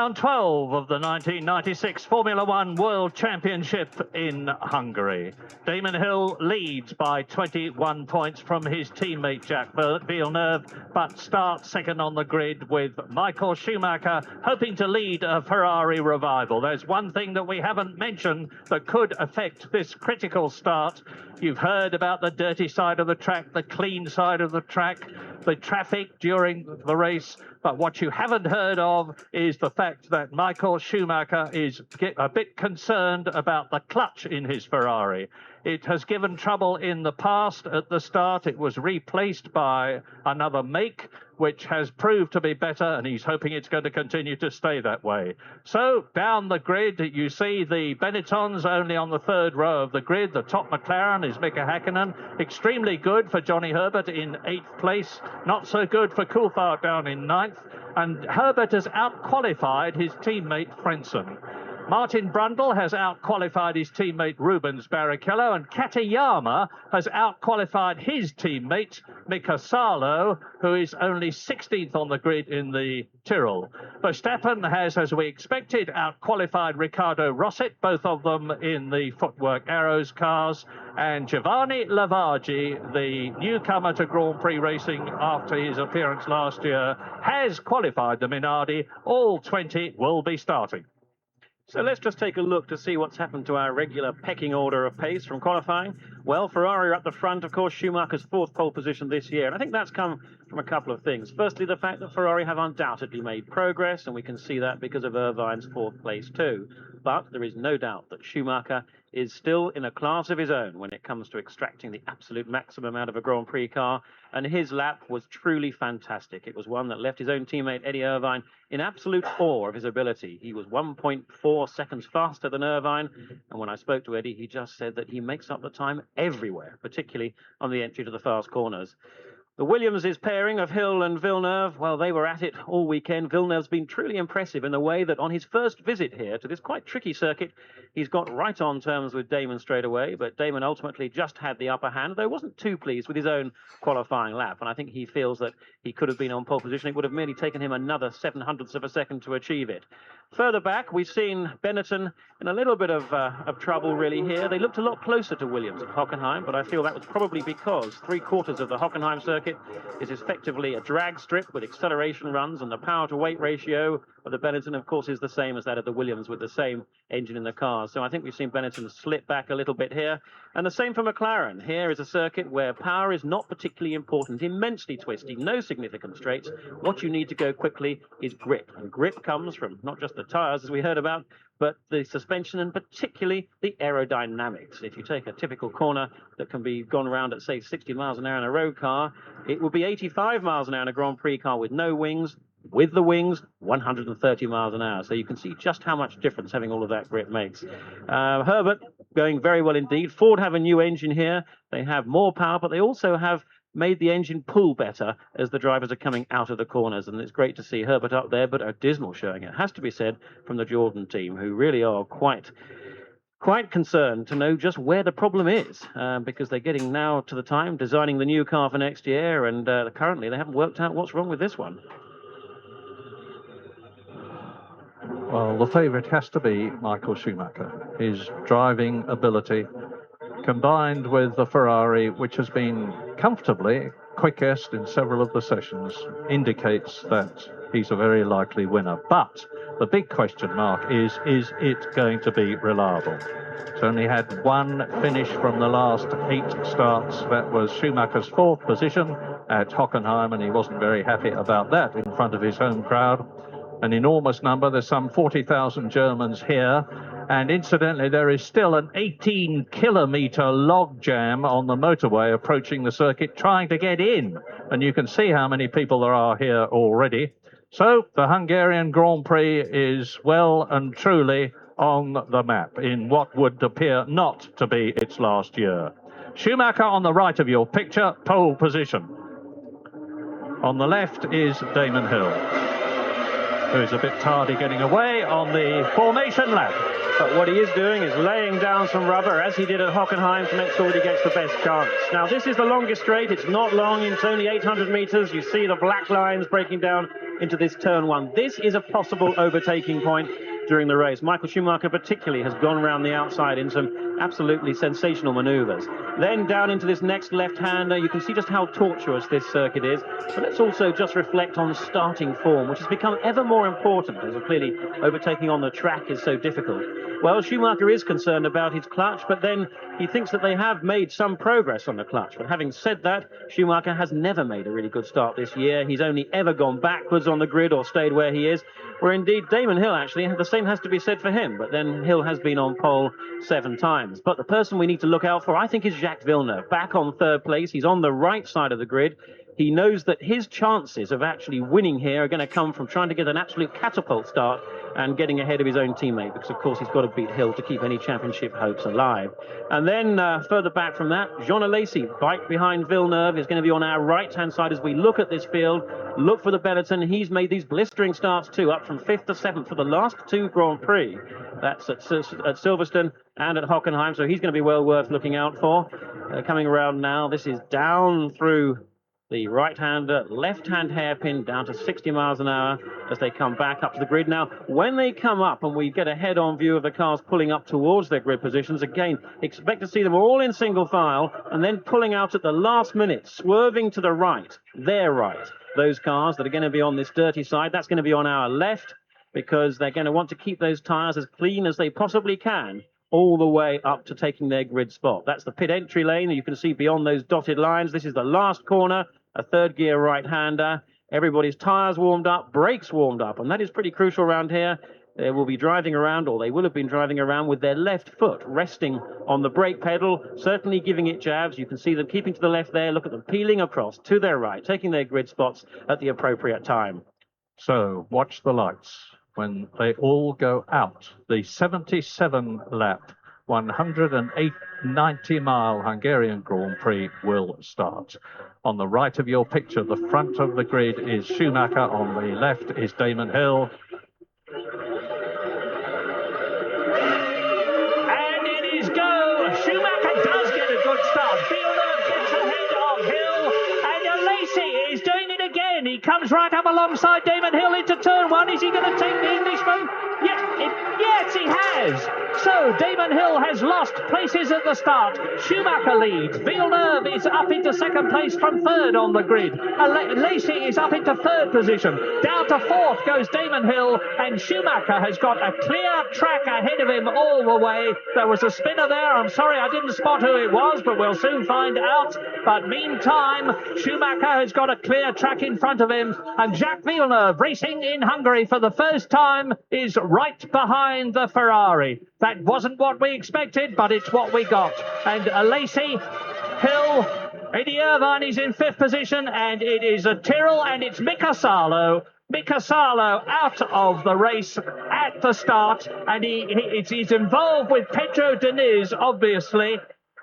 round 12 of the 1996 Formula One World Championship in Hungary. Damon Hill leads by 21 points from his teammate Jack Villeneuve, but starts second on the grid with Michael Schumacher hoping to lead a Ferrari revival. There's one thing that we haven't mentioned that could affect this critical start. You've heard about the dirty side of the track, the clean side of the track, the traffic during the race, but what you haven't heard of is the fact that Michael Schumacher is a bit concerned about the clutch in his Ferrari. It has given trouble in the past at the start. It was replaced by another make, which has proved to be better, and he's hoping it's going to continue to stay that way. So down the grid, you see the Benettons only on the third row of the grid. The top McLaren is Mika Häkkinen. Extremely good for Johnny Herbert in 8th place. Not so good for Coulthard down in 9th. And Herbert has out-qualified his teammate Frentzen. Martin Brundle has out-qualified his teammate Rubens Barrichello, and Katayama has out-qualified his teammate Mika Salo, who is only 16th on the grid in the Tyrrell. Verstappen has, as we expected, out-qualified Riccardo Rosset, both of them in the Footwork Arrows cars, and Giovanni Lavaggi, the newcomer to Grand Prix racing after his appearance last year, has qualified the Minardi. All 20 will be starting. So let's just take a look to see what's happened to our regular pecking order of pace from qualifying. Well, Ferrari are at the front, of course, Schumacher's 4th pole position this year. And I think that's come from a couple of things. Firstly, the fact that Ferrari have undoubtedly made progress, and we can see that because of Irvine's 4th place too. But there is no doubt that Schumacher is still in a class of his own when it comes to extracting the absolute maximum out of a Grand Prix car. And his lap was truly fantastic. It was one that left his own teammate Eddie Irvine in absolute awe of his ability. He was 1.4 seconds faster than Irvine. And when I spoke to Eddie, he just said that he makes up the time everywhere, particularly on the entry to the fast corners. The Williams' pairing of Hill and Villeneuve, well, they were at it all weekend. Villeneuve's been truly impressive in the way that on his first visit here to this quite tricky circuit, he's got right on terms with Damon straight away, but Damon ultimately just had the upper hand, though wasn't too pleased with his own qualifying lap, and I think he feels that he could have been on pole position. It would have merely taken him another 0.07 of a second to achieve it. Further back, we've seen Benetton in a little bit of trouble really here. They looked a lot closer to Williams at Hockenheim, but I feel that was probably because 3/4 of the Hockenheim circuit is effectively a drag strip with acceleration runs, and the power-to-weight ratio of the Benetton, of course, is the same as that of the Williams with the same engine in the cars. So I think we've seen Benetton slip back a little bit here. And the same for McLaren. Here is a circuit where power is not particularly important, immensely twisty, no significant straights. What you need to go quickly is grip. And grip comes from not just the tyres, as we heard about, but the suspension and particularly the aerodynamics. If you take a typical corner that can be gone around at, say, 60 miles an hour in a road car, it would be 85 miles an hour in a Grand Prix car with no wings. With the wings, 130 miles an hour. So you can see just how much difference having all of that grip makes. Herbert going very well indeed. Ford have a new engine here. They have more power, but they also have made the engine pull better as the drivers are coming out of the corners. And it's great to see Herbert up there, but a dismal showing, it has to be said, from the Jordan team, who really are quite concerned to know just where the problem is, because they're getting now to the time designing the new car for next year, and currently they haven't worked out what's wrong with this one. Well, the favourite has to be Michael Schumacher. His driving ability, combined with the Ferrari, which has been comfortably quickest in several of the sessions, indicates that he's a very likely winner. But the big question mark is it going to be reliable? It's only had one finish from the last 8 starts. That was Schumacher's 4th position at Hockenheim, and he wasn't very happy about that in front of his home crowd. An enormous number. There's some 40,000 Germans here. And incidentally, there is still an 18-kilometre log jam on the motorway approaching the circuit, trying to get in. And you can see how many people there are here already. So the Hungarian Grand Prix is well and truly on the map in what would appear not to be its last year. Schumacher on the right of your picture, pole position. On the left is Damon Hill, who's a bit tardy getting away on the formation lap. But what he is doing is laying down some rubber, as he did at Hockenheim, to make sure that he gets the best chance. Now, this is the longest straight. It's not long. It's only 800 metres. You see the black lines breaking down into this turn one. This is a possible overtaking point during the race. Michael Schumacher particularly has gone around the outside in some absolutely sensational maneuvers. Then down into this next left-hander, you can see just how tortuous this circuit is. But let's also just reflect on starting form, which has become ever more important, as clearly overtaking on the track is so difficult. Well, Schumacher is concerned about his clutch, but then he thinks that they have made some progress on the clutch. But having said that, Schumacher has never made a really good start this year. He's only ever gone backwards on the grid or stayed where he is, where indeed Damon Hill actually, the same has to be said for him. But then Hill has been on pole 7 times. But the person we need to look out for, I think, is Jacques Villeneuve, back on 3rd place. He's on the right side of the grid. He knows that his chances of actually winning here are going to come from trying to get an absolute catapult start and getting ahead of his own teammate, because of course he's got to beat Hill to keep any championship hopes alive. And then further back from that, Jean Alesi, right behind Villeneuve, is going to be on our right-hand side as we look at this field, look for the Benetton. He's made these blistering starts too, up from 5th to 7th for the last 2 Grand Prix. That's at Silverstone and at Hockenheim, so he's going to be well worth looking out for. Coming around now, this is down through the right-hander, left-hand hairpin down to 60 miles an hour as they come back up to the grid. Now, when they come up and we get a head-on view of the cars pulling up towards their grid positions, again, expect to see them all in single file and then pulling out at the last minute, swerving to the right, their right. Those cars that are going to be on this dirty side, that's going to be on our left, because they're going to want to keep those tyres as clean as they possibly can all the way up to taking their grid spot. That's the pit entry lane. You can see beyond those dotted lines. This is the last corner, a 3rd gear right-hander. Everybody's tyres warmed up, brakes warmed up, and that is pretty crucial around here. They will be driving around, or they will have been driving around with their left foot resting on the brake pedal, certainly giving it jabs. You can see them keeping to the left there. Look at them peeling across to their right, taking their grid spots at the appropriate time. So watch the lights when they all go out. The 77 lap, 190-mile Hungarian Grand Prix will start. On the right of your picture, the front of the grid is Schumacher. On the left is Damon Hill. And it is go. Schumacher does get a good start. Villeneuve gets ahead of Hill. And Alesi is doing it again. He comes right up alongside Damon Hill into turn 1. Is he going to take the Englishman? Yes, he has. So Damon Hill has lost places at the start. Schumacher leads. Villeneuve is up into 2nd place from 3rd on the grid. Alesi is up into 3rd position. Down to 4th goes Damon Hill, and Schumacher has got a clear track ahead of him all the way. There was a spinner there. I'm sorry I didn't spot who it was, but we'll soon find out. But meantime, Schumacher has got a clear track in front of him, and Jacques Villeneuve, racing in Hungary for the first time, is right behind the Ferrari. That wasn't what we expected, but it's what we got. And Alesi, Hill, Eddie Irvine is in 5th position, and it is a Tyrrell, and it's Mika Salo. Mika Salo out of the race at the start, and he's involved with Pedro Diniz, obviously.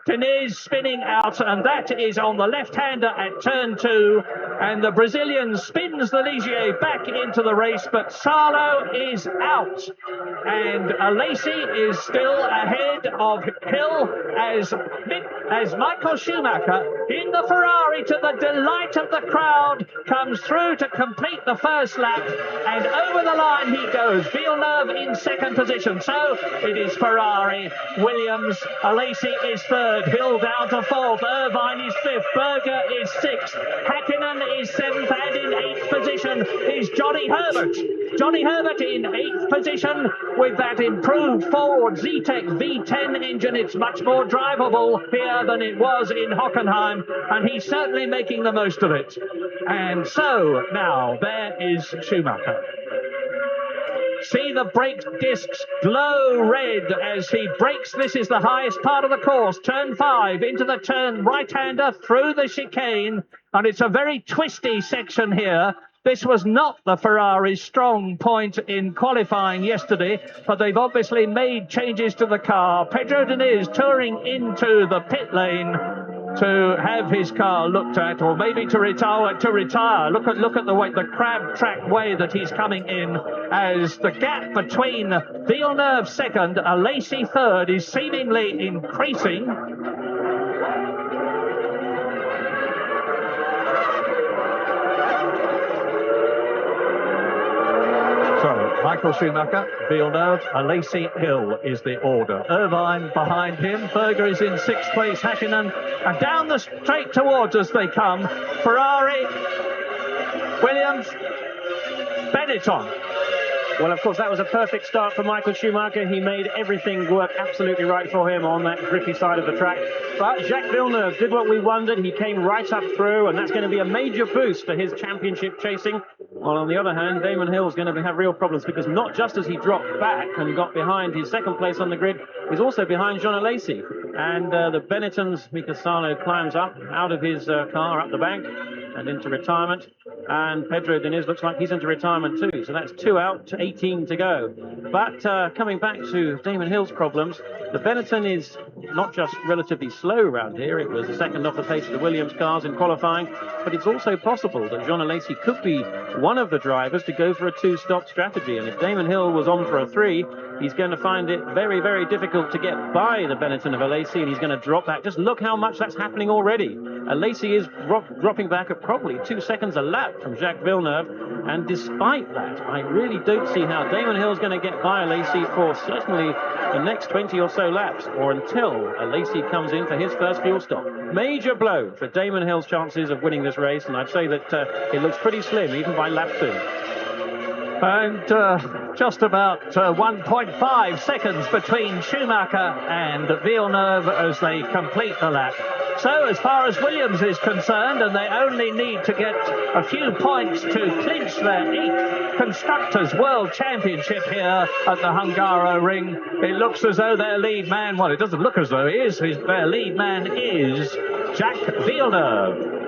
Diniz spinning out, and that is on the left-hander at turn 2. And the Brazilian spins the Ligier back into the race, but Salo is out. And Alesi is still ahead of Hill as Michael Schumacher in the Ferrari, to the delight of the crowd, comes through to complete the first lap. And over the line he goes. Villeneuve in 2nd position. So it is Ferrari, Williams, Alesi is 3rd. Hill down to 4th, Irvine is 5th, Berger is 6th, Hakkinen is 7th, and in 8th position is Johnny Herbert. Johnny Herbert in 8th position with that improved Ford Zetec V10 engine. It's much more drivable here than it was in Hockenheim, and he's certainly making the most of it. And so now there is Schumacher. See the brake discs glow red as he brakes. This is the highest part of the course. Turn 5 into the turn right-hander through the chicane. And it's a very twisty section here. This was not the Ferrari's strong point in qualifying yesterday, but they've obviously made changes to the car. Pedro Diniz touring into the pit lane to have his car looked at, or maybe to retire. Look at the way, the crab track way that he's coming in, as the gap between Villeneuve 2nd, Alesi 3rd is seemingly increasing. Michael Schumacher, Villeneuve, Alesi, Hill is the order. Irvine behind him. Berger is in 6th place. Hakkinen, and down the straight towards us they come. Ferrari, Williams, Benetton. Well, of course, that was a perfect start for Michael Schumacher. He made everything work absolutely right for him on that grippy side of the track. But Jacques Villeneuve did what we wondered. He came right up through, and that's going to be a major boost for his championship chasing. While on the other hand, Damon Hill's going to have real problems, because not just as he dropped back and got behind his 2nd place on the grid, he's also behind Jean Alesi. And the Benetton's Mika Salo climbs up out of his car up the bank and into retirement. And Pedro Diniz looks like he's into retirement too. So that's 2 out, 18 to go. But coming back to Damon Hill's problems, the Benetton is not just relatively slow around here. It was 2nd off the pace of the Williams cars in qualifying. But it's also possible that Jean Alesi could be one of the drivers to go for a 2-stop strategy. And if Damon Hill was on for a 3, he's going to find it very, very difficult to get by the Benetton of Alesi, and he's going to drop back. Just look how much that's happening already. Alesi is dropping back at probably 2 seconds a lap from Jacques Villeneuve, and despite that, I really don't see how Damon Hill's going to get by Alesi for certainly the next 20 or so laps, or until Alesi comes in for his first fuel stop. Major blow for Damon Hill's chances of winning this race, and I'd say that it looks pretty slim, even by lap 2. And just about 1.5 seconds between Schumacher and Villeneuve as they complete the lap. So as far as Williams is concerned, and they only need to get a few points to clinch their 8th Constructors' World Championship here at the Hungaroring, it looks as though their lead man, well, it doesn't look as though he is, their lead man is Jacques Villeneuve.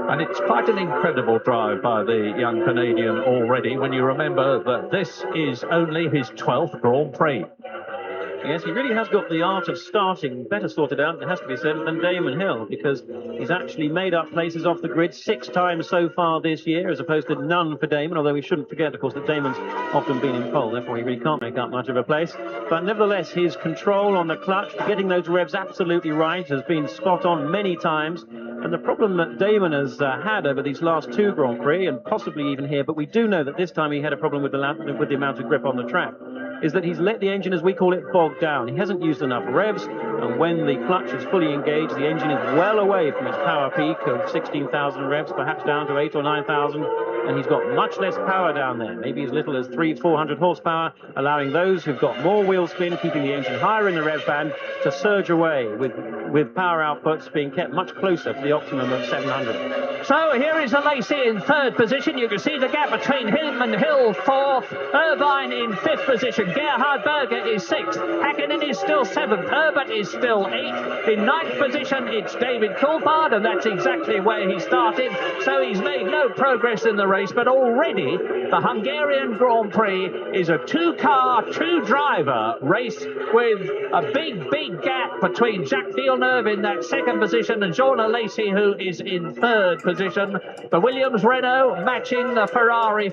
And it's quite an incredible drive by the young Canadian already, when you remember that this is only his 12th Grand Prix. Yes, he really has got the art of starting better sorted out, it has to be said, than Damon Hill, because he's actually made up places off the grid 6 times so far this year, as opposed to none for Damon, although we shouldn't forget, of course, that Damon's often been in pole, therefore he really can't make up much of a place. But nevertheless, his control on the clutch, getting those revs absolutely right, has been spot on many times. And the problem that Damon has had over these last 2 Grand Prix, and possibly even here, but we do know that this time he had a problem with the amount of grip on the track, is that he's let the engine, as we call it, bog down. He hasn't used enough revs, and when the clutch is fully engaged, the engine is well away from its power peak of 16,000 revs, perhaps down to 8 or 9,000, and he's got much less power down there, maybe as little as 300-400 horsepower, allowing those who've got more wheel spin, keeping the engine higher in the rev band, to surge away, with power outputs being kept much closer to the optimum of 700. So here is Alesi in 3rd position. You can see the gap between him and Hill, 4th. Irvine in 5th position. Gerhard Berger is 6th. Hakkinen is still 7th. Herbert is still 8th. In 9th position, it's David Coulthard, and that's exactly where he started. So he's made no progress in the race, but already the Hungarian Grand Prix is a 2-car, 2-driver race with a big, big gap between Jacques Villeneuve in that 2nd position and Jean Alesi, who is in 3rd position. The Williams Renault matching the Ferrari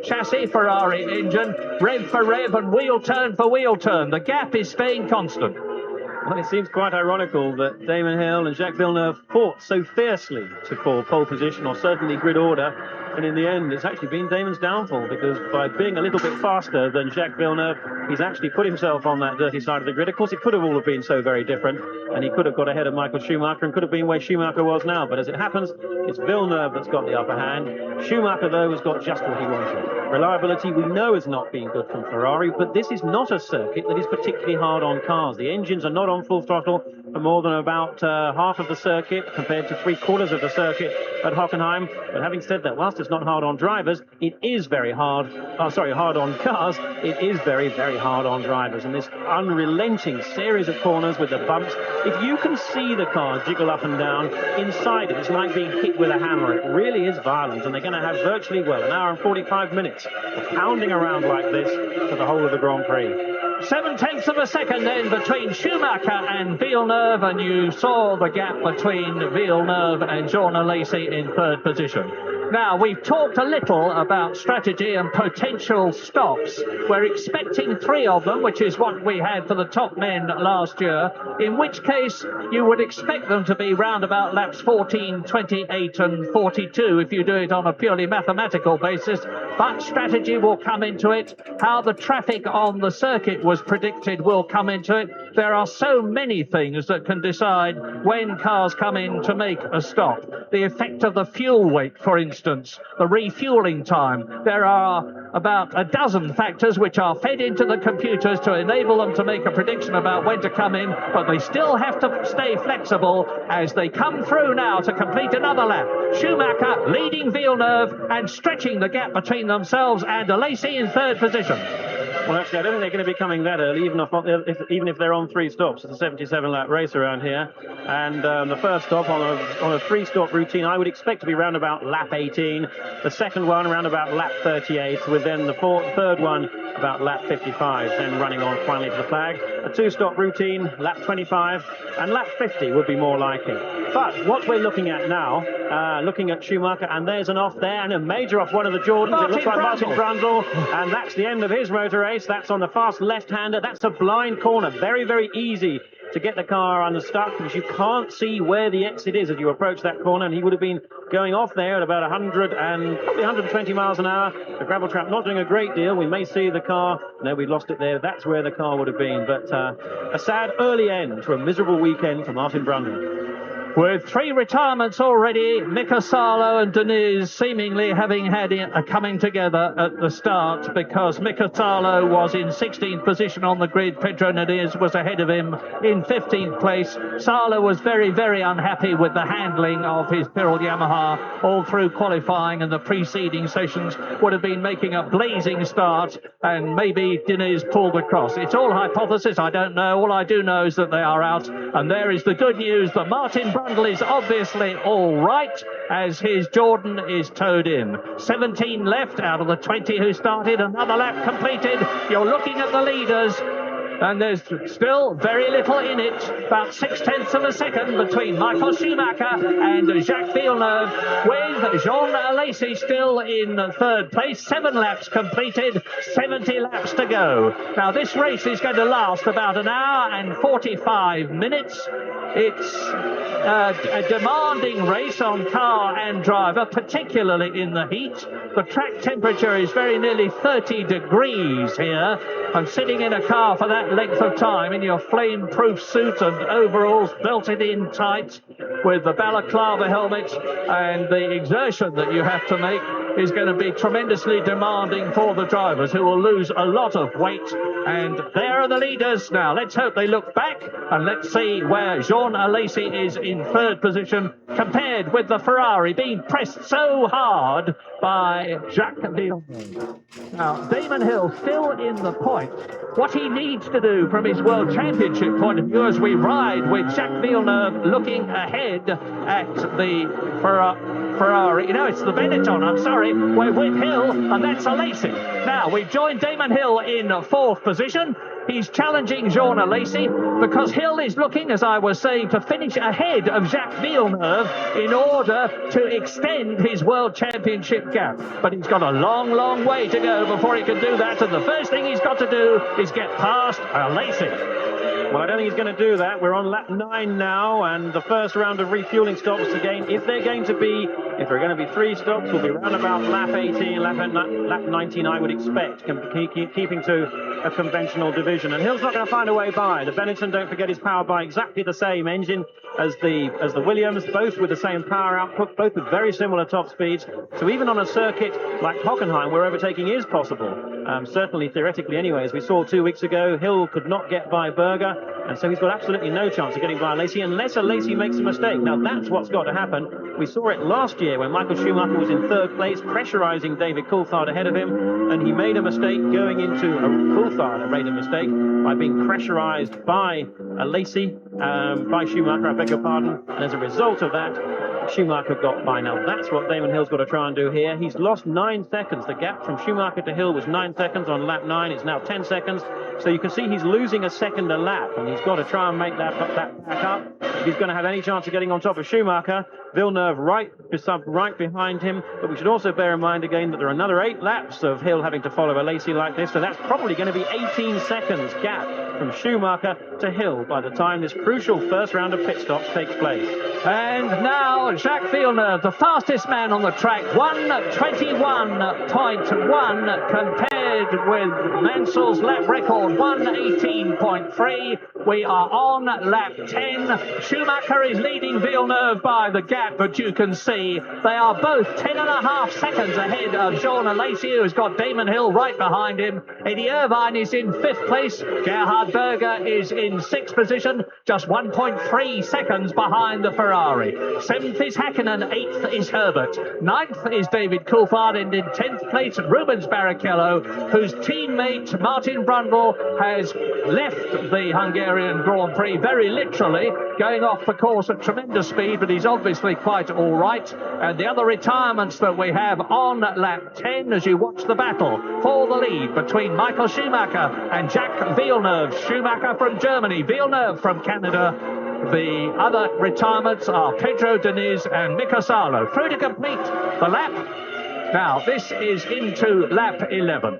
chassis, Ferrari engine, rev for rev and wheel turn for wheel turn. The gap is staying constant. Well, it seems quite ironical that Damon Hill and Jacques Villeneuve fought so fiercely for pole position, or certainly grid order, and in the end it's actually been Damon's downfall, because by being a little bit faster than Jacques Villeneuve, he's actually put himself on that dirty side of the grid. Of course, it could have all have been so very different, and he could have got ahead of Michael Schumacher and could have been where Schumacher was now, but as it happens, it's Villeneuve that's got the upper hand. Schumacher, though, has got just what he wanted. Reliability, we know, has not been good from Ferrari, but this is not a circuit that is particularly hard on cars. The engines are not on full throttle for more than about half of the circuit, compared to 3/4 of the circuit at Hockenheim. But having said that, whilst it's not hard on drivers, it is very hard, hard on cars, it is very, very hard on drivers. And this unrelenting series of corners with the bumps, if you can see the car jiggle up and down, inside it, it's like being hit with a hammer. It really is violent, and they're going to have virtually, well, 1 hour and 45 minutes of pounding around like this for the whole of the Grand Prix. 7/10 of a second then between Schumacher and Villeneuve, and you saw the gap between Villeneuve and Jean Alesi in 3rd position. Now, we've talked a little about strategy and potential stops. We're expecting 3 of them, which is what we had for the top men last year, in which case you would expect them to be round about laps 14, 28 and 42 if you do it on a purely mathematical basis. But strategy will come into it. How the traffic on the circuit was predicted will come into it. There are so many things that can decide when cars come in to make a stop. The effect of the fuel weight, for instance, the refueling time. There are about a dozen factors which are fed into the computers to enable them to make a prediction about when to come in, but they still have to stay flexible as they come through now to complete another lap. Schumacher leading Villeneuve and stretching the gap between themselves and Alesi in 3rd position. Well, actually, I don't think they're going to be coming that early, even if they're on 3 stops. It's a 77-lap race around here. And the first stop on a 3-stop routine, I would expect to be round about lap 18. The second one around about lap 38, with then the third one about lap 55, then running on finally to the flag. A 2-stop routine, lap 25, and lap 50 would be more likely. But what we're looking at now, looking at Schumacher, and there's an off there, and a major off one of the Jordans. It looks like Martin Brundle, and that's the end of his motor race. That's on the fast left-hander. That's a blind corner. Very, very easy to get the car unstuck because you can't see where the exit is as you approach that corner, and he would have been going off there at about 100 and probably 120 miles an hour. The gravel trap not doing a great deal. We may see the car. No, we lost it there. That's where the car would have been. But a sad early end to a miserable weekend for Martin Brundle. With 3 retirements already, Mika Salo and Diniz seemingly having had a coming together at the start, because Mika Salo was in 16th position on the grid. Pedro Diniz was ahead of him in 15th place. Salo was very, very unhappy with the handling of his Pirelli Yamaha all through qualifying, and the preceding sessions would have been making a blazing start, and maybe Diniz pulled across. It's all hypothesis. I don't know. All I do know is that they are out, and there is the good news that Martin Brundle is obviously all right as his Jordan is towed in. 17 left out of the 20 who started. Another lap completed. You're looking at the leaders, and there's still very little in it. About 0.6 of a second between Michael Schumacher and Jacques Villeneuve, with Jean Alesi still in 3rd place. 7 laps completed, 70 laps to go. Now, this race is going to last about an hour and 45 minutes. It's a demanding race on car and driver, particularly in the heat. The track temperature is very nearly 30 degrees here. And sitting in a car for that length of time in your flame-proof suit and overalls belted in tight with the balaclava helmet, and the exertion that you have to make is going to be tremendously demanding for the drivers, who will lose a lot of weight. And there are the leaders now. Let's hope they look back, and let's see where Jean Alesi is in 3rd position compared with the Ferrari being pressed so hard by Jacques Villeneuve. Now, Damon Hill still in the point. What he needs to do from his World Championship point of view, as we ride with Jacques Villeneuve looking ahead at the Ferrari. You know, it's the Benetton, I'm sorry. We're with Hill, and that's Alesi. Now, we've joined Damon Hill in 4th position. He's challenging Jean Alesi because Hill is looking, as I was saying, to finish ahead of Jacques Villeneuve in order to extend his World Championship gap. But he's got a long, long way to go before he can do that, and the first thing he's got to do is get past Alesi. Well, I don't think he's going to do that. We're on lap 9 now, and the first round of refueling stops again. If there are going to be 3 stops, will be round about lap 18, lap 19, I would expect, keeping to a conventional division. And Hill's not going to find a way by. The Benetton, don't forget, is powered by exactly the same engine as the Williams, both with the same power output, both with very similar top speeds. So even on a circuit like Hockenheim, where overtaking is possible, certainly theoretically anyway, as we saw 2 weeks ago, Hill could not get by Berger, and so he's got absolutely no chance of getting by Alesi unless Alesi makes a mistake. Now, that's what's got to happen. We saw it last year when Michael Schumacher was in 3rd place, pressurising David Coulthard ahead of him, and he made a mistake going into Coulthard made a mistake by being pressurised by Alesi, by Schumacher, I beg your pardon, and as a result of that, Schumacher got by. Now, that's what Damon Hill's got to try and do here. He's lost 9 seconds. The gap from Schumacher to Hill was 9 seconds on lap 9. It's now 10 seconds. So you can see he's losing a second a lap, and he's got to try and make that back up. if he's going to have any chance of getting on top of Schumacher. Villeneuve right behind him, but we should also bear in mind again that there are another 8 laps of Hill having to follow a Lacey like this, so that's probably going to be 18 seconds gap from Schumacher to Hill by the time this crucial first round of pit stops takes place. And now Jacques Villeneuve, the fastest man on the track, 1:21.1 compared with Mansell's lap record, 1:18.3. We are on lap 10. Schumacher is leading Villeneuve by the gap, but you can see they are both 10.5 seconds ahead of Jean Alesi, who's got Damon Hill right behind him. Eddie Irvine is in 5th place. Gerhard Berger is in 6th position, just 1.3 seconds behind the Ferrari. 7th is Häkkinen, 8th is Herbert. 9th is David Coulthard, and in 10th place, Rubens Barrichello, whose teammate Martin Brundle has left the Hungarian Grand Prix very literally, going off the course at tremendous speed, but he's obviously quite all right. And the other retirements that we have on lap 10 as you watch the battle for the lead between Michael Schumacher and Jacques Villeneuve. Schumacher from Germany, Villeneuve from Canada. The other retirements are Pedro Diniz and Mika Salo. Through to complete the lap. Now, this is into lap 11.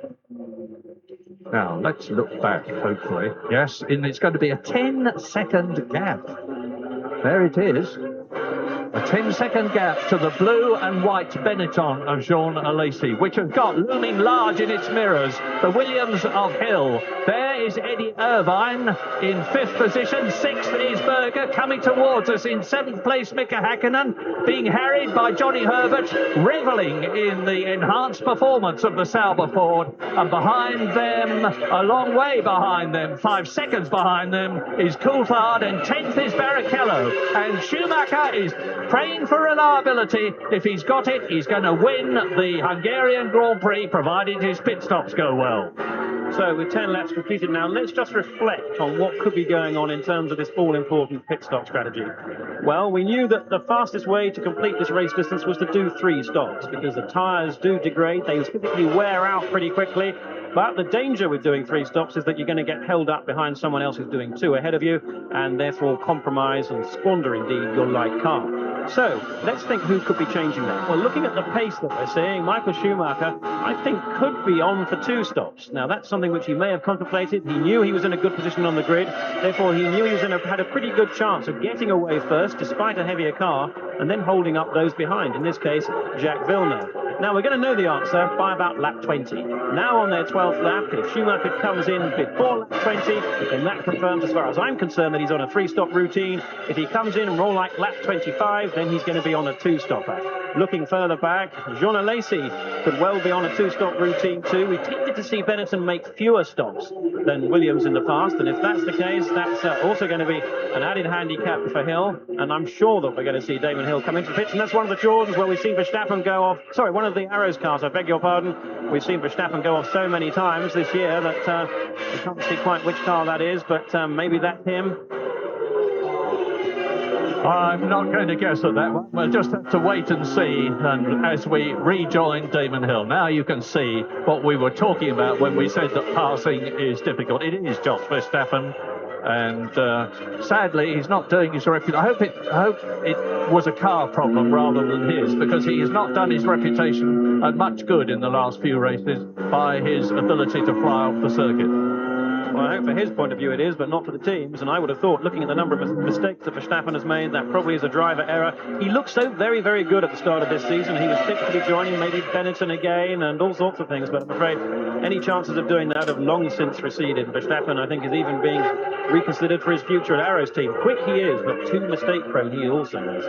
Now, let's look back, hopefully. Yes, and it's going to be a 10-second gap. There it is. A 10-second gap to the blue and white Benetton of Jean Alesi, which has got looming large in its mirrors the Williams of Hill. There is Eddie Irvine in 5th position. 6th is Berger. Coming towards us in 7th place, Mika Häkkinen, being harried by Johnny Herbert, reveling in the enhanced performance of the Sauber Ford. And behind them, a long way behind them, 5 seconds behind them, is Coulthard, and 10th is Barrichello. And Schumacher is praying for reliability. If he's got it, he's going to win the Hungarian Grand Prix, provided his pit stops go well. So with 10 laps completed now, let's just reflect on what could be going on in terms of this all-important pit stop strategy. Well, we knew that the fastest way to complete this race distance was to do 3 stops, because the tyres do degrade, they physically wear out pretty quickly. But the danger with doing 3 stops is that you're going to get held up behind someone else who's doing 2 ahead of you, and therefore compromise and squander indeed your light car. So let's think who could be changing that. Well, looking at the pace that we're seeing, Michael Schumacher, I think, could be on for 2 stops. Now, that's something which he may have contemplated. He knew he was in a good position on the grid. Therefore, he knew he was had a pretty good chance of getting away first, despite a heavier car, and then holding up those behind, in this case, Jacques Villeneuve. Now, we're going to know the answer by about lap 20. Now on their 12th lap, if Schumacher comes in before lap 20, then that confirms, as far as I'm concerned, that he's on a 3-stop routine. If he comes in more like lap 25, then he's going to be on a 2-stopper. Looking further back, Jean Alesi could well be on a 2-stop routine too. We tended to see Benetton make fewer stops than Williams in the past, and if that's the case, that's also going to be an added handicap for Hill, and I'm sure that we're going to see Damon Hill come into the pits, and that's one of the Jordans where we've seen Verstappen go off, one of the Arrows cars, I beg your pardon. We've seen Verstappen go off so many times this year that we can't see quite which car that is, but maybe that's him. I'm not going to guess at that one. We'll just have to wait and see, and as we rejoin Damon Hill. Now you can see what we were talking about when we said that passing is difficult. It is Jos Verstappen, and sadly he's not doing his reputation. I hope it was a car problem rather than his, because he has not done his reputation much good in the last few races by his ability to fly off the circuit. Well, I hope for his point of view it is, but not for the teams. And I would have thought, looking at the number of mistakes that Verstappen has made, that probably is a driver error. He looked so very, very good at the start of this season. He was tipped to be joining maybe Benetton again and all sorts of things. But I'm afraid any chances of doing that have long since receded. Verstappen, I think, is even being reconsidered for his future at Arrow's team. Quick he is, but too mistake-prone he also is.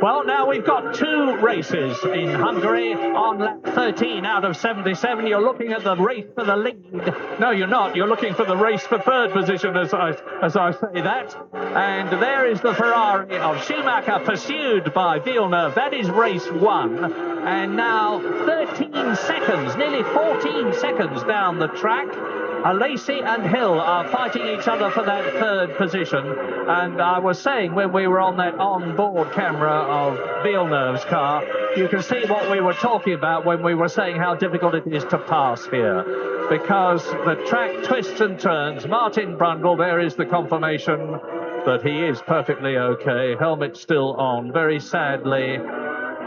Well, now we've got 2 races in Hungary on lap 13 out of 77. You're looking at the race for the lead. No, you're not. You're looking for the race for 3rd position, as I say that. And there is the Ferrari of Schumacher, pursued by Villeneuve. That is race 1. And now 13 seconds, nearly 14 seconds down the track, Alesi and Hill are fighting each other for that 3rd position. And I was saying, when we were on that on-board camera of Villeneuve's car, you can see what we were talking about when we were saying how difficult it is to pass here, because the track twists and turns. Martin Brundle, there is the confirmation, but he is perfectly okay. Helmet still on. Very sadly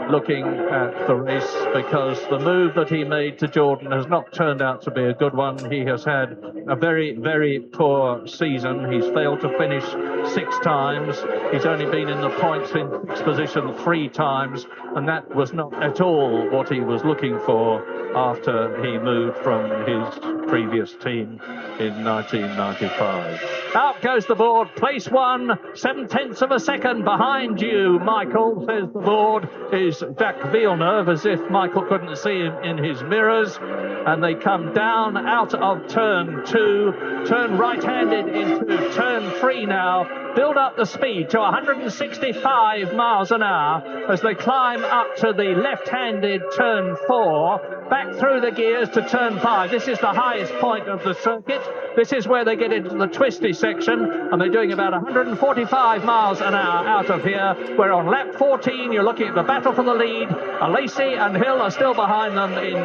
looking at the race, because the move that he made to Jordan has not turned out to be a good one. He has had a very, very poor season. He's failed to finish 6 times. He's only been in the points in 6th position 3 times, and that was not at all what he was looking for after he moved from his previous team in 1995. Out goes the board. Place 1, 7/10 of a second behind you, Michael, says the board, is Jacques Villeneuve, as if Michael couldn't see him in his mirrors. And they come down out of turn 2, turn right-handed into turn 3 now. Build up the speed to 165 miles an hour as they climb up to the left-handed turn 4, back through the gears to turn 5. This is the highest point of the circuit. This is where they get into the twisty section, and they're doing about 145 miles an hour out of here. We're on lap 14. You're looking at the battle for the lead. Lacey and Hill are still behind them in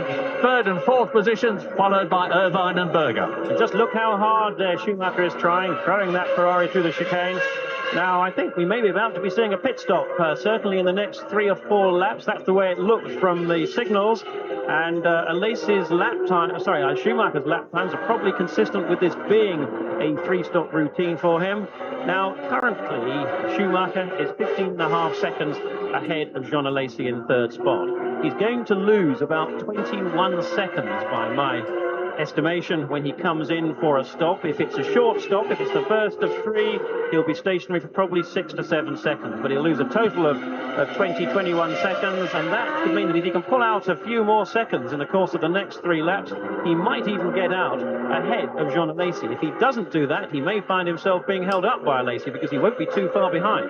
3rd and 4th positions, followed by Irvine and Berger. And just look how hard Schumacher is throwing that Ferrari through the chicane. Now, I think we may be about to be seeing a pit stop, certainly in the next 3 or 4 laps. That's the way it looks from the signals. And Schumacher's lap times are probably consistent with this being a 3-stop routine for him. Now, currently, Schumacher is 15.5 seconds ahead of Jean Alesi in 3rd spot. He's going to lose about 21 seconds by my estimation when he comes in for a stop. If it's a short stop, if it's the first of 3, he'll be stationary for probably 6 to 7 seconds, but he'll lose a total of 21 seconds, and that could mean that if he can pull out a few more seconds in the course of the next 3 laps, he might even get out ahead of Jean Alesi. If he doesn't do that, he may find himself being held up by Alesi because he won't be too far behind.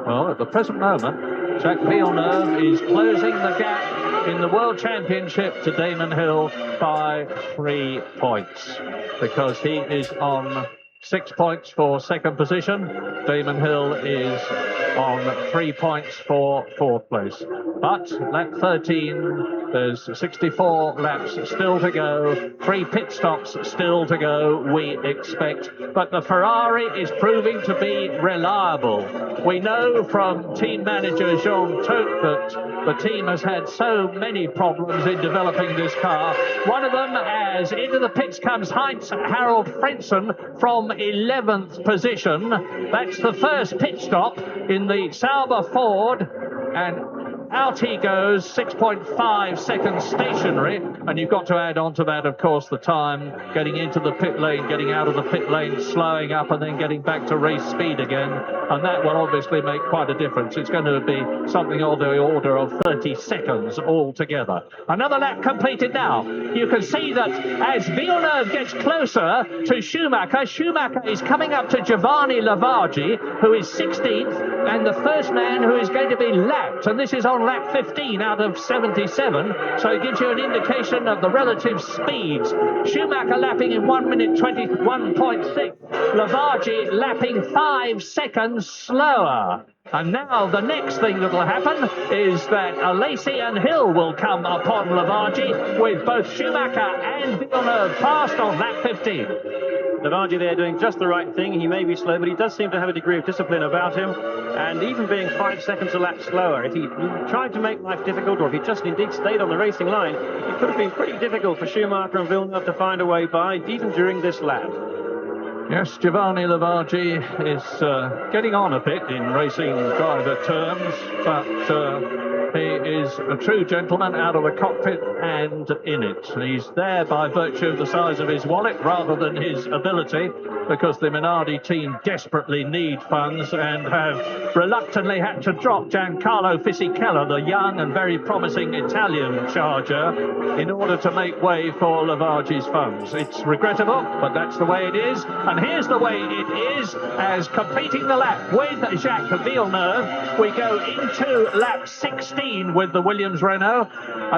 Well, at the present moment, Jacques Villeneuve is closing the gap in the World Championship to Damon Hill by 3 points, because he is on 6 points for 2nd position. Damon Hill is on 3 points for 4th place. But lap 13, there's 64 laps still to go, 3 pit stops still to go, we expect. But the Ferrari is proving to be reliable. We know from team manager Jean Todt that the team has had so many problems in developing this car. One of them, as into the pits comes Heinz Harald Frentzen from 11th position. That's the first pit stop in the Sauber Ford, and out he goes, 6.5 seconds stationary, and you've got to add on to that, of course, the time getting into the pit lane, getting out of the pit lane, slowing up, and then getting back to race speed again, and that will obviously make quite a difference. It's going to be something of the order of 30 seconds altogether. Another lap completed now. You can see that as Villeneuve gets closer to Schumacher, Schumacher is coming up to Giovanni Lavaggi, who is 16th, and the first man who is going to be lapped, and this is on lap 15 out of 77, so it gives you an indication of the relative speeds. Schumacher lapping in 1 minute 21.6, Lavaggi lapping 5 seconds slower. And now the next thing that will happen is that Alesi and Hill will come upon Lavaggi, with both Schumacher and Villeneuve passed on lap 15. Lavaggi there doing just the right thing. He may be slow, but he does seem to have a degree of discipline about him. And even being 5 seconds a lap slower, if he tried to make life difficult, or if he just indeed stayed on the racing line, it could have been pretty difficult for Schumacher and Villeneuve to find a way by, even during this lap. Yes, Giovanni Lavaggi is getting on a bit in racing driver terms, but he is a true gentleman out of the cockpit and in it. He's there by virtue of the size of his wallet rather than his ability, because the Minardi team desperately need funds and have reluctantly had to drop Giancarlo Fisichella, the young and very promising Italian charger, in order to make way for Lavaggi's funds. It's regrettable, but that's the way it is. And here's the way it is, as completing the lap with Jacques Villeneuve, we go into lap 16 with the Williams Renault,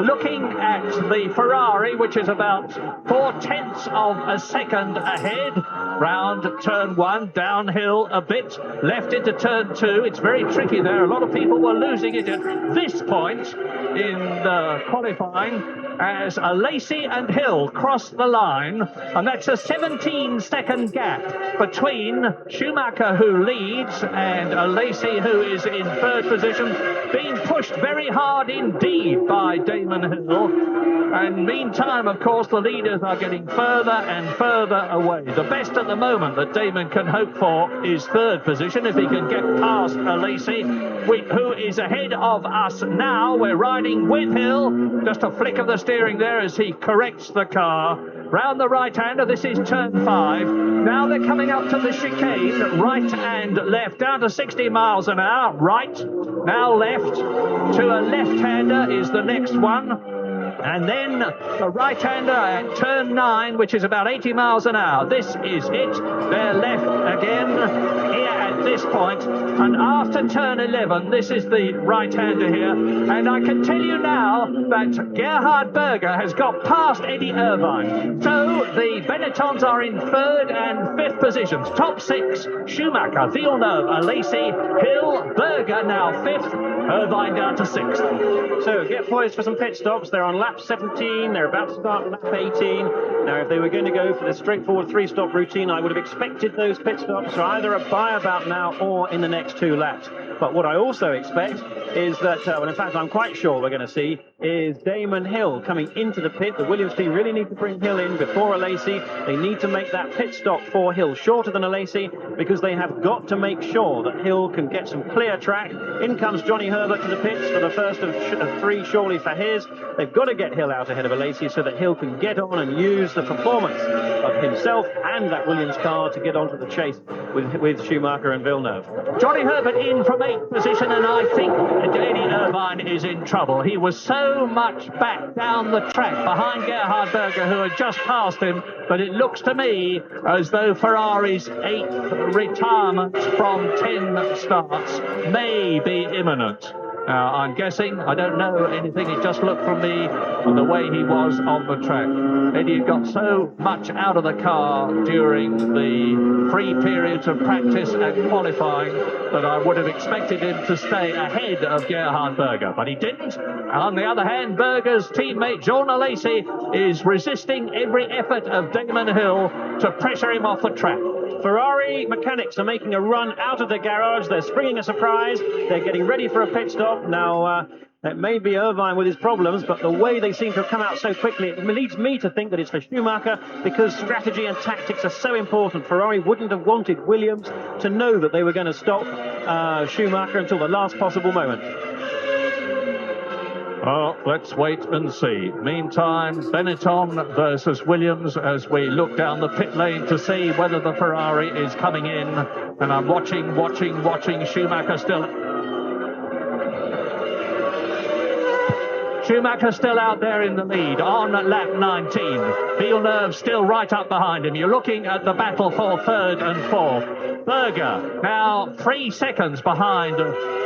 looking at the Ferrari, which is about 4/10 of a second ahead. round turn 1, downhill a bit, left into turn 2. It's very tricky there. A lot of people were losing it at this point in the qualifying as Lacey and Hill cross the line, and that's a 17-second gap between Schumacher, who leads, and Lacey, who is in third position, being pushed very hard indeed by Damon Hill. And meantime, of course, the leaders are getting further and further away. The best at the moment that Damon can hope for is third position, if he can get past Lacey, who is ahead of us now. We're riding with Hill. Just a flick of the steering there as he corrects the car. Round the right-hander, this is turn 5. Now they're coming up to the chicane, right and left, down to 60 miles an hour. Right, now left, to a left-hander is the next one. And then the right-hander at turn 9, which is about 80 miles an hour. This is it. They're left again here at this point. And after turn 11, this is the right-hander here. And I can tell you now that Gerhard Berger has got past Eddie Irvine. So the Benettons are in third and fifth positions. Top 6, Schumacher, Villeneuve, Lacey, Hill, Berger now fifth, Irvine down to 6th. So get poised for some pit stops. They're on lap 17. They're about to start lap 18. Now, if they were going to go for the straightforward 3-stop routine, I would have expected those pit stops are either by about now or in the next 2 laps. But what I also expect is that, well, in fact, I'm quite sure we're going to see is Damon Hill coming into the pit. The Williams team really need to bring Hill in before Lacey. They need to make that pit stop for Hill shorter than Lacey, because they have got to make sure that Hill can get some clear track. In comes Johnny Herbert to the pits for the first of 3, surely for his. They've got to get Hill out ahead of Lacey so that Hill can get on and use the performance of himself and that Williams car to get onto the chase with Schumacher and Villeneuve. Johnny Herbert in from 8th position, and I think Eddie Irvine is in trouble. He was so much back down the track behind Gerhard Berger, who had just passed him, but it looks to me as though Ferrari's 8th retirement from 10 starts may be imminent. Now, I'm guessing, I don't know anything, it just looked from me and the way he was on the track. Eddie had got so much out of the car during the 3 periods of practice and qualifying that I would have expected him to stay ahead of Gerhard Berger, but he didn't. On the other hand, Berger's teammate Jean Lacey is resisting every effort of Damon Hill to pressure him off the track. Ferrari mechanics are making a run out of the garage. They're springing a surprise. They're getting ready for a pit stop. Now, it may be Irvine with his problems, but the way they seem to have come out so quickly, it leads me to think that it's for Schumacher, because strategy and tactics are so important. Ferrari wouldn't have wanted Williams to know that they were going to stop Schumacher until the last possible moment. Well, let's wait and see. Meantime, Benetton versus Williams as we look down the pit lane to see whether the Ferrari is coming in. And I'm watching. Schumacher still out there in the lead on lap 19. Villeneuve still right up behind him. You're looking at the battle for third and fourth. Berger now 3 seconds behind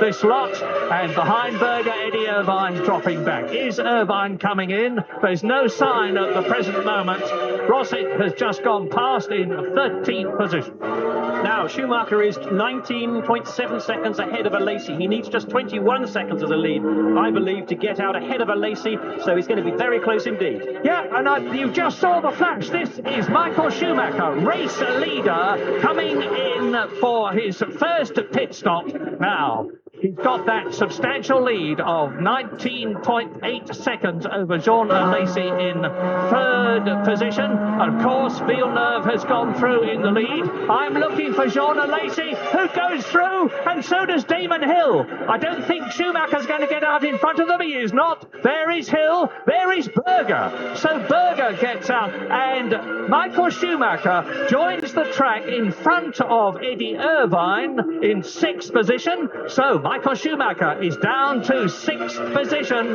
this lot, and behind Berger, Eddie Irvine dropping back. Is Irvine coming in? There's no sign at the present moment. Rosset has just gone past in 13th position. Now, Schumacher is 19.7 seconds ahead of Lacey. He needs just 21 seconds as a lead, I believe, to get out ahead of Lacey, so he's going to be very close indeed. Yeah, and you just saw the flash. This is Michael Schumacher, race leader, coming in for his first pit stop. Now, he's got that substantial lead of 19.8 seconds over Jean Lacey in third position. Of course, Villeneuve has gone through in the lead. I'm looking for Jean Lacey, who goes through, and so does Damon Hill. I don't think Schumacher's going to get out in front of them. He is not. There is Hill. There is Berger. So Berger gets out, and Michael Schumacher joins the track in front of Eddie Irvine in 6th position. So Michael Schumacher is down to 6th position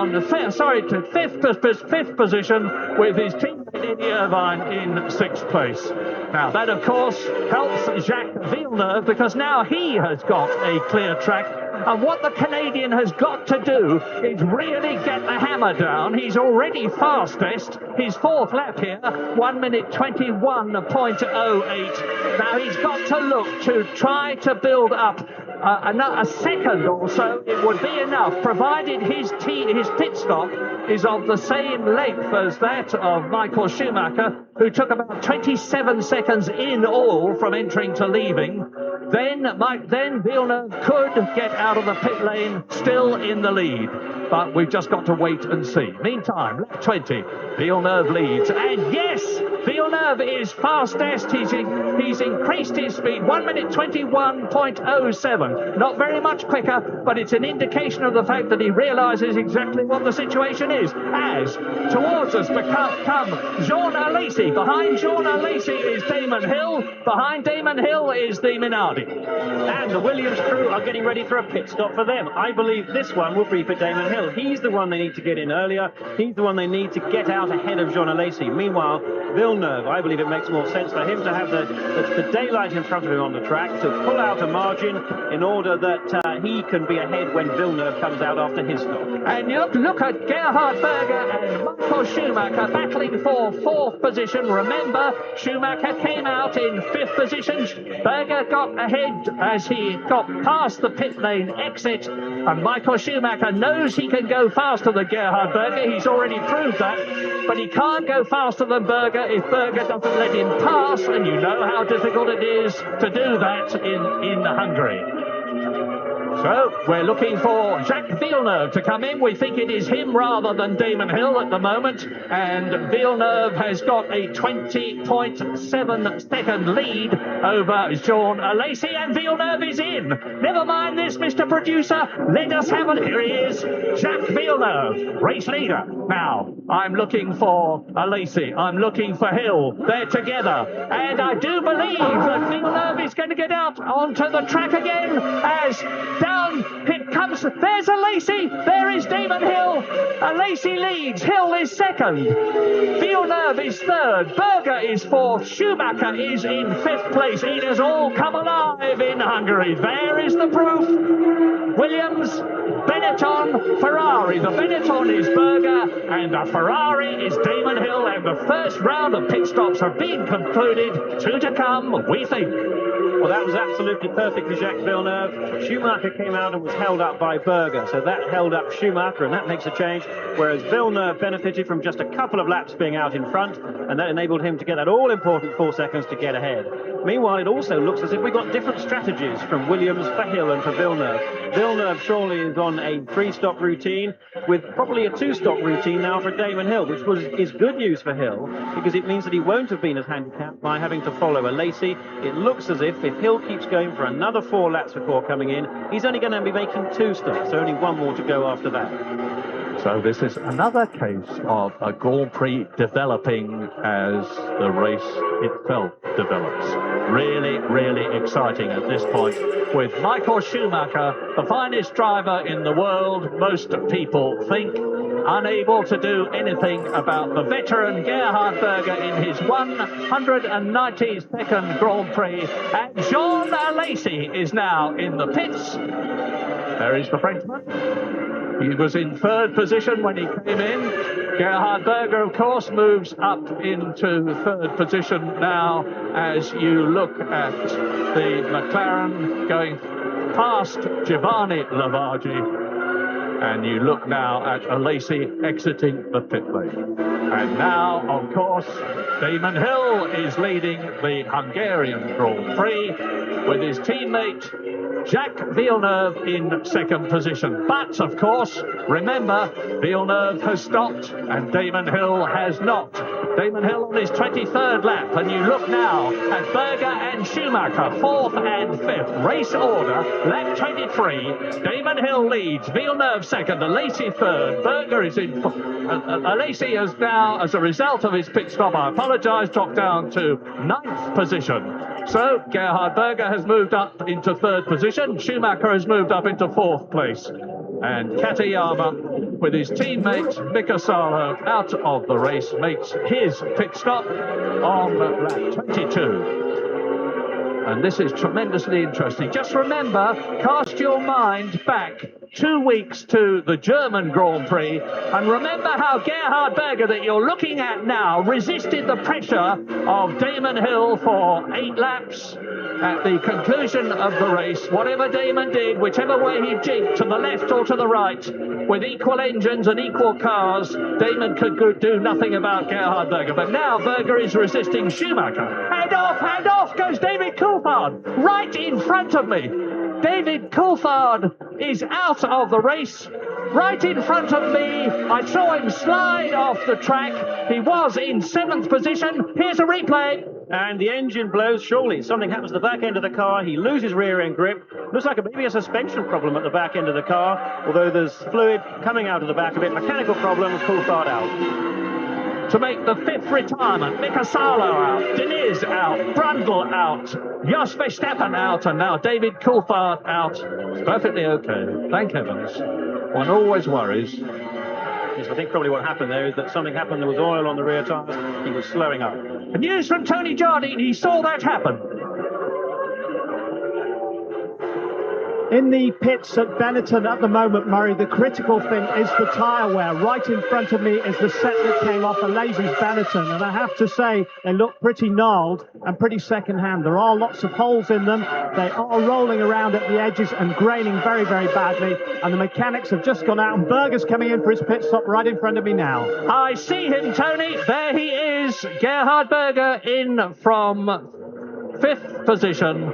to fifth position with his teammate Eddie Irvine in 6th place. Now that of course helps Jacques Villeneuve, because now he has got a clear track And what the Canadian has got to do is really get the hammer down. He's already fastest. His fourth lap here, 1 minute 21.08. Now he's got to look to try to build up a second or so. It would be enough, provided his pit stop is of the same length as that of Michael Schumacher, who took about 27 seconds in all from entering to leaving. Then Villeneuve could get out of the pit lane still in the lead. But we've just got to wait and see. Meantime, lap 20, Villeneuve leads. And yes, Villeneuve is fastest. He's increased his speed, 1 minute 21.07. Not very much quicker, but it's an indication of the fact that he realises exactly what the situation is. As towards us come Jean Alesi. Behind Jean Alesi is Damon Hill. Behind Damon Hill is the Minardi. And the Williams crew are getting ready for a pit stop for them. I believe this one will be for Damon Hill. He's the one they need to get in earlier. He's the one they need to get out ahead of Jean Alesi. Meanwhile, Villeneuve, I believe it makes more sense for him to have the daylight in front of him on the track, to pull out a margin in order that he can be ahead when Villeneuve comes out after his stop. And look at Gerhard Berger and Michael Schumacher battling for fourth position. Remember, Schumacher came out in fifth position. Berger got ahead as he got past the pit lane exit, and Michael Schumacher knows he can go faster than Gerhard Berger. He's already proved that, but he can't go faster than Berger if Berger doesn't let him pass, and you know how difficult it is to do that in Hungary. So we're looking for Jacques Villeneuve to come in. We think it is him rather than Damon Hill at the moment. And Villeneuve has got a 20.7 second lead over Jean Alesi. And Villeneuve is in. Never mind this, Mr. Producer. Let us have it. Here he is, Jacques Villeneuve, race leader. Now, I'm looking for Alesi. I'm looking for Hill. They're together. And I do believe that Villeneuve is going to get out onto the track again as down it comes. There's Alesi. There is Damon Hill. Alesi leads. Hill is second. Villeneuve is third. Berger is fourth. Schumacher is in fifth place. It has all come alive in Hungary. There is the proof. Williams, Benetton, Ferrari. The Benetton is Berger and the Ferrari is Damon Hill. And the first round of pit stops have been concluded. Two to come, we think. Well, that was absolutely perfect for Jacques Villeneuve. Schumacher came out and was held up by Berger, so that held up Schumacher, and that makes a change, whereas Villeneuve benefited from just a couple of laps being out in front, and that enabled him to get that all-important 4 seconds to get ahead. Meanwhile, it also looks as if we've got different strategies from Williams for Hill and for Villeneuve. Villeneuve surely is on a 3-stop routine, with probably a 2-stop routine now for Damon Hill, which is good news for Hill, because it means that he won't have been as handicapped by having to follow Alesi. It looks as if Hill keeps going for another 4 laps before coming in, he's only going to be making 2 stops, so only 1 more to go after that. So this is another case of a Grand Prix developing as the race itself develops. Really, really exciting at this point, with Michael Schumacher, the finest driver in the world, most people think, unable to do anything about the veteran Gerhard Berger in his 192nd Grand Prix. And Jean Alesi is now in the pits. There is the Frenchman. He was in third position when he came in. Gerhard Berger, of course, moves up into third position now as you look at the McLaren going past Giovanni Lavaggi. And you look now at Alesi exiting the pit lane. And now, of course, Damon Hill is leading the Hungarian Grand Prix with his teammate Jacques Villeneuve in second position. But, of course, remember, Villeneuve has stopped and Damon Hill has not. Damon Hill on his 23rd lap, and you look now at Berger and Schumacher, 4th and 5th. Race order, lap 23. Damon Hill leads, Villeneuve second, Alesi third. Berger is in. Alesi has now, as a result of his pit stop, I apologise, dropped down to 9th position. So Gerhard Berger has moved up into third position. Schumacher has moved up into 4th place. And Katayama, with his teammate Mika Salo out of the race, makes his pit stop on lap 22. And this is tremendously interesting. Just remember, cast your mind back 2 weeks to the German Grand Prix, and remember how Gerhard Berger, that you're looking at now, resisted the pressure of Damon Hill for 8 laps. At the conclusion of the race, whatever Damon did, whichever way he jigged, to the left or to the right, with equal engines and equal cars, Damon could do nothing about Gerhard Berger. But now Berger is resisting Schumacher. Hand off goes David Coulthard, right in front of me. David Coulthard is out of the race, right in front of me. I saw him slide off the track. He was in 7th position. Here's a replay. And the engine blows. Surely something happens to the back end of the car. He loses rear end grip. Looks like maybe a suspension problem at the back end of the car, although there's fluid coming out of the back of it. Mechanical problem, Coulthard out. To make the 5th retirement, Mika Salo out, Diniz out, Brundle out, Jos Verstappen out, and now David Coulthard out. It's perfectly okay, thank heavens. One always worries. Yes, I think probably what happened there is that something happened. There was oil on the rear tyres. He was slowing up. And news from Tony Jardine, he saw that happen. In the pits at Benetton at the moment, Murray, the critical thing is the tyre wear. Right in front of me is the set that came off a Lazy's Benetton, and I have to say they look pretty gnarled and pretty second-hand. There are lots of holes in them. They are rolling around at the edges and graining very, very badly, and the mechanics have just gone out, and Berger's coming in for his pit stop right in front of me now. I see him, Tony. There he is. Gerhard Berger in from 5th position.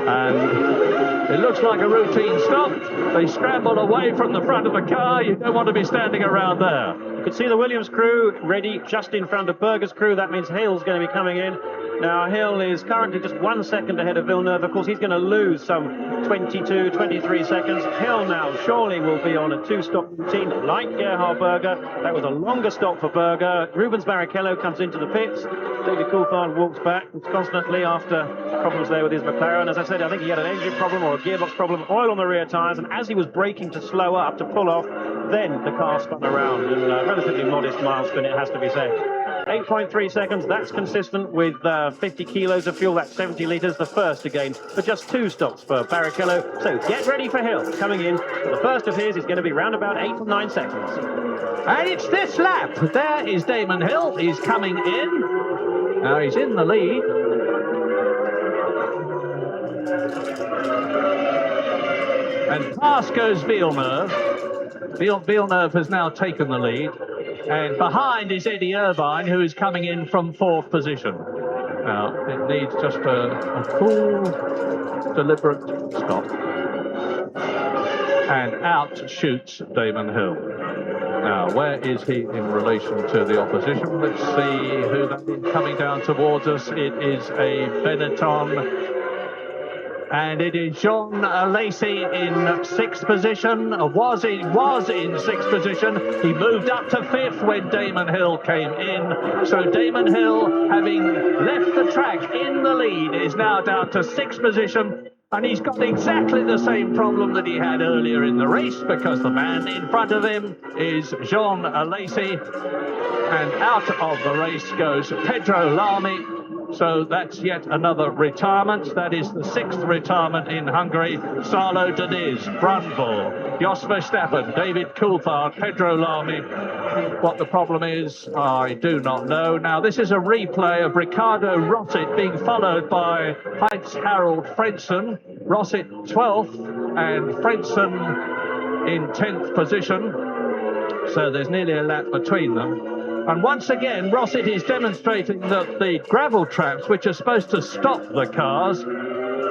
And it looks like a routine stop. They scramble away from the front of the car. You don't want to be standing around there. You could see the Williams crew ready just in front of Berger's crew. That means Hill's going to be coming in. Now, Hill is currently just 1 second ahead of Villeneuve. Of course, he's going to lose some 22, 23 seconds. Hill now surely will be on a 2-stop routine like Gerhard Berger. That was a longer stop for Berger. Rubens Barrichello comes into the pits. David Coulthard walks back constantly after problems there with his McLaren. As I said, I think he had an engine problem or a gearbox problem, oil on the rear tyres, and as he was braking to slow up, to pull off, then the car spun around. And relatively modest milestone, it has to be said. 8.3 seconds, that's consistent with 50 kilos of fuel, that's 70 litres, the first again, for just 2 stops for Barrichello. So get ready for Hill coming in. The first of his is going to be round about 8 or 9 seconds. And it's this lap. There is Damon Hill. He's coming in. Now he's in the lead. And past goes Villeneuve. Villeneuve has now taken the lead. And behind is Eddie Irvine, who is coming in from 4th position. Now, it needs just a cool, deliberate stop. And out shoots Damon Hill. Now, where is he in relation to the opposition? Let's see who that is coming down towards us. It is a Benetton. And it is Jean Alesi in 6th position, was in 6th position. He moved up to 5th when Damon Hill came in. So Damon Hill, having left the track in the lead, is now down to 6th position. And he's got exactly the same problem that he had earlier in the race, because the man in front of him is Jean Alesi. And out of the race goes Pedro Lamy. So that's yet another retirement. That is the 6th retirement in Hungary. Salo Diniz, Brundle, Jos Verstappen, David Coulthard, Pedro Lamy. What the problem is, I do not know. Now, this is a replay of Ricardo Rosset being followed by Heinz-Harald Frentzen. Rosset 12th and Frentzen in 10th position. So there's nearly a lap between them. And once again, Rosset is demonstrating that the gravel traps, which are supposed to stop the cars,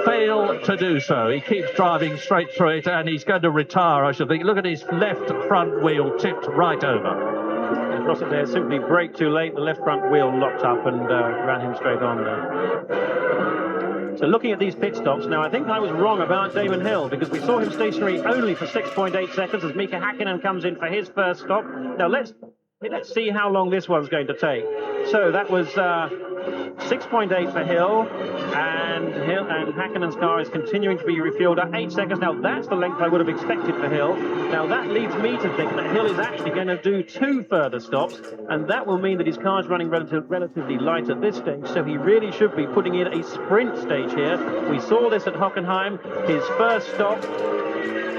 fail to do so. He keeps driving straight through it, and he's going to retire, I should think. Look at his left front wheel tipped right over. And Rosset there simply braked too late. The left front wheel locked up and ran him straight on there. So looking at these pit stops, now I think I was wrong about Damon Hill, because we saw him stationary only for 6.8 seconds as Mika Hakkinen comes in for his first stop. Now let's Let's see how long this one's going to take. So that was 6.8 for Hill, and Häkkinen's car is continuing to be refueled at 8 seconds. Now that's the length I would have expected for Hill. Now that leads me to think that Hill is actually going to do 2 further stops, and that will mean that his car's running relatively light at this stage, so he really should be putting in a sprint stage here. We saw this at Hockenheim. His first stop,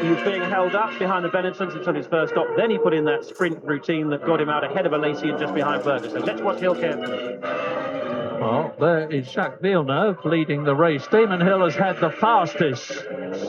he was being held up behind the Benettons until his first stop. Then he put in that sprint routine that got him out ahead of Alesi and just behind Berger. So let's watch Hill carefully. Well, there is Jacques Villeneuve leading the race. Damon Hill has had the fastest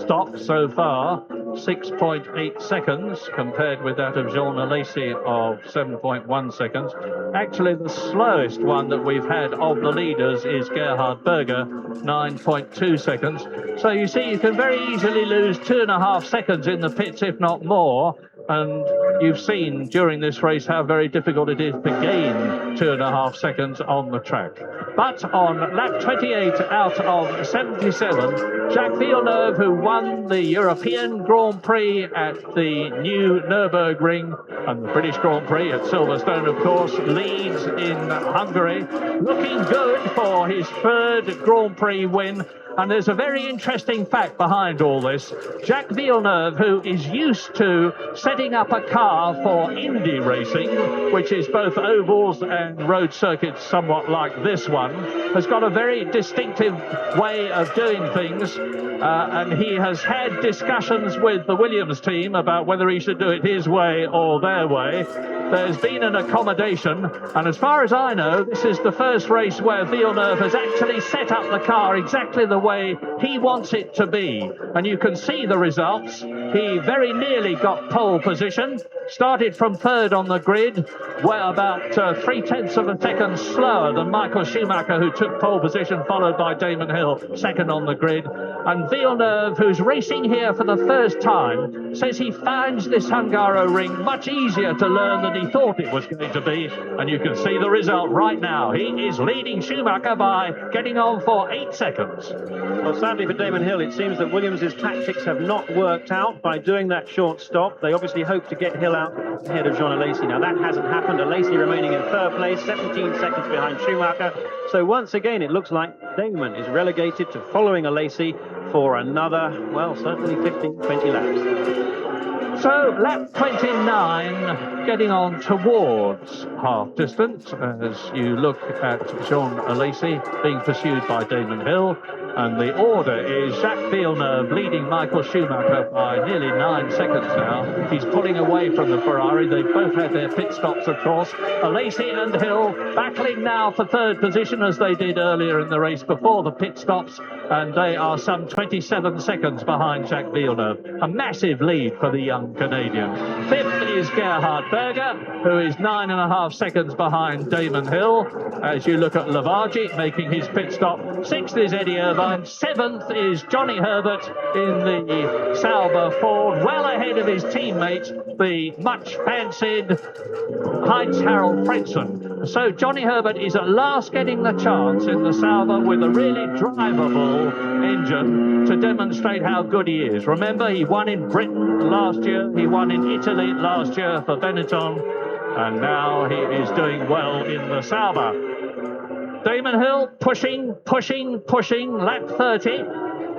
stop so far, 6.8 seconds, compared with that of Jean Alesi of 7.1 seconds. Actually, the slowest one that we've had of the leaders is Gerhard Berger, 9.2 seconds. So you see, you can very easily lose 2.5 seconds in the pits, if not more. And you've seen during this race how very difficult it is to gain 2.5 seconds on the track. But on lap 28 out of 77, Jacques Villeneuve, who won the European Grand Prix at the new Nürburgring and the British Grand Prix at Silverstone, of course, leads in Hungary, looking good for his 3rd Grand Prix win. And there's a very interesting fact behind all this. Jacques Villeneuve, who is used to setting up a car for Indy racing, which is both ovals and road circuits somewhat like this one, has got a very distinctive way of doing things. And he has had discussions with the Williams team about whether he should do it his way or their way. There's been an accommodation, and as far as I know, this is the first race where Villeneuve has actually set up the car exactly the way he wants it to be. And you can see the results. He very nearly got pole position, started from 3rd on the grid, well, about 0.3 of a second slower than Michael Schumacher, who took pole position, followed by Damon Hill, 2nd on the grid. And Villeneuve, who's racing here for the first time, says he finds this Hungaroring much easier to learn than he thought it was going to be. And you can see the result right now. He is leading Schumacher by getting on for 8 seconds. Well, sadly for Damon Hill, it seems that Williams' tactics have not worked out by doing that short stop. They obviously hope to get Hill out ahead of Jean Alesi. Now, that hasn't happened. Alesi remaining in 3rd place, 17 seconds behind Schumacher. So once again, it looks like Damon is relegated to following Alesi for another, well, certainly 15, 20 laps. So lap 29, getting on towards half distance as you look at Jean Alesi being pursued by Damon Hill. And the order is Jacques Villeneuve leading Michael Schumacher by nearly 9 seconds now. He's pulling away from the Ferrari. They've both had their pit stops, of course. Alesi and Hill battling now for 3rd position as they did earlier in the race before the pit stops. And they are some 27 seconds behind Jacques Villeneuve. A massive lead for the young Canadian. 5th is Gerhard Berger, who is 9.5 seconds behind Damon Hill. As you look at Lavaji making his pit stop. 6th is Eddie Irvine. 7th is Johnny Herbert in the Sauber Ford, well ahead of his teammate, the much fancied Heinz-Harald Frentzen. So Johnny Herbert is at last getting the chance in the Sauber with a really drivable engine to demonstrate how good he is. Remember, he won in Britain last year, he won in Italy last year for Benetton, and now he is doing well in the Sauber. Damon Hill pushing, lap 30.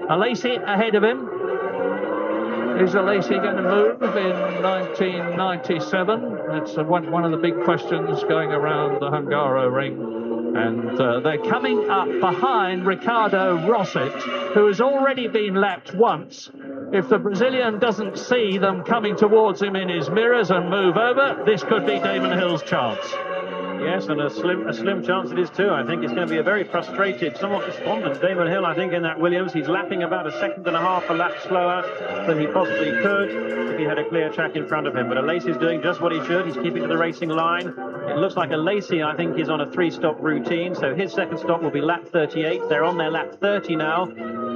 Alesi ahead of him. Is Alesi going to move in 1997? That's one of the big questions going around the Hungaroring. And they're coming up behind Ricardo Rosset, who has already been lapped once. If the Brazilian doesn't see them coming towards him in his mirrors and move over, this could be Damon Hill's chance. Yes, and a slim chance it is too. I think it's going to be a very frustrated, somewhat despondent Damon Hill, I think, in that Williams. He's lapping about 1.5 seconds a lap slower than he possibly could if he had a clear track in front of him. But Alesi is doing just what he should. He's keeping to the racing line. It looks like Alesi, I think, is on a 3-stop routine, so his 2nd stop will be lap 38. They're on their lap 30 now.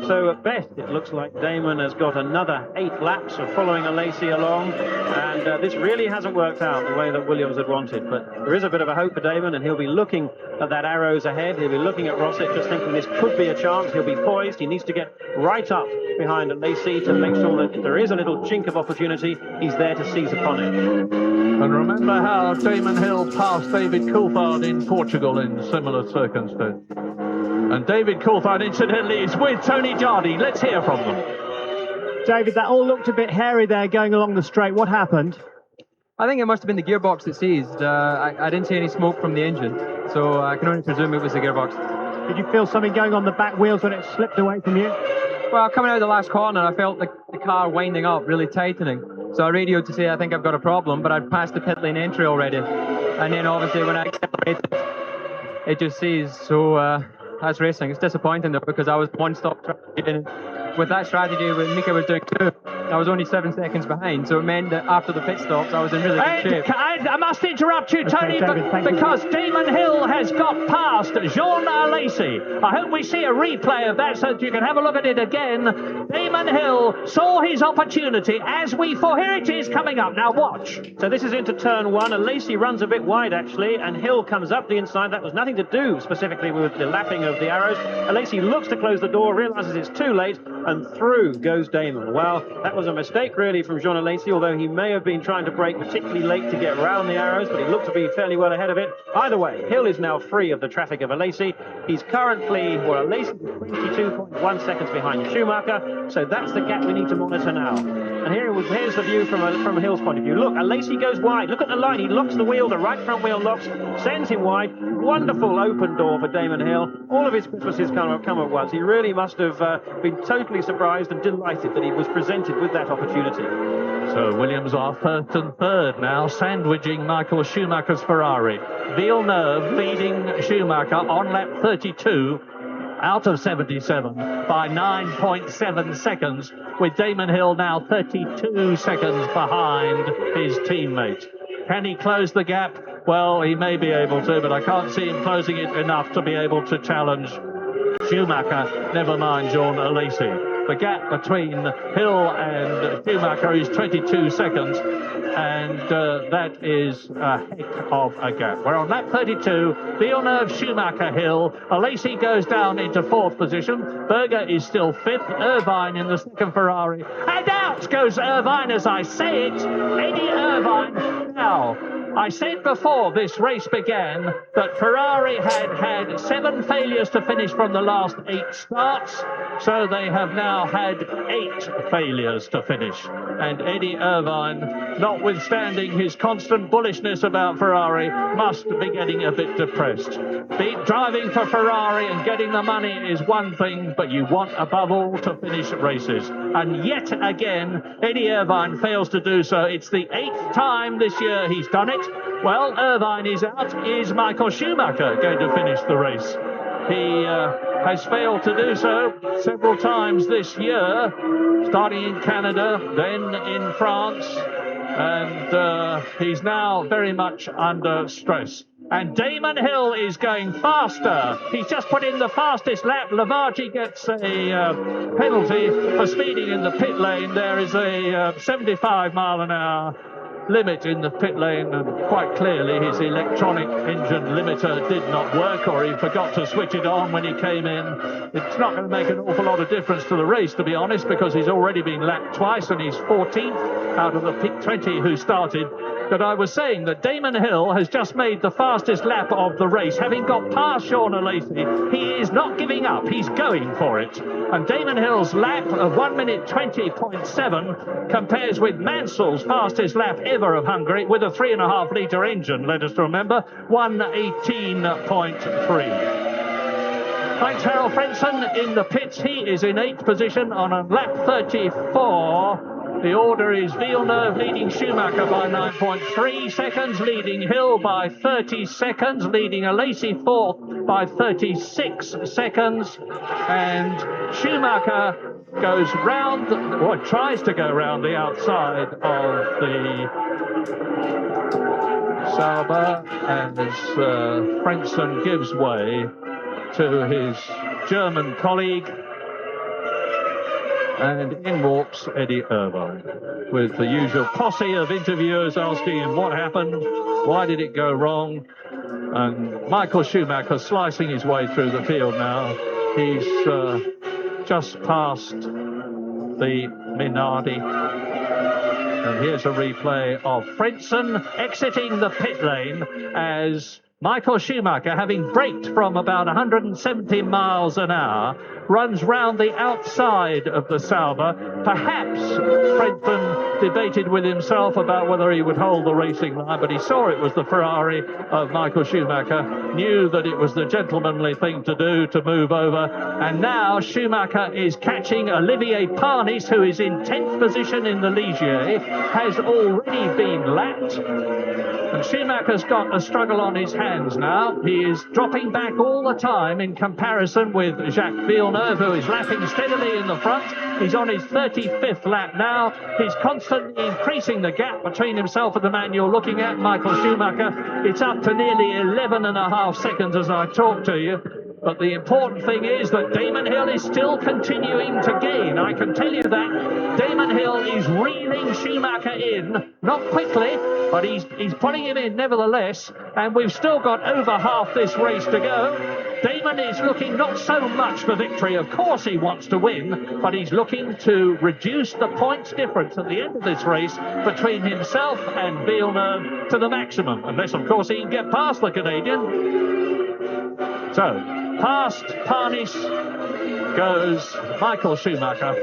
So at best, it looks like Damon has got another 8 laps of following Alesi along, and this really hasn't worked out the way that Williams had wanted. But there is a bit of a hope for Damon, and he'll be looking at that arrows ahead. He'll be looking at Rosset, just thinking this could be a chance. He'll be poised. He needs to get right up behind Alesi to make sure that if there is a little chink of opportunity, he's there to seize upon it. And remember how Damon Hill passed David Coulthard in Portugal in similar circumstances. And David Coulthard, incidentally, is with Tony Jardine. Let's hear from them. David, that all looked a bit hairy there going along the straight. What happened? I think it must have been the gearbox that seized. I didn't see any smoke from the engine, so I can only presume it was the gearbox. Did you feel something going on the back wheels when it slipped away from you? Well, coming out of the last corner, I felt the car winding up, really tightening. So I radioed to say I think I've got a problem, but I'd passed the pit lane entry already. And then obviously when I accelerated, it just seized. So that's racing. It's disappointing though, because I was one-stop strategy. And with that strategy, when Mika was doing 2, I was only 7 seconds behind. So it meant that after the pit stops, I was in really good shape. I must interrupt you, Tony, David, because Damon Hill has got past Jean Alesi. I hope we see a replay of that so that you can have a look at it again. Damon Hill saw his opportunity as here it is coming up. Now watch. So this is into turn 1. Alesi runs a bit wide, actually, and Hill comes up the inside. That was nothing to do specifically with the lapping of the arrows. Alesi looks to close the door, realises it's too late, and through goes Damon. Well, that was a mistake, really, from Jean Alesi, although he may have been trying to brake particularly late to get around the arrows, but he looked to be fairly well ahead of it. Either way, Hill is now free of the traffic of Alesi. He's currently, Alesi is 22.1 seconds behind Schumacher, so that's the gap we need to monitor now. And here's the view from Hill's point of view. Look, Alesi goes wide. Look at the line. He locks the wheel. The right front wheel locks, sends him wide. Wonderful open door for Damon Hill. All of his Christmases come at once. He really must have been totally surprised and delighted that he was presented with that opportunity. So Williams are first and third now, sandwiching Michael Schumacher's Ferrari. Villeneuve leading Schumacher on lap 32 out of 77 by 9.7 seconds, with Damon Hill now 32 seconds behind his teammate. Can he close the gap? Well, he may be able to, but I can't see him closing it enough to be able to challenge Schumacher, never mind Jean Alesi. The gap between Hill and Schumacher is 22 seconds, and that is a heck of a gap. We're on lap 32, Villeneuve, Schumacher, Hill. Alesi goes down into 4th position. Berger is still 5th. Irvine in the 2nd Ferrari. And out goes Irvine as I say it. Eddie Irvine now. I said before this race began that Ferrari had 7 failures to finish from the last 8 starts, so they have now had 8 failures to finish. And Eddie Irvine, notwithstanding his constant bullishness about Ferrari, must be getting a bit depressed. Driving for Ferrari and getting the money is one thing, but you want above all to finish races. And yet again, Eddie Irvine fails to do so. It's the 8th time this year he's done it. Well, Irvine is out. Is Michael Schumacher going to finish the race? He has failed to do so several times this year, starting in Canada, then in France, and he's now very much under stress. And Damon Hill is going faster. He's just put in the fastest lap. Lavachi gets a penalty for speeding in the pit lane. There is a 75 mile an hour limit in the pit lane, and quite clearly his electronic engine limiter did not work, or he forgot to switch it on when he came in. It's not going to make an awful lot of difference to the race, to be honest, because he's already been lapped twice and he's 14th out of the pick 20 who started. But I was saying that Damon Hill has just made the fastest lap of the race, having got past Jean Alesi. He is not giving up, he's going for it. And Damon Hill's lap of 1 minute 20.7 compares with Mansell's fastest lap ever of Hungary with a 3.5 litre engine, let us remember, 1:18.3. Thanks, Harold Frenson in the pits. He is in 8th position on a lap 34. The order is Villeneuve leading Schumacher by 9.3 seconds, leading Hill by 30 seconds, leading Alesi 4th by 36 seconds, and Schumacher goes round, or tries to go round the outside of the Sauber as Frenson gives way to his German colleague. And in walks Eddie Irvine with the usual posse of interviewers asking him what happened, why did it go wrong, and Michael Schumacher slicing his way through the field now. He's just past the Minardi. And here's a replay of Frentzen exiting the pit lane as Michael Schumacher, having braked from about 170 miles an hour, runs round the outside of the Sauber. Perhaps Frentzen debated with himself about whether he would hold the racing line, but he saw it was the Ferrari of Michael Schumacher, knew that it was the gentlemanly thing to do to move over, and now Schumacher is catching Olivier Panis, who is in 10th position in the Ligier, has already been lapped. And Schumacher's got a struggle on his hands now. He is dropping back all the time in comparison with Jacques Villeneuve, who is lapping steadily in the front. He's on his 35th lap now. He's constantly increasing the gap between himself and the man you're looking at, Michael Schumacher. It's up to nearly 11.5 seconds as I talk to you. But the important thing is that Damon Hill is still continuing to gain. I can tell you that. Damon Hill is reeling Schumacher in, not quickly, but he's putting him in nevertheless. And we've still got over half this race to go. Damon is looking not so much for victory. Of course he wants to win, but he's looking to reduce the points difference at the end of this race between himself and Villeneuve to the maximum. Unless, of course, he can get past the Canadian. So, past Panis goes Michael Schumacher,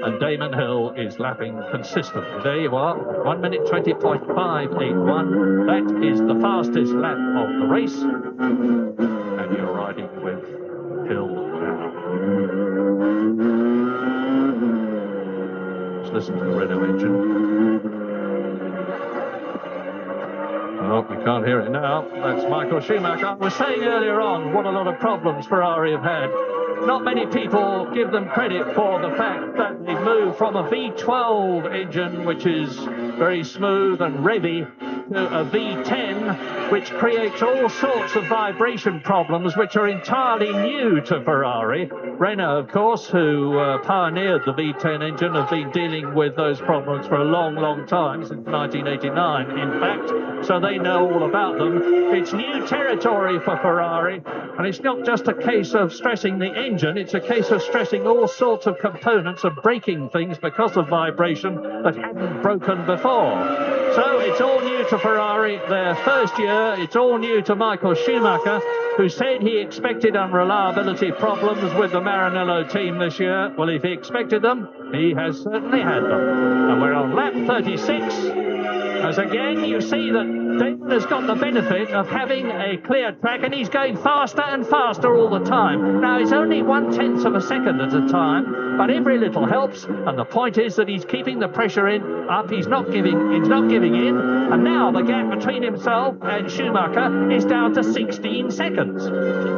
and Damon Hill is lapping consistently. There you are, 1 minute 20.581. That is the fastest lap of the race, and you're riding with Hill now. Let's listen to the Renault engine. Oh, we can't hear it now. That's Michael Schumacher. I was saying earlier on what a lot of problems Ferrari have had. Not many people give them credit for the fact that they've moved from a V12 engine, which is very smooth and revvy, to a V10, which creates all sorts of vibration problems which are entirely new to Ferrari. Renault, of course, who pioneered the V10 engine, have been dealing with those problems for a long, long time, since 1989, in fact, so they know all about them. It's new territory for Ferrari, and it's not just a case of stressing the engine, it's a case of stressing all sorts of components of breaking things because of vibration that hadn't broken before. So it's all new to Ferrari, their first year. It's all new to Michael Schumacher, who said he expected unreliability problems with the Maranello team this year. Well, if he expected them, he has certainly had them. And we're on lap 36. As again, you see that Damon has got the benefit of having a clear track, and he's going faster and faster all the time. Now, it's only 1/10 of a second at a time, but every little helps, and the point is that he's keeping the pressure up. He's not giving in, and now the gap between himself and Schumacher is down to 16 seconds.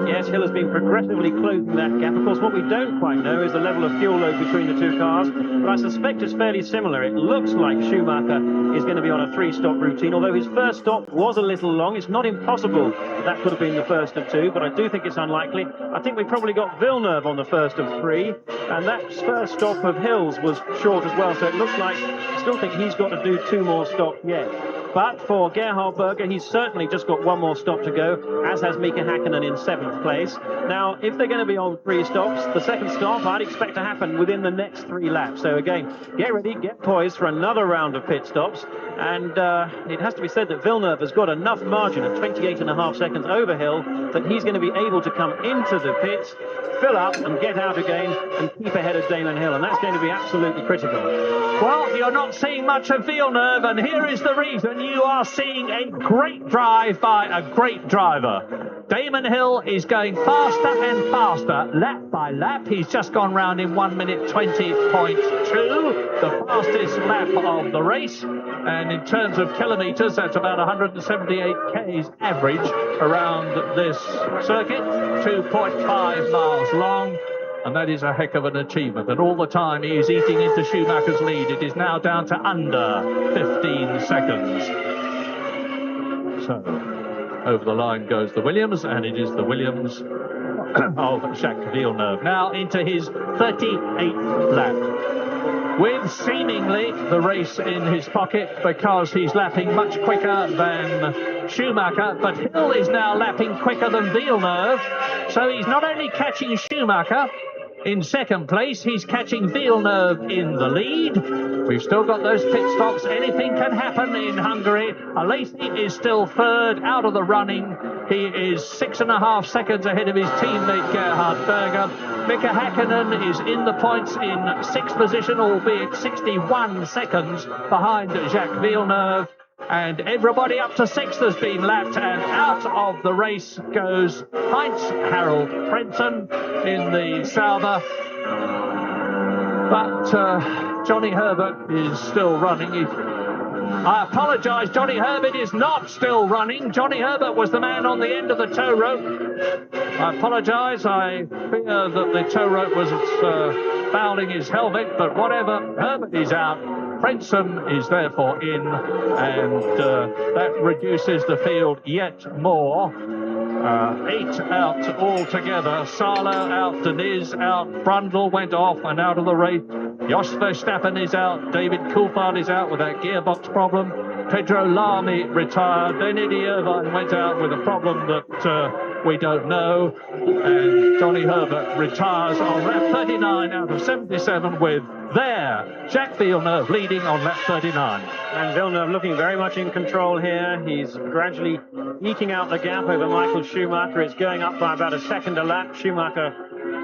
Yes, Hill has been progressively closing that gap. Of course, what we don't quite know is the level of fuel load between the two cars, but I suspect it's fairly similar. It looks like Schumacher is going to be on a 3-stop routine, although his first stop was a little long. It's not impossible that could have been the first of two, but I do think it's unlikely. I think we probably got Villeneuve on the first of three, and that first stop of Hill's was short as well, so it looks like I still think he's got to do 2 more stops yet. But for Gerhard Berger, he's certainly just got 1 more stop to go, as has Mika Häkkinen in 7th place. Now, if they're going to be on 3 stops, the second stop I'd expect to happen within the next 3 laps. So again, get ready, get poised for another round of pit stops. And it has to be said that Villeneuve has got enough margin at 28.5 seconds over Hill that he's going to be able to come into the pits, fill up and get out again and keep ahead of Damon Hill. And that's going to be absolutely critical. Well, you're not seeing much of Villeneuve, and here is the reason. You are seeing a great drive by a great driver. Damon Hill is going faster and faster, lap by lap. He's just gone round in 1 minute 20.2, the fastest lap of the race. And in terms of kilometres, that's about 178 k's average around this circuit, 2.5 miles long. And that is a heck of an achievement. And all the time he is eating into Schumacher's lead. It is now down to under 15 seconds. So, over the line goes the Williams, and it is the Williams of Jacques Villeneuve. Now into his 38th lap, with seemingly the race in his pocket because he's lapping much quicker than Schumacher, but Hill is now lapping quicker than Villeneuve, so he's not only catching Schumacher in second place, he's catching Villeneuve in the lead. We've still got those pit stops. Anything can happen in Hungary. Alesi is still third, out of the running. He is 6.5 seconds ahead of his teammate Gerhard Berger. Mika Häkkinen is in the points in sixth position, albeit 61 seconds behind Jacques Villeneuve. And everybody up to sixth has been lapped, and out of the race goes Heinz Harald Frentzen in the Sauber. But Johnny Herbert is still running. I apologise, Johnny Herbert is not still running. Johnny Herbert was the man on the end of the tow rope. I apologise, I fear that the tow rope was fouling his helmet, but whatever, Herbert is out. Frentzen is therefore in, and that reduces the field yet more. 8 out altogether. Salo out, Deniz out, Brundle went off and out of the race. Jos Verstappen is out, David Coulthard is out with that gearbox problem. Pedro Lamy retired, then Eddie Irvine went out with a problem that we don't know. And Johnny Herbert retires on lap 39 out of 77 with Jacques Villeneuve leading on lap 39. And Villeneuve looking very much in control here. He's gradually eking out the gap over Michael Schumacher. It's going up by about a second a lap. Schumacher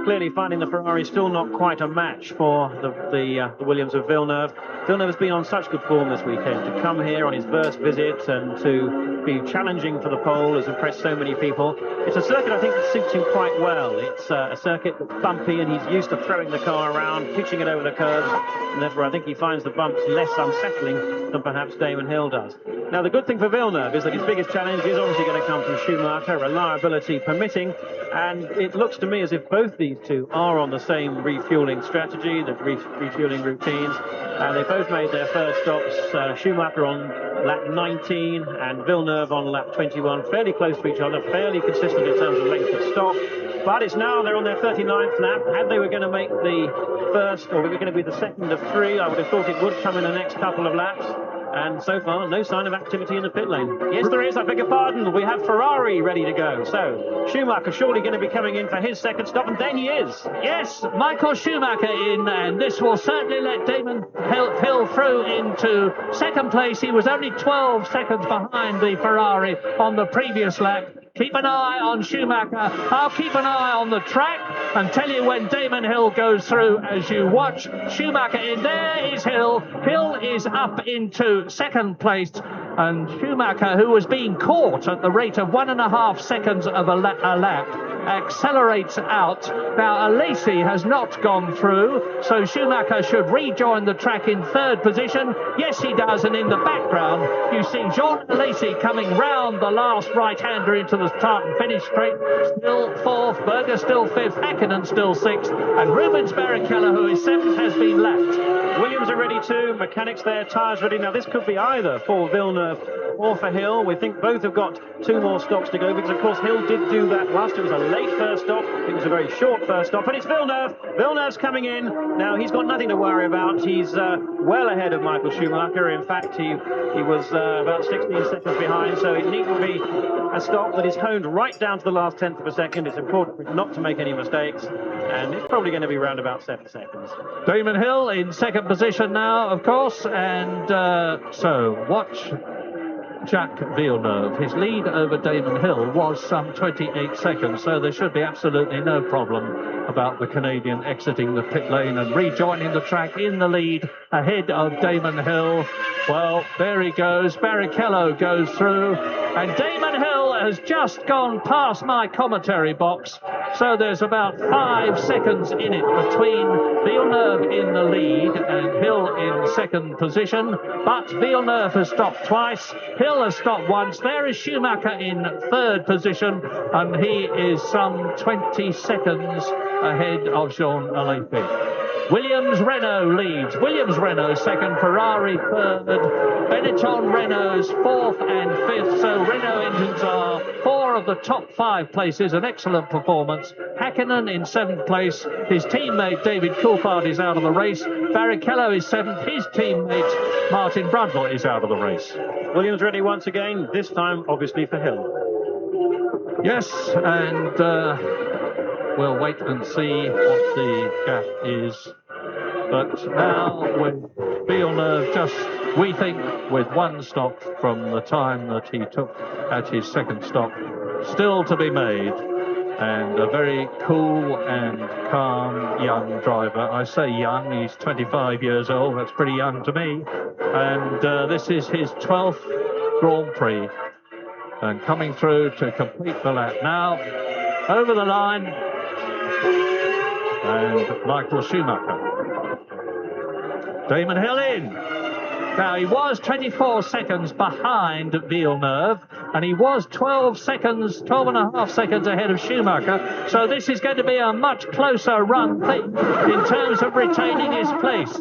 clearly finding the Ferrari still not quite a match for the Williams of Villeneuve. Villeneuve has been on such good form this weekend. To come here on his first visit and to be challenging for the pole has impressed so many people. It's a circuit I think that suits him quite well. It's a circuit that's bumpy, and he's used to throwing the car around, pitching it over the curves, and therefore I think he finds the bumps less unsettling than perhaps Damon Hill does. Now, the good thing for Villeneuve is that his biggest challenge is obviously going to come from Schumacher, reliability permitting, and it looks to me as if both these two are on the same refueling strategy, the refueling routines. They both made their first stops, Schumacher on lap 19 and Villeneuve on lap 21, fairly close to each other, fairly consistent in terms of length of stop. But it's now they're on their 39th lap. Had they were going to make the first, or we were going to be the second of 3, I would have thought it would come in the next couple of laps. And so far, no sign of activity in the pit lane. Yes, there is, I beg your pardon. We have Ferrari ready to go. So, Schumacher surely going to be coming in for his second stop, and then he is. Yes, Michael Schumacher in, and this will certainly let Damon Hill through into second place. He was only 12 seconds behind the Ferrari on the previous lap. Keep an eye on Schumacher. I'll keep an eye on the track and tell you when Damon Hill goes through as you watch Schumacher in. There is Hill. Hill is up into second place. And Schumacher, who was being caught at the rate of 1.5 seconds of a lap, accelerates out. Now, Alesi has not gone through, so Schumacher should rejoin the track in third position. Yes, he does, and in the background, you see Jean Alesi coming round the last right-hander into the start and finish straight. Still fourth, Berger still fifth, Häkkinen still sixth, and Rubens Barrichello, who is seventh, has been lapped. Williams are ready too, mechanics there, tyres ready. Now, this could be either for Villeneuve or for Hill. We think both have got 2 more stops to go, because of course Hill did do that whilst it was a late first stop. It was a very short first stop, and it's Villeneuve. Villeneuve's coming in. Now, he's got nothing to worry about. He's well ahead of Michael Schumacher. In fact, he was about 16 seconds behind, so it needn't be a stop that is honed right down to the last tenth of a second. It's important not to make any mistakes, and it's probably going to be around about 7 seconds. Damon Hill in second position now, of course, and so watch Jacques Villeneuve. His lead over Damon Hill was some 28 seconds, so there should be absolutely no problem about the Canadian exiting the pit lane and rejoining the track in the lead ahead of Damon Hill. Well, there he goes. Barrichello goes through, and Damon Hill has just gone past my commentary box, so there's about 5 seconds in it between Villeneuve in the lead and Hill in second position. But Villeneuve has stopped twice, Hill has stopped once. There is Schumacher in third position, and he is some 20 seconds ahead of Jean Alesi. Williams Renault leads. Williams Renault second, Ferrari third, Benetton Renault's fourth and fifth. So Renault engines are 4 of the top 5 places, an excellent performance. Häkkinen in 7th place. His teammate David Coulthard is out of the race. Barrichello is 7th. His teammate Martin Brundle is out of the race. Williams ready once again, this time obviously for Hill. Yes, and we'll wait and see what the gap is. But now Villeneuve just, we think, with one stop from the time that he took at his second stop, still to be made. And a very cool and calm young driver. I say young, he's 25 years old, that's pretty young to me. And this is his 12th Grand Prix. And coming through to complete the lap now, over the line, and Michael Schumacher. Damon Hill in. Now, he was 24 seconds behind Villeneuve, and he was 12 and a half seconds ahead of Schumacher. So this is going to be a much closer run thing in terms of retaining his place.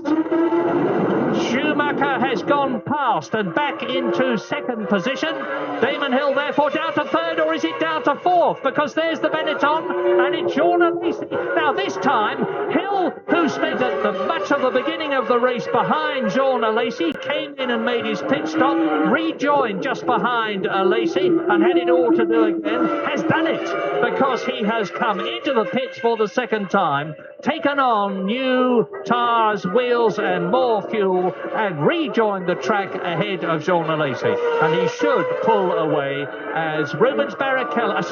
Schumacher has gone past and back into second position. Damon Hill, therefore, down to third, or is it down to fourth? Because there's the Benetton, and it's Jean Alesi. Now, this time, Hill, who spent much of the beginning of the race behind Jean Alesi, came in and made his pit stop, rejoined just behind Alesi, and had it all to do again, has done it, because he has come into the pits for the second time, taken on new tyres, wheels, and more fuel, and rejoined the track ahead of Jean Alesi. And he should pull away as Rubens Barrichello,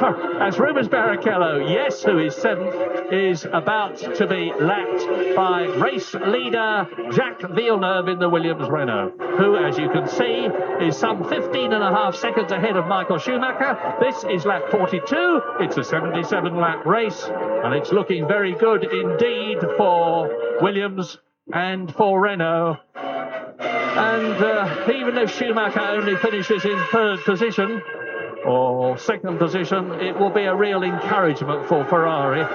yes, who is seventh, is about to be lapped by race leader Jacques Villeneuve in the Williams Renault, who, as you can see, is some 15 and a half seconds ahead of Michael Schumacher. This is lap 42. It's a 77-lap race, and it's looking very good indeed for Williams and for Renault. And even if Schumacher only finishes in third position or second position, it will be a real encouragement for Ferrari.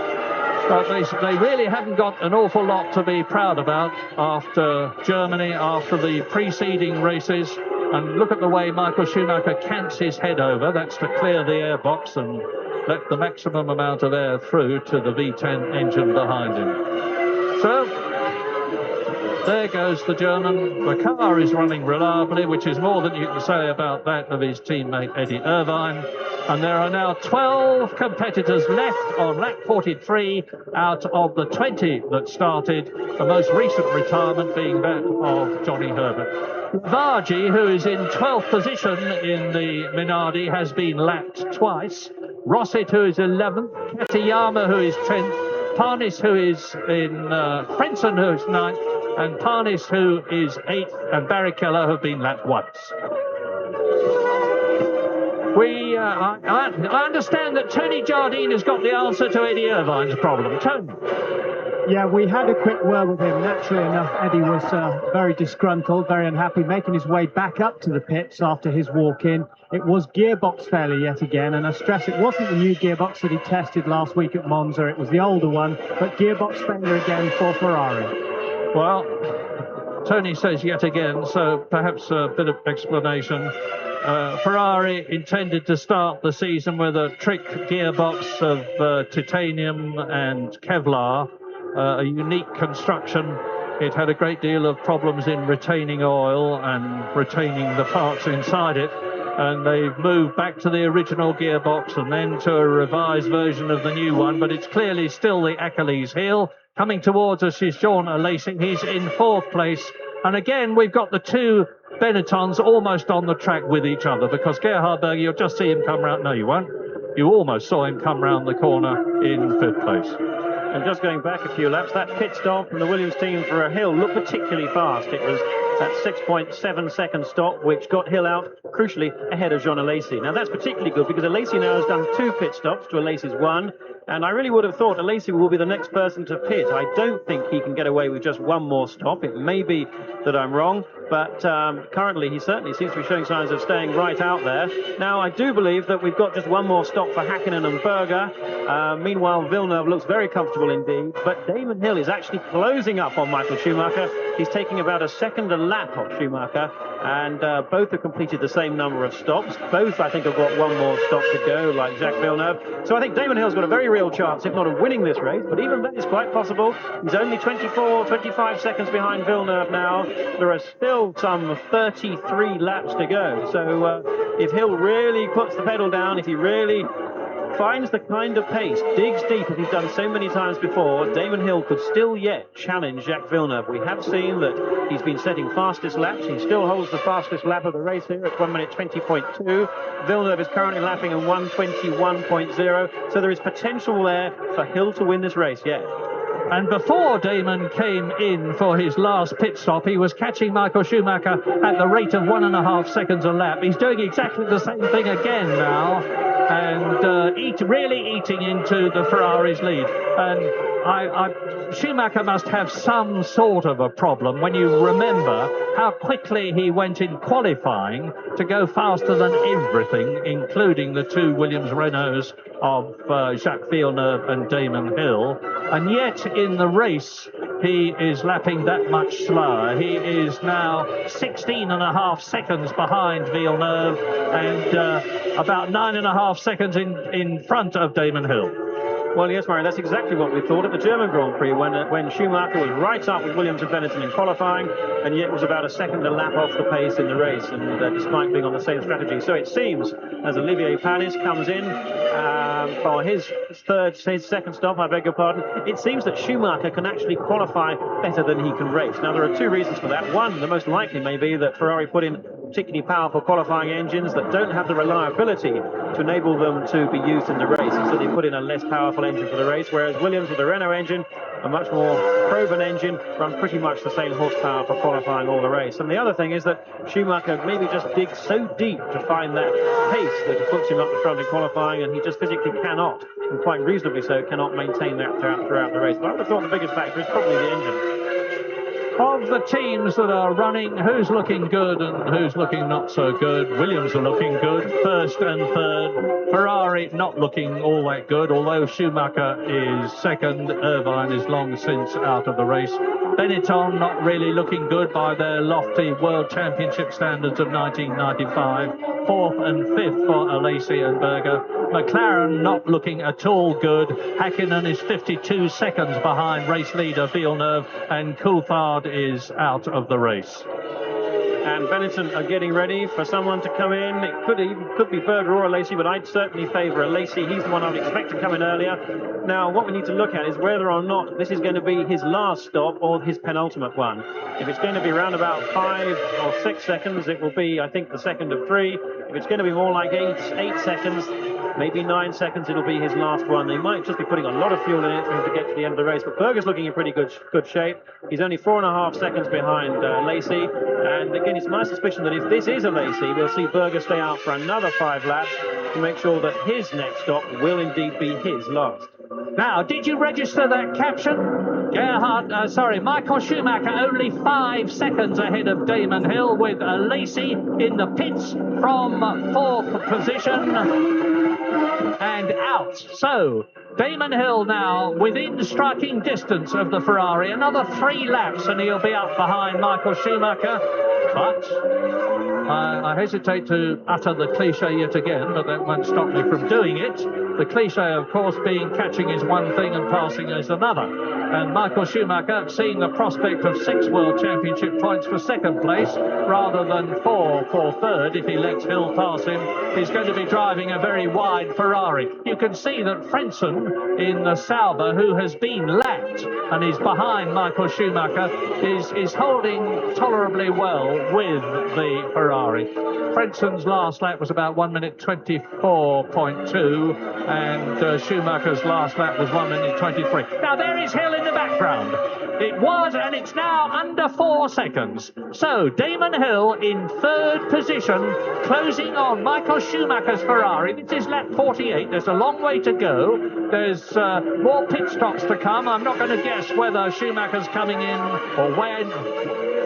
But they really haven't got an awful lot to be proud about after Germany, after the preceding races. And look at the way Michael Schumacher cants his head over. That's to clear the airbox and let the maximum amount of air through to the V10 engine behind him. So, there goes the German. The car is running reliably, which is more than you can say about that of his teammate Eddie Irvine. And there are now 12 competitors left on lap 43 out of the 20 that started, the most recent retirement being that of Johnny Herbert. Vargi, who is in 12th position in the Minardi, has been lapped twice. Rosset, who is 11th. Katayama, who is 10th. Parnis, who is in Frentzen, who is 9th. And Parnis, who is 8th, and Barrichello have been lapped once. I understand that Tony Jardine has got the answer to Eddie Irvine's problem. Tony. Yeah, we had a quick word with him. Naturally enough, Eddie was very disgruntled, very unhappy, making his way back up to the pits after his walk-in. It was gearbox failure yet again, and I stress it wasn't the new gearbox that he tested last week at Monza. It was the older one, but gearbox failure again for Ferrari. Well, Tony says yet again, so perhaps a bit of explanation. Ferrari intended to start the season with a trick gearbox of titanium and Kevlar, a unique construction. It had a great deal of problems in retaining oil and retaining the parts inside it, and they've moved back to the original gearbox and then to a revised version of the new one, but it's clearly still the Achilles heel. Coming towards us is Jean Alesi. He's in fourth place. And again, we've got the two Benettons almost on the track with each other, because Gerhard Berger, you'll just see him come round. No, you won't. You almost saw him come round the corner in fifth place. And just going back a few laps, that pit stop from the Williams team for a Hill looked particularly fast. It was that 6.7 second stop, which got Hill out, crucially, ahead of Jean Alesi. Now, that's particularly good because Alesi now has done 2 pit stops to Alesi's 1. And I really would have thought Alesi will be the next person to pit. I don't think he can get away with just one more stop. It may be that I'm wrong, but currently he certainly seems to be showing signs of staying right out there. Now, I do believe that we've got just one more stop for Hakkinen and Berger. Meanwhile, Villeneuve looks very comfortable indeed, but Damon Hill is actually closing up on Michael Schumacher. He's taking about a second a lap of Schumacher, and both have completed the same number of stops. Both, I think, have got one more stop to go, like Jacques Villeneuve. So I think Damon Hill's got a very real chance, if not of winning this race, but even that is quite possible. He's only 25 seconds behind Villeneuve now. There are still some 33 laps to go. So if Hill really puts the pedal down, if he really finds the kind of pace, digs deep as he's done so many times before, Damon Hill could still yet challenge Jacques Villeneuve. We have seen that he's been setting fastest laps. He still holds the fastest lap of the race here at 1 minute 20.2. Villeneuve is currently lapping in 1:21.0. So there is potential there for Hill to win this race yet. And before Damon came in for his last pit stop, he was catching Michael Schumacher at the rate of 1.5 seconds a lap. He's doing exactly the same thing again now, and really eating into the Ferrari's lead. And Schumacher must have some sort of a problem when you remember how quickly he went in qualifying to go faster than everything, including the two Williams Renaults of Jacques Villeneuve and Damon Hill. And yet in the race, he is lapping that much slower. He is now 16.5 seconds behind Villeneuve and about 9.5 seconds in front of Damon Hill. Well, yes, Murray, that's exactly what we thought at the German Grand Prix when Schumacher was right up with Williams and Benetton in qualifying, and yet was about a second a lap off the pace in the race, and despite being on the same strategy. So it seems, as Olivier Panis comes in for his second stop, I beg your pardon, it seems that Schumacher can actually qualify better than he can race. Now, there are two reasons for that. One, the most likely may be that Ferrari put in particularly powerful qualifying engines that don't have the reliability to enable them to be used in the race. And so they put in a less powerful engine for the race, whereas Williams with the Renault engine, a much more proven engine, run pretty much the same horsepower for qualifying all the race. And the other thing is that Schumacher maybe just digs so deep to find that pace that it puts him up the front in qualifying, and he just physically cannot, and quite reasonably so, cannot maintain that throughout the race. But I would have thought the biggest factor is probably the engine. Of the teams that are running, who's looking good and who's looking not so good? Williams are looking good, first and third. Ferrari not looking all that good, although Schumacher is second. Irvine is long since out of the race. Benetton not really looking good by their lofty World Championship standards of 1995. Fourth and fifth for Alesi and Berger. McLaren not looking at all good. Hakkinen is 52 seconds behind race leader Villeneuve, and Coulthard is out of the race. And Benetton are getting ready for someone to come in. It could be Berger or Alesi, but I'd certainly favour Alesi. He's the one I'd expect to come in earlier. Now, what we need to look at is whether or not this is going to be his last stop or his penultimate one. If it's going to be around about 5 or 6 seconds, it will be, I think, the second of 3. If it's going to be more like 8 seconds, maybe 9 seconds, it'll be his last one. They might just be putting a lot of fuel in it for him to get to the end of the race. But Berger's looking in pretty good shape. He's only 4.5 seconds behind Alesi. And again, it's my suspicion that if this is Alesi, we'll see Berger stay out for another 5 laps to make sure that his next stop will indeed be his last. Now, did you register that caption? Michael Schumacher only 5 seconds ahead of Damon Hill, with Alesi in the pits from 4th position and out. So Damon Hill now within striking distance of the Ferrari. Another 3 laps and he'll be up behind Michael Schumacher. But I hesitate to utter the cliche yet again, but that won't stop me from doing it. The cliche, of course, being catching is one thing and passing is another. And Michael Schumacher, seeing the prospect of 6 World Championship points for second place rather than 4 for third, if he lets Hill pass him, is going to be driving a very wide Ferrari. You can see that Frentzen in the Sauber, who has been lapped and is behind Michael Schumacher, is holding tolerably well with the Ferrari. Frentzen's last lap was about 1 minute 24.2, and Schumacher's last lap was 1 minute 23. Now there is Hill in the background. It was, and it's now under 4 seconds. So Damon Hill in 3rd position, closing on Michael Schumacher's Ferrari. This is lap 48. There's a long way to go. There's more pit stops to come. I'm not going to guess whether Schumacher's coming in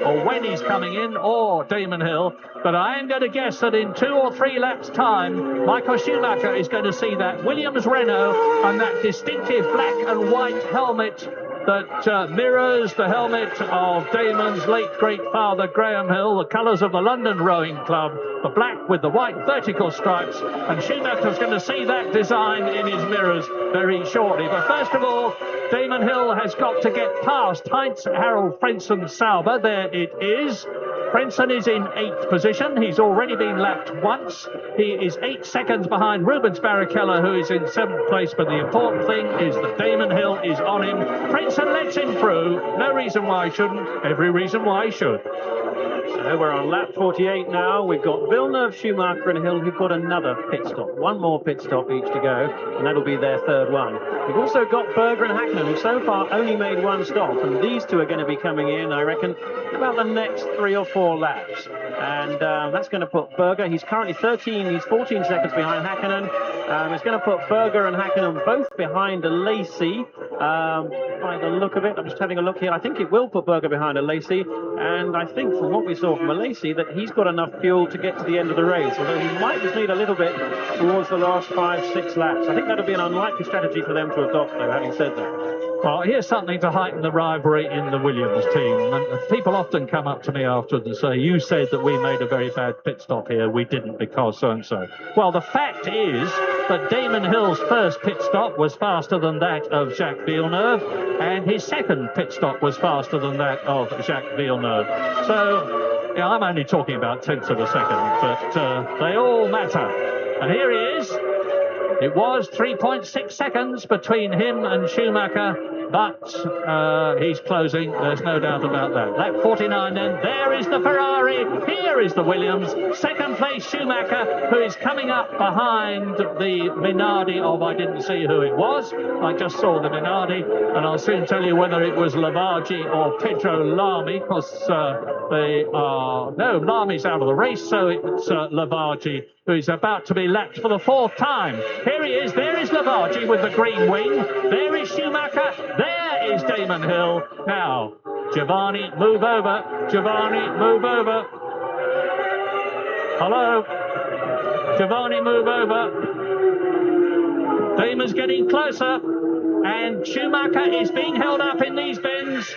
or when he's coming in, or Damon Hill. But I am going to guess that in 2 or 3 laps' time, Michael Schumacher is going to see that Williams Renault and that distinctive black and white helmet that mirrors the helmet of Damon's late great father Graham Hill, the colours of the London Rowing Club, the black with the white vertical stripes, and Schumacher's going to see that design in his mirrors very shortly. But first of all, Damon Hill has got to get past Heinz Harald Frentzen Sauber. There it is. Frentzen is in 8th position. He's already been lapped once. He is 8 seconds behind Rubens Barrichello, who is in 7th place. But the important thing is that Damon Hill is on him. Frentzen lets him through. No reason why he shouldn't. Every reason why he should. So we're on lap 48 now. We've got Villeneuve, Schumacher and Hill who've got another pit stop. One more pit stop each to go, and that'll be their third one. We've also got Berger and Hakkinen, who so far only made one stop, and these two are going to be coming in, I reckon, about the next 3 or 4 laps. And that's going to put Berger, he's currently 14 seconds behind Hakkinen. It's going to put Berger and Hakkinen both behind a Lacey. By the look of it, I'm just having a look here. I think it will put Berger behind a Lacey, and I think from what we saw from a Lacey that he's got enough fuel to get to the end of the race, although he might just need a little bit towards the last 5-6 laps. I think that'll be an unlikely strategy for them to adopt, though, having said that. Well, here's something to heighten the rivalry in the Williams team. And people often come up to me afterwards and say, you said that we made a very bad pit stop here. We didn't because so-and-so. Well, the fact is that Damon Hill's first pit stop was faster than that of Jacques Villeneuve, and his second pit stop was faster than that of Jacques Villeneuve. So, yeah, I'm only talking about tenths of a second, but they all matter. And here he is. It was 3.6 seconds between him and Schumacher, but he's closing. There's no doubt about that. Lap 49 then. There is the Ferrari. Here is the Williams. Second place Schumacher, who is coming up behind the Minardi of, I didn't see who it was. I just saw the Minardi, and I'll soon tell you whether it was Lavaggi or Pedro Lamy, because no, Lamy's out of the race, so it's Lavaggi, who is about to be lapped for the 4th time. Here he is. There is Lavaggi with the green wing. There is Schumacher. There is Damon Hill. Now, Giovanni, move over. Giovanni, move over. Hello? Giovanni, move over. Damon's getting closer. And Schumacher is being held up in these bends.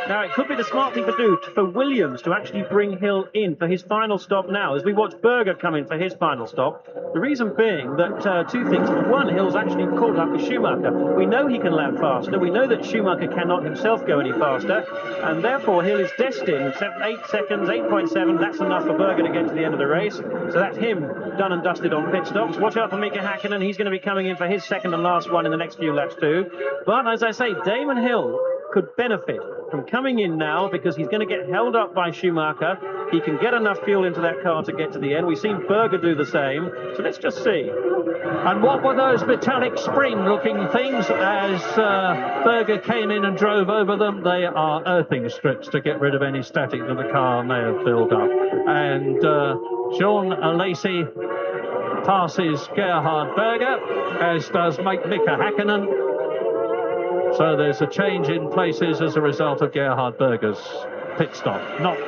Now, it could be the smart thing to do for Williams to actually bring Hill in for his final stop now, as we watch Berger come in for his final stop. The reason being that 2 things. One, Hill's actually caught up with Schumacher. We know he can lap faster. We know that Schumacher cannot himself go any faster. And therefore, Hill is destined. 8 seconds, 8.7. That's enough for Berger to get to the end of the race. So that's him done and dusted on pit stops. Watch out for Mika Hakkinen. He's going to be coming in for his second and last one in the next few laps too. But as I say, Damon Hill could benefit from coming in now because he's going to get held up by Schumacher. He can get enough fuel into that car to get to the end. We've seen Berger do the same. So let's just see. And what were those metallic spring-looking things as Berger came in and drove over them? They are earthing strips to get rid of any static that the car may have built up. And Jean Alesi passes Gerhard Berger, as does Mika Hakkinen. So there's a change in places as a result of Gerhard Berger's pit stop. Not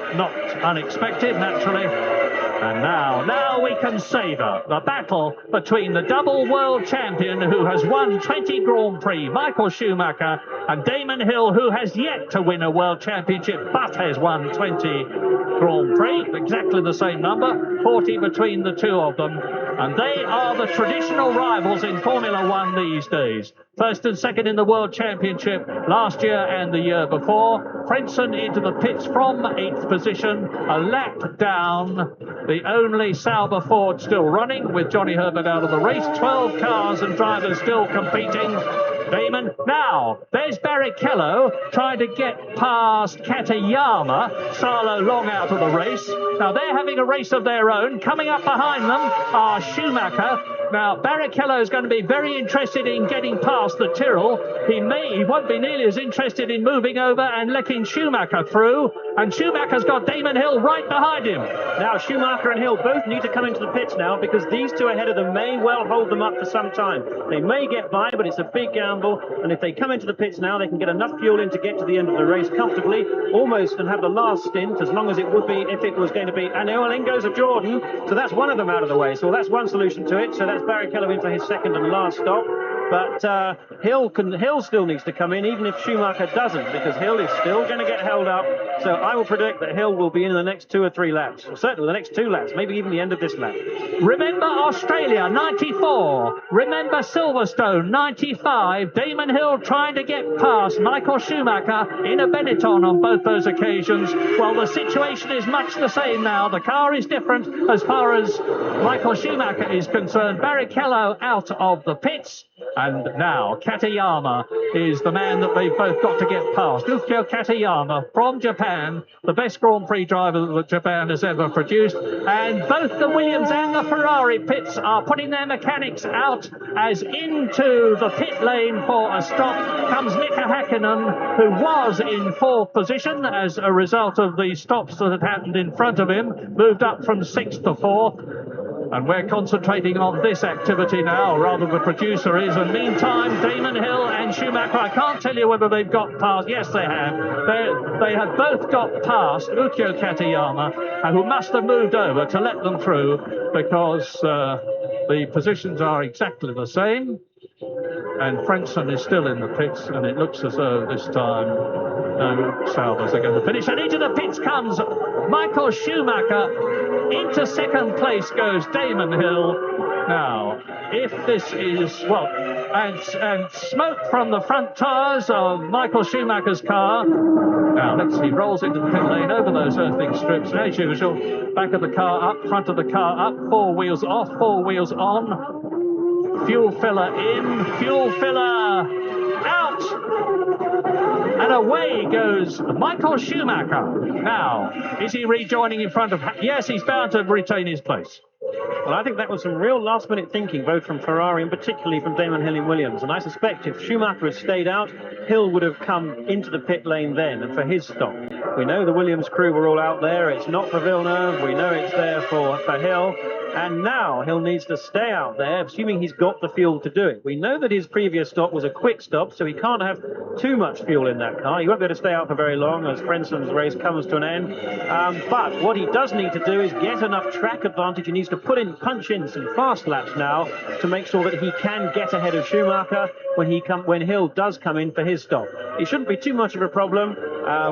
unexpected, naturally. And now we can savour the battle between the double world champion who has won 20 Grand Prix, Michael Schumacher, and Damon Hill, who has yet to win a world championship but has won 20 Grand Prix, exactly the same number, 40 between the two of them. And they are the traditional rivals in Formula One these days. First and second in the World Championship last year and the year before. Frentzen into the pits from 8th position, a lap down. The only Sauber Ford still running with Johnny Herbert out of the race. 12 cars and drivers still competing. Damon. Now, there's Barrichello trying to get past Katayama. Salo long out of the race. Now, they're having a race of their own. Coming up behind them are Schumacher. Now, Barrichello is going to be very interested in getting past the Tyrrell. He won't be nearly as interested in moving over and letting Schumacher through. And Schumacher's got Damon Hill right behind him. Now, Schumacher and Hill both need to come into the pits now because these two ahead of them may well hold them up for some time. They may get by, but it's a big gamble. And if they come into the pits now, they can get enough fuel in to get to the end of the race comfortably, almost, and have the last stint, as long as it would be if it was going to be. And in goes a Jordan. So that's one of them out of the way. So that's one solution to it. So that's Barrichello in for his second and last stop. But Hill still needs to come in, even if Schumacher doesn't, because Hill is still going to get held up So I will predict that Hill will be in the next 2 or 3 laps, or certainly the next 2 laps, maybe even the end of this lap. Remember Australia, 94. Remember Silverstone, 95. Damon Hill trying to get past Michael Schumacher in a Benetton on both those occasions. Well, the situation is much the same now. The car is different as far as Michael Schumacher is concerned. Barrichello out of the pits. And now Katayama is the man that they've both got to get past. Ukyo Katayama from Japan, the best Grand Prix driver that Japan has ever produced. And both the Williams and the Ferrari pits are putting their mechanics out as into the pit lane for a stop comes Mika Hakkinen, who was in 4th position as a result of the stops that had happened in front of him, moved up from 6th to 4th. And we're concentrating on this activity now, rather the producer is. And meantime, Damon Hill and Schumacher, I can't tell you whether they've got past. Yes, they have. They have both got past Ukyo Katayama, who must have moved over to let them through, because the positions are exactly the same. And Frenson is still in the pits, and it looks as though this time no salvos are going to finish. And into the pits comes Michael Schumacher. Into 2nd place goes Damon Hill. Now, if this is, well, and smoke from the front tyres of Michael Schumacher's car. Now, he rolls into the pit lane over those earthing strips. And as usual, back of the car up, front of the car up, 4 wheels off, 4 wheels on. Fuel filler in, fuel filler out. And away goes Michael Schumacher. Now, is he rejoining in front of... Yes, he's bound to retain his place. Well, I think that was some real last-minute thinking, both from Ferrari and particularly from Damon Hill in Williams. And I suspect if Schumacher had stayed out, Hill would have come into the pit lane then and for his stop. We know the Williams crew were all out there. It's not for Villeneuve. We know it's there for Hill. And now Hill needs to stay out there, assuming he's got the fuel to do it. We know that his previous stop was a quick stop, so he can't have too much fuel in that car. He won't be able to stay out for very long as Frenson's race comes to an end. But what he does need to do is get enough track advantage. He needs to punch in some fast laps now to make sure that he can get ahead of Schumacher when Hill does come in for his stop. It shouldn't be too much of a problem.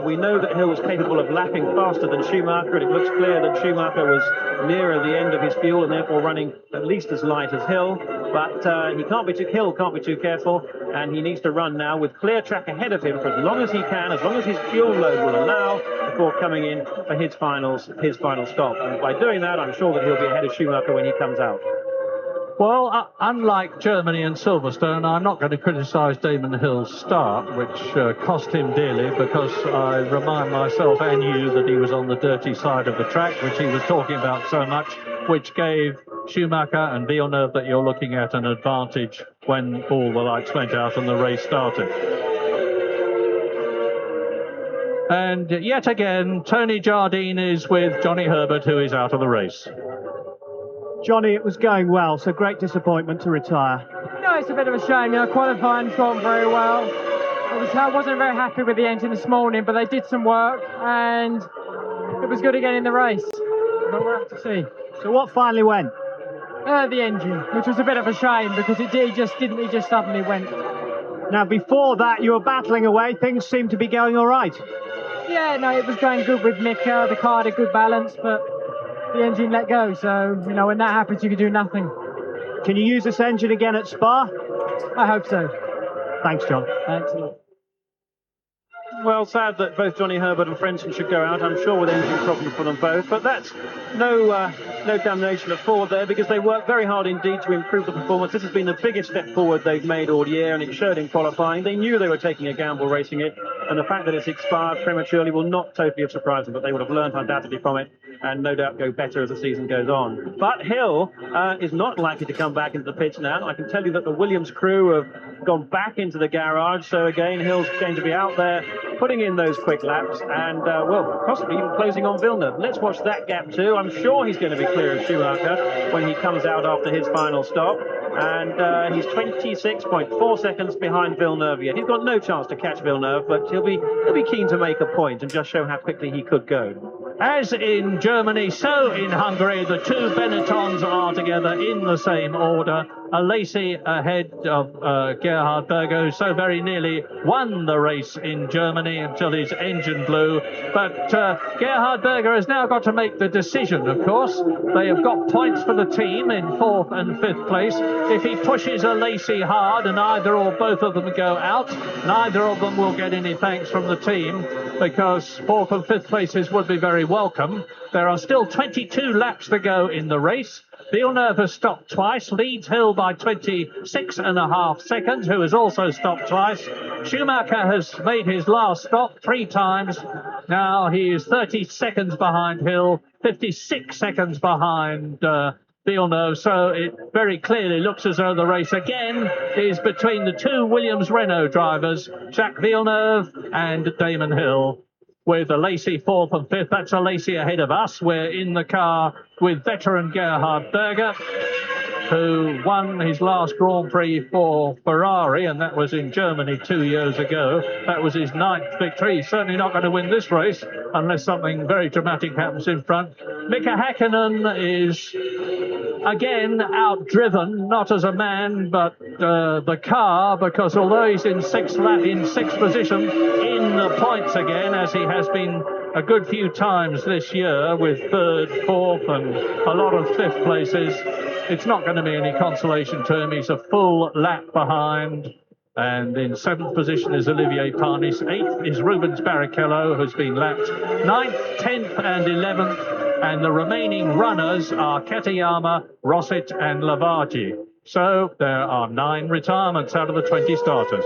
We know that Hill was capable of lapping faster than Schumacher, and it looks clear that Schumacher was nearer the end of his fuel and therefore running at least as light as Hill. But Hill can't be too careful, and he needs to run now with clear track ahead of him for as long as he can, as long as his fuel load will allow, before coming in for his final stop. And by doing that, I'm sure that he'll be ahead of Schumacher when he comes out. Well, unlike Germany and Silverstone, I'm not going to criticise Damon Hill's start, which cost him dearly, because I remind myself and you that he was on the dirty side of the track, which he was talking about so much, which gave Schumacher and Villeneuve that you're looking at an advantage when all the lights went out and the race started. And yet again, Tony Jardine is with Johnny Herbert, who is out of the race. Johnny, it was going well, so great disappointment to retire. No, it's a bit of a shame. Qualifying's gone very well. I wasn't very happy with the engine this morning, but they did some work, and it was good again in the race. But we'll have to see. So what finally went? The engine, which was a bit of a shame because it just suddenly went. Now, before that, you were battling away. Things seemed to be going all right. Yeah, no, it was going good with Mika. The car had a good balance, but the engine let go. So, when that happens, you can do nothing. Can you use this engine again at Spa? I hope so. Thanks, John. Thanks a lot. Well, sad that both Johnny Herbert and Frenson should go out. I'm sure with engine problem for them both, but that's no damnation of Ford there, because they worked very hard indeed to improve the performance. This has been the biggest step forward they've made all year, and it showed in qualifying. They knew they were taking a gamble racing it, and the fact that it's expired prematurely will not totally have surprised them, but they would have learned undoubtedly from it, and no doubt go better as the season goes on. But Hill is not likely to come back into the pits now. I can tell you that the Williams crew have gone back into the garage, so again, Hill's going to be out there putting in those quick laps and, possibly even closing on Villeneuve. Let's watch that gap too. I'm sure he's going to be clear of Schumacher when he comes out after his final stop. And he's 26.4 seconds behind Villeneuve yet. He's got no chance to catch Villeneuve, but he'll be keen to make a point and just show how quickly he could go. As in Germany, so in Hungary, the two Benettons are together in the same order. Lacey ahead of Gerhard Berger, who so very nearly won the race in Germany until his engine blew. But Gerhard Berger has now got to make the decision, of course. They have got points for the team in 4th and 5th place. If he pushes Lacey hard and either or both of them go out, neither of them will get any thanks from the team, because 4th and 5th places would be very welcome. There are still 22 laps to go in the race. Villeneuve has stopped twice, leads Hill by 26.5 seconds, who has also stopped twice. Schumacher has made his last stop 3 times. Now he is 30 seconds behind Hill, 56 seconds behind Villeneuve, so it very clearly looks as though the race again is between the two Williams-Renault drivers, Jacques Villeneuve and Damon Hill. With Lacey 4th and 5th, that's Lacey ahead of us. We're in the car with veteran Gerhard Berger, who won his last Grand Prix for Ferrari, and that was in Germany 2 years ago. That was his 9th victory. He's certainly not going to win this race unless something very dramatic happens in front. Mika Häkkinen is again outdriven, not as a man, but the car, because although he's in sixth position in the points again, as he has been a good few times this year with 3rd, 4th and a lot of 5th places, it's not going to be any consolation to him. He's a full lap behind. And in 7th position is Olivier Panis. 8th is Rubens Barrichello, who's been lapped. 9th, 10th and 11th. And the remaining runners are Katayama, Rosset and Lavaggi. So there are 9 retirements out of the 20 starters.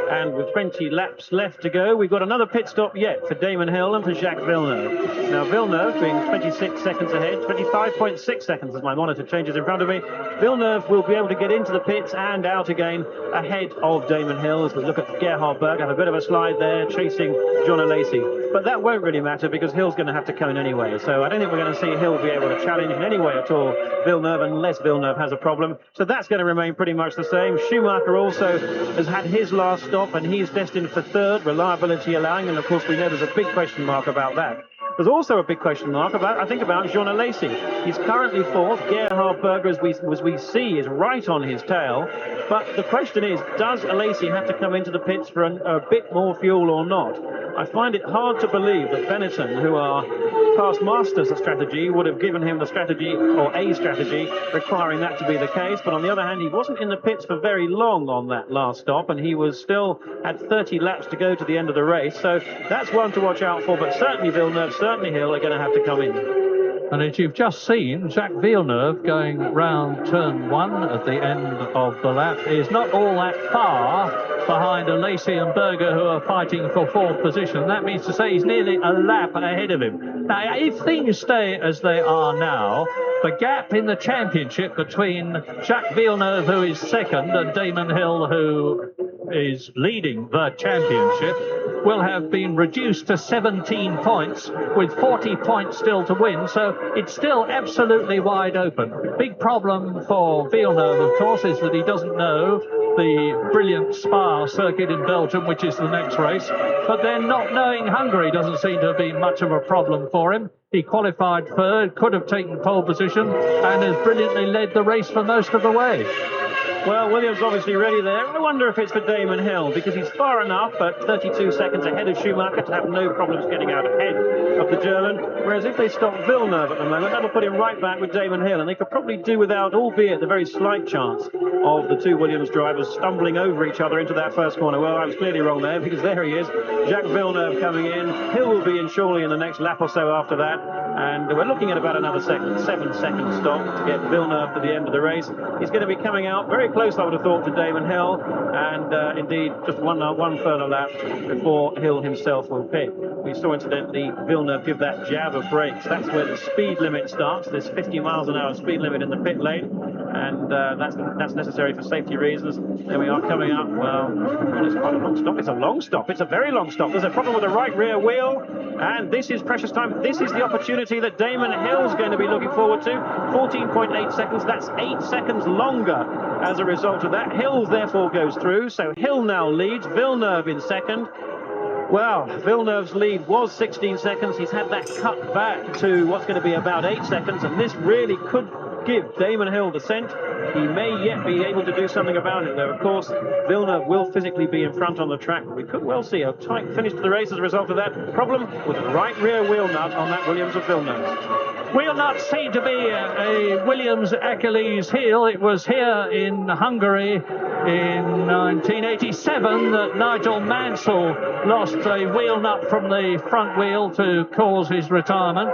And with 20 laps left to go, we've got another pit stop yet for Damon Hill and for Jacques Villeneuve. Now, Villeneuve being 26 seconds ahead, 25.6 seconds as my monitor changes in front of me. Villeneuve will be able to get into the pits and out again ahead of Damon Hill as we look at Gerhard Berger. Have a bit of a slide there, chasing John Lacey. But that won't really matter because Hill's going to have to come in anyway. So I don't think we're going to see Hill be able to challenge in any way at all Villeneuve unless Villeneuve has a problem. So that's going to remain pretty much the same. Schumacher also has had his last stop and he's destined for 3rd, reliability allowing. And of course, we know there's a big question mark about that. There's also a big question mark about Jean Lacey. He's currently 4th. Gerhard Berger, as we see, is right on his tail. But the question is, does Lacey have to come into the pits for a bit more fuel or not? I find it hard to believe that Benetton, who are past masters of strategy, would have given him the strategy, or a strategy, requiring that to be the case. But on the other hand, he wasn't in the pits for very long on that last stop, and he was still had 30 laps to go to the end of the race. So that's one to watch out for. But certainly Villeneuve, certainly Hill are going to have to come in. And as you've just seen, Jacques Villeneuve going round turn 1 at the end of the lap is not all that far behind Lacey and Berger, who are fighting for 4th position. That means to say he's nearly a lap ahead of him. Now, if things stay as they are now, the gap in the championship between Jacques Villeneuve, who is 2nd, and Damon Hill, who is leading the championship, will have been reduced to 17 points with 40 points still to win, so it's still absolutely wide open. Big problem for Villeneuve, of course, is that he doesn't know the brilliant Spa circuit in Belgium, which is the next race, but then not knowing Hungary doesn't seem to have been much of a problem for him. He qualified 3rd, could have taken pole position, and has brilliantly led the race for most of the way. Well, Williams obviously ready there. I wonder if it's for Damon Hill, because he's far enough at 32 seconds ahead of Schumacher to have no problems getting out ahead of the German. Whereas if they stop Villeneuve at the moment, that'll put him right back with Damon Hill. And they could probably do without, albeit the very slight chance of the two Williams drivers stumbling over each other into that first corner. Well, I was clearly wrong there, because there he is. Jacques Villeneuve coming in. Hill will be in surely in the next lap or so after that. And we're looking at about another 7-second stop to get Villeneuve to the end of the race. He's going to be coming out very close, I would have thought, to Damon Hill, and indeed just one further lap before Hill himself will pit. We saw, incidentally, Villeneuve give that jab of brakes. That's where the speed limit starts. There's 50 miles an hour speed limit in the pit lane, and that's necessary for safety reasons. There we are coming up. Well, it's quite a long stop. It's a long stop. It's a very long stop. There's a problem with the right rear wheel, and this is precious time. This is the opportunity that Damon Hill's going to be looking forward to. 14.8 seconds. That's 8 seconds longer as a result of that. Hill therefore goes through, so Hill now leads, Villeneuve in 2nd. Well, Villeneuve's lead was 16 seconds. He's had that cut back to what's going to be about 8 seconds, and this really could give Damon Hill the scent. He may yet be able to do something about it, though. Of course, Villeneuve will physically be in front on the track. We could well see a tight finish to the race as a result of that. Problem with the right rear wheel nut on that Williams of Villeneuve. Wheel nuts seem to be a Williams Achilles heel. It was here in Hungary in 1987 that Nigel Mansell lost a wheel nut from the front wheel to cause his retirement.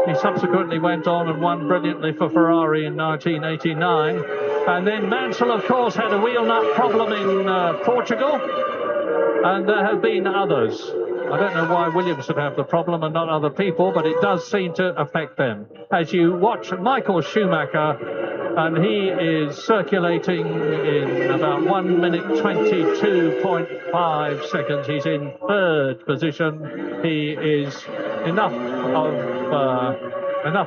He subsequently went on and won brilliantly for Ferrari in 1989. And then Mansell, of course, had a wheel nut problem in Portugal. And there have been others. I don't know why Williams would have the problem and not other people, but it does seem to affect them. As you watch Michael Schumacher, and he is circulating in about 1 minute 22.5 seconds. He's in third position. He is enough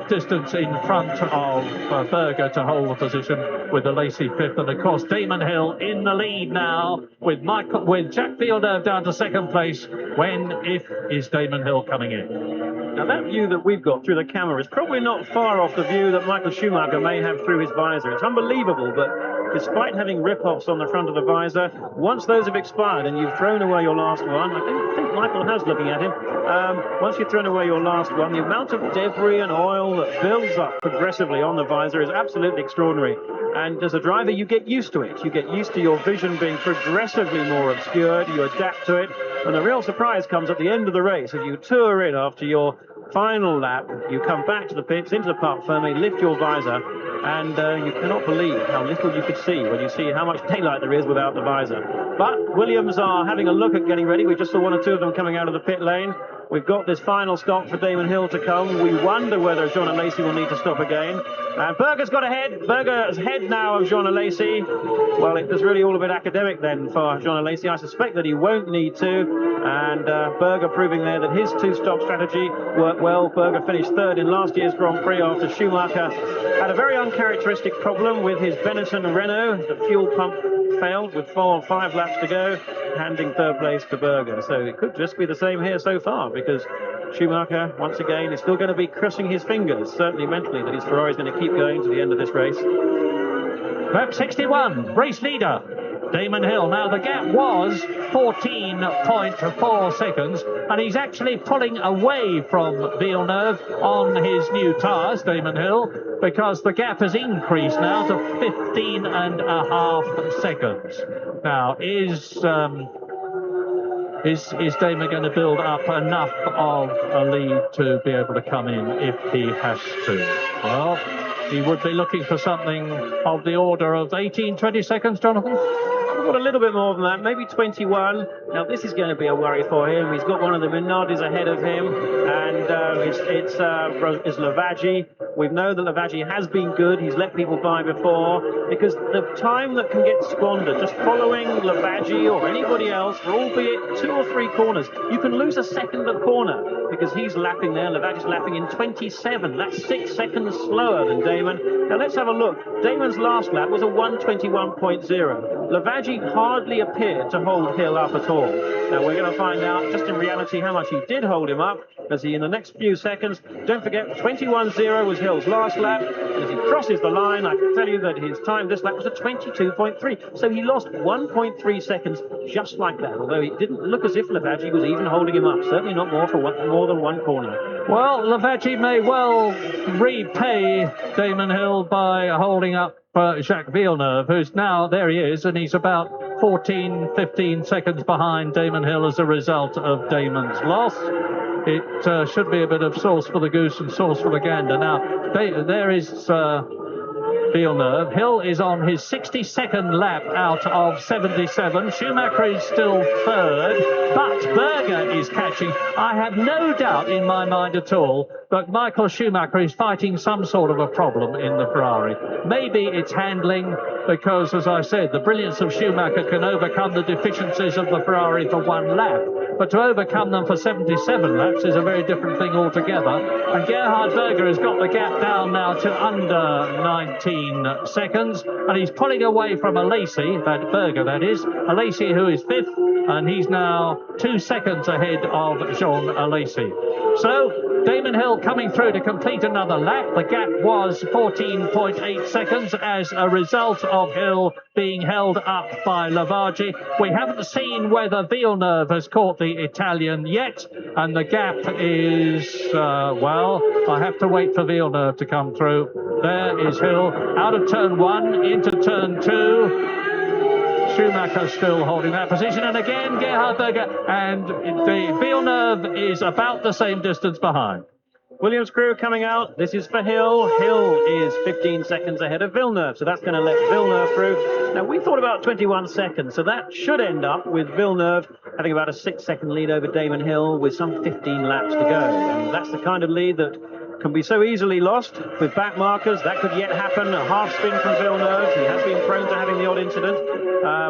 distance in front of Berger to hold the position with the Lacey fifth. And of course, Damon Hill in the lead now with Jack Villeneuve down to second place. If is Damon Hill coming in? Now, that view that we've got through the camera is probably not far off the view that Michael Schumacher may have through his visor. It's unbelievable, but despite having rip-offs on the front of the visor, once those have expired and you've thrown away your last one, I think Michael has looking at him, once you've thrown away your last one, the amount of debris and oil that builds up progressively on the visor is absolutely extraordinary. And as a driver, you get used to it. You get used to your vision being progressively more obscured. You adapt to it. And the real surprise comes at the end of the race. As you tour in after your final lap, you come back to the pits, into the parc fermé, lift your visor, and you cannot believe how little you could see when you see how much daylight there is without the visor. But Williams are having a look at getting ready. We just saw one or two of them coming out of the pit lane. We've got this final stop for Damon Hill to come. We wonder whether Jean Alesi will need to stop again. And Berger's got ahead. Berger's ahead now of Jean Alesi. Well, it was really all a bit academic then for Jean Alesi. I suspect that he won't need to. And Berger proving there that his two-stop strategy worked well. Berger finished third in last year's Grand Prix after Schumacher had a very uncharacteristic problem with his Benetton Renault. The fuel pump failed with 4 or 5 laps to go, handing third place to Berger. So it could just be the same here so far, because Schumacher, once again, is still going to be crossing his fingers, certainly mentally, that his Ferrari is going to keep going to the end of this race. Lap 61, race leader, Damon Hill. Now, the gap was 14.4 seconds, and he's actually pulling away from Villeneuve on his new tyres, Damon Hill, because the gap has increased now to 15.5 seconds. Now, is Damon going to build up enough of a lead to be able to come in if he has to? Well, he would be looking for something of the order of 18-20 seconds, Jonathan? We've got a little bit more than that, maybe 21. Now, this is going to be a worry for him. He's got one of the Minardis ahead of him, and it's Lavaggi. We know that Lavaggi has been good. He's let people by before, because the time that can get squandered just following Lavaggi or anybody else, for albeit 2 or 3 corners, you can lose a second a corner, because he's lapping there. Lavaggi's lapping in 27. That's 6 seconds slower than Damon. Now, let's have a look. Damon's last lap was a 1:21.0. Lavaggi hardly appeared to hold Hill up at all. Now, we're going to find out just in reality how much he did hold him up, as he, in the next few seconds, don't forget, 21.0 was Hill's last lap. And as he crosses the line, I can tell you that his time this lap was a 22.3. So he lost 1.3 seconds just like that, although it didn't look as if Lavaggi was even holding him up. Certainly not more than one corner. Well, Lavaggi may well repay Damon Hill by holding up Jacques Villeneuve, who's now, there he is, and he's about 14-15 seconds behind Damon Hill as a result of Damon's loss. It should be a bit of sauce for the goose and sauce for the gander. Now, there is Villeneuve. Hill is on his 62nd lap out of 77. Schumacher is still third, but Berger is catching. I have no doubt in my mind at all that Michael Schumacher is fighting some sort of a problem in the Ferrari. Maybe it's handling, because, as I said, the brilliance of Schumacher can overcome the deficiencies of the Ferrari for one lap. but to overcome them for 77 laps is a very different thing altogether. And Gerhard Berger has got the gap down now to under 19 seconds, and he's pulling away from Alesi, Berger that is, Alesi who is 5th, and he's now 2 seconds ahead of Jean Alesi. So Damon Hill coming through to complete another lap. The gap was 14.8 seconds as a result of Hill being held up by Lavaggi. We haven't seen whether Villeneuve has caught the Italian yet, and the gap is, well, I have to wait for Villeneuve to come through. There is Hill out of turn 1 into turn 2. Schumacher still holding that position, and again Gerhard Berger, and the Villeneuve is about the same distance behind. Williams crew coming out. This is for Hill. Hill is 15 seconds ahead of Villeneuve, so that's going to let Villeneuve through. Now, we thought about 21 seconds, so that should end up with Villeneuve having about a 6-second lead over Damon Hill with some 15 laps to go. And that's the kind of lead that can be so easily lost with back markers. That could yet happen. A half spin from Villeneuve. He has been prone to having the odd incident,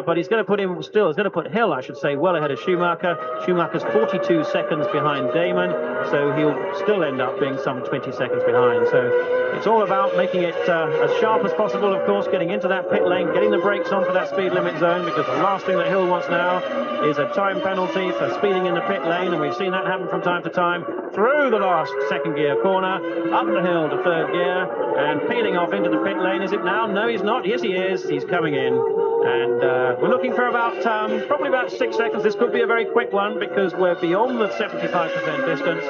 but he's going to put him still. He's going to put Hill, I should say, well ahead of Schumacher. Schumacher's 42 seconds behind Damon, so he'll still end up being some 20 seconds behind. So it's all about making it as sharp as possible, of course, getting into that pit lane, getting the brakes on for that speed limit zone, because the last thing that Hill wants now is a time penalty for speeding in the pit lane, and we've seen that happen from time to time. Through the last second gear corner, up the hill to third gear, and peeling off into the pit lane. Is it now? No, he's not. Yes, he is. He's coming in. And we're looking for about, probably about 6 seconds. This could be a very quick one because we're beyond the 75% distance.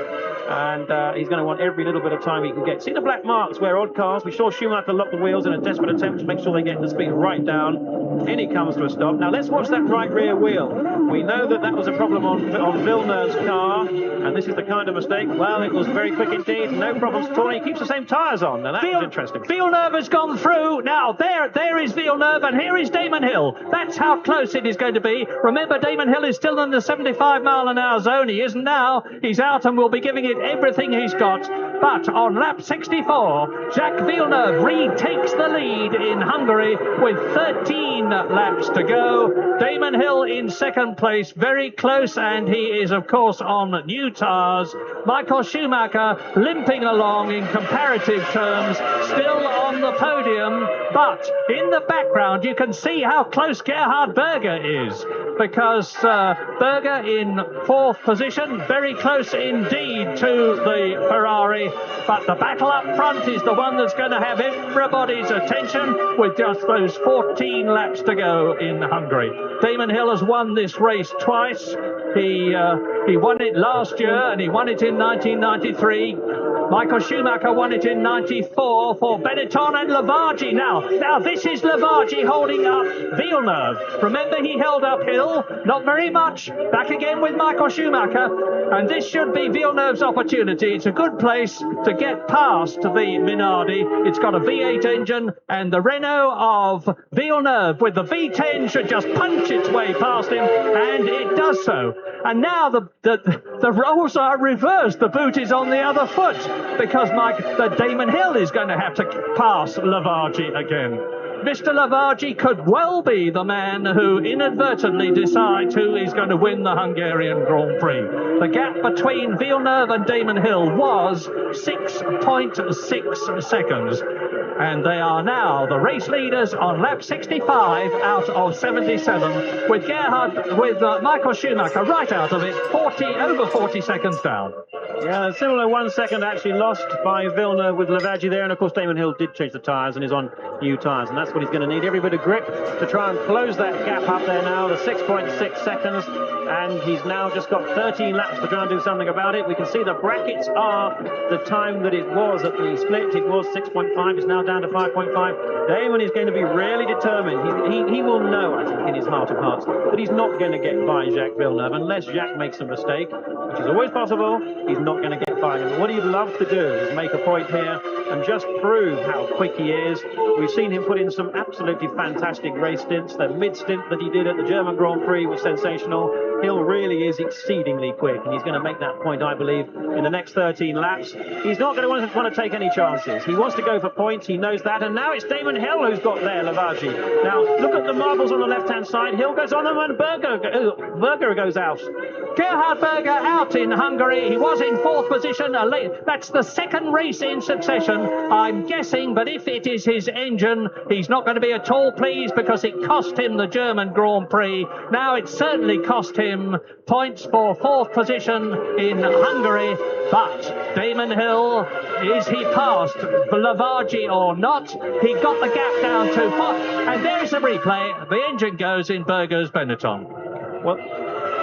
And he's going to want every little bit of time he can get. See the black marks where odd cars, we saw Schumacher lock the wheels in a desperate attempt to make sure they get the speed right down. In he comes to a stop. Now let's watch that right rear wheel. We know that that was a problem on Villeneuve's car, and this is the kind of mistake. Well, it was very quick indeed, no problems at all. He keeps the same tyres on. Now that was interesting. Villeneuve has gone through. Now there is Villeneuve, and here is Damon Hill. That's how close it is going to be. Remember, Damon Hill is still in the 75-mile-an-hour zone. He isn't now. He's out and will be giving it everything he's got. But on lap 64, Jacques Villeneuve retakes the lead in Hungary with 13 laps to go. Damon Hill in second place, very close, and he is, of course, on new tyres. Michael Schumacher limping along in comparative terms, still on the podium. But in the background, you can see how close Gerhard Berger is, because Berger in fourth position, very close indeed to the Ferrari. But the battle up front is the one that's going to have everybody's attention with just those 14 laps to go in Hungary. Damon Hill has won this race twice. He won it last year and he won it in 1993. Michael Schumacher won it in 94 for Benetton and Lavaggi. Now this is Lavaggi holding up Villeneuve. Remember, he held up Hill, not very much. Back again with Michael Schumacher. And this should be Villeneuve's opportunity. It's a good place to get past the Minardi. It's got a V8 engine, and the Renault of Villeneuve with the V10 should just punch its way past him, and it does so. And now the roles are reversed. The boot is on the other foot, because the Damon Hill is going to have to pass Lavaggi again. Mr. Lavaggi could well be the man who inadvertently decides who is going to win the Hungarian Grand Prix. The gap between Villeneuve and Damon Hill was 6.6 seconds. And they are now the race leaders on lap 65 out of 77, with Michael Schumacher right out of it, over 40 seconds down. Yeah, a similar 1 second actually lost by Villeneuve with Lavaggi there, and of course Damon Hill did change the tyres and is on new tyres, and that's what he's going to need, every bit of grip to try and close that gap up there now, the 6.6 seconds, and he's now just got 13 laps to try and do something about it. We can see the brackets are the time that it was at the split. It was 6.5, it's now down to 5.5. Damon is going to be really determined. He will know, I think, in his heart of hearts, that he's not going to get by Jacques Villeneuve unless Jacques makes a mistake, which is always possible. He's not going to get by him. What he'd love to do is make a point here and just prove how quick he is. We've seen him put in some absolutely fantastic race stints. The mid-stint that he did at the German Grand Prix was sensational. Hill really is exceedingly quick, and he's going to make that point, I believe, in the next 13 laps. He's not going to want to take any chances. He wants to go for points, he knows that, and now it's Damon Hill who's got there, Lavaggi. Now, look at the marbles on the left-hand side. Hill goes on them, and Berger goes out. Gerhard Berger out in Hungary. He was in fourth position. That's the second race in succession, I'm guessing, but if it is his engine, he's not going to be at all pleased because it cost him the German Grand Prix. Now it certainly cost him points for fourth position in Hungary, but Damon Hill, is he past Lavaggi or not? He got the gap down to 4, and there's the replay. The engine goes in Berger's Benetton.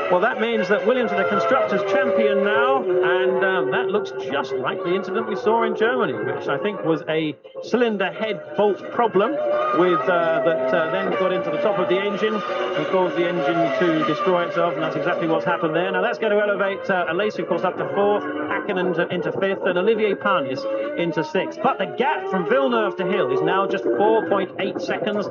Well, that means that Williams are the Constructors' champion now, and that looks just like the incident we saw in Germany, which I think was a cylinder head fault problem that then got into the top of the engine and caused the engine to destroy itself, and that's exactly what's happened there. Now that's going to elevate Alesi, of course, up to fourth, Hakkinen into fifth, and Olivier Panis into sixth. But the gap from Villeneuve to Hill is now just 4.8 seconds.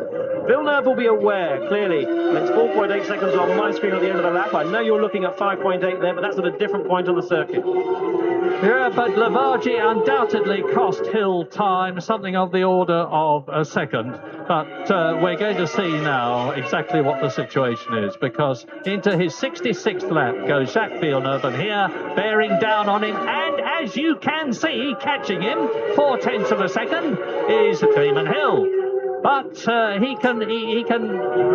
Villeneuve will be aware, clearly, and it's 4.8 seconds on my screen at the end of the lap. I know you're looking at 5.8 there, but that's at a different point on the circuit. Yeah, but Lavaggi undoubtedly cost Hill time, something of the order of a second. But we're going to see now exactly what the situation is, because into his 66th lap goes Jacques Villeneuve, and here, bearing down on him, and as you can see, catching him 0.4 of a second, is Damon Hill. But he can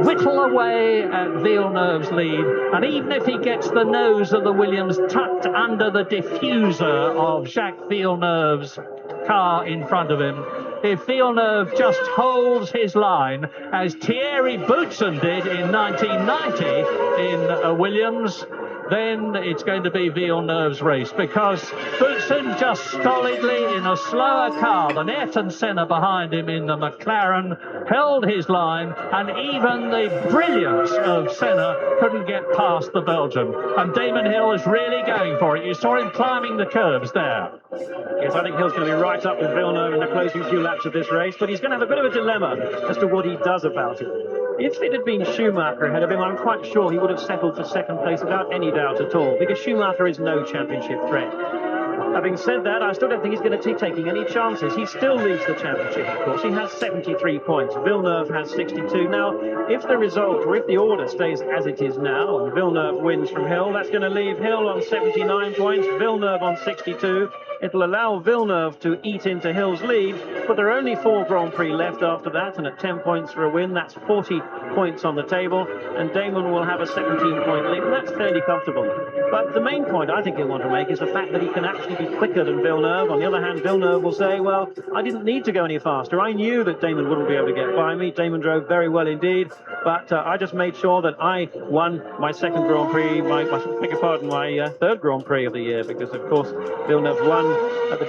whittle away at Villeneuve's lead, and even if he gets the nose of the Williams tucked under the diffuser of Jacques Villeneuve's car in front of him, if Villeneuve just holds his line, as Thierry Boutsen did in 1990 in Williams, then it's going to be Villeneuve's race, because Boutsen just stolidly, in a slower car than Ayrton Senna behind him in the McLaren, held his line, and even the brilliance of Senna couldn't get past the Belgian. And Damon Hill is really going for it. You saw him climbing the curbs there. Yes, I think Hill's going to be right up with Villeneuve in the closing few laps of this race, but he's going to have a bit of a dilemma as to what he does about it. If it had been Schumacher ahead of him, I'm quite sure he would have settled for second place without any doubt at all, because Schumacher is no championship threat. Having said that, I still don't think he's going to be taking any chances. He still leads the championship, of course. He has 73 points. Villeneuve has 62. Now, if the result, or if the order stays as it is now, and Villeneuve wins from Hill, that's going to leave Hill on 79 points, Villeneuve on 62. It'll allow Villeneuve to eat into Hill's lead, but there are only 4 Grand Prix left after that, and at 10 points for a win, that's 40 points on the table, and Damon will have a 17-point lead, and that's fairly comfortable. But the main point I think he'll want to make is the fact that he can actually be quicker than Villeneuve. On the other hand, Villeneuve will say, well, I didn't need to go any faster. I knew that Damon wouldn't be able to get by me. Damon drove very well indeed, but I just made sure that I won my second Grand Prix, my third Grand Prix of the year, because, of course, Villeneuve won at the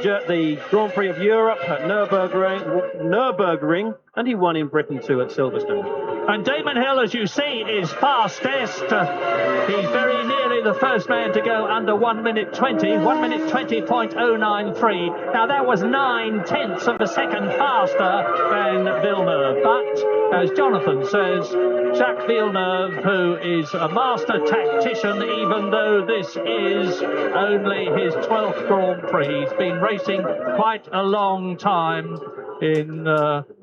Grand Prix of Europe at Nürburgring, and he won in Britain too at Silverstone. And Damon Hill, as you see, is fastest. He's very nearly the first man to go under 1 minute 20, 1 minute 20.093. Now that was 9/10 of a second faster than Villeneuve. But as Jonathan says, Jacques Villeneuve, who is a master tactician, even though this is only his 12th Grand Prix, he's been racing quite a long time in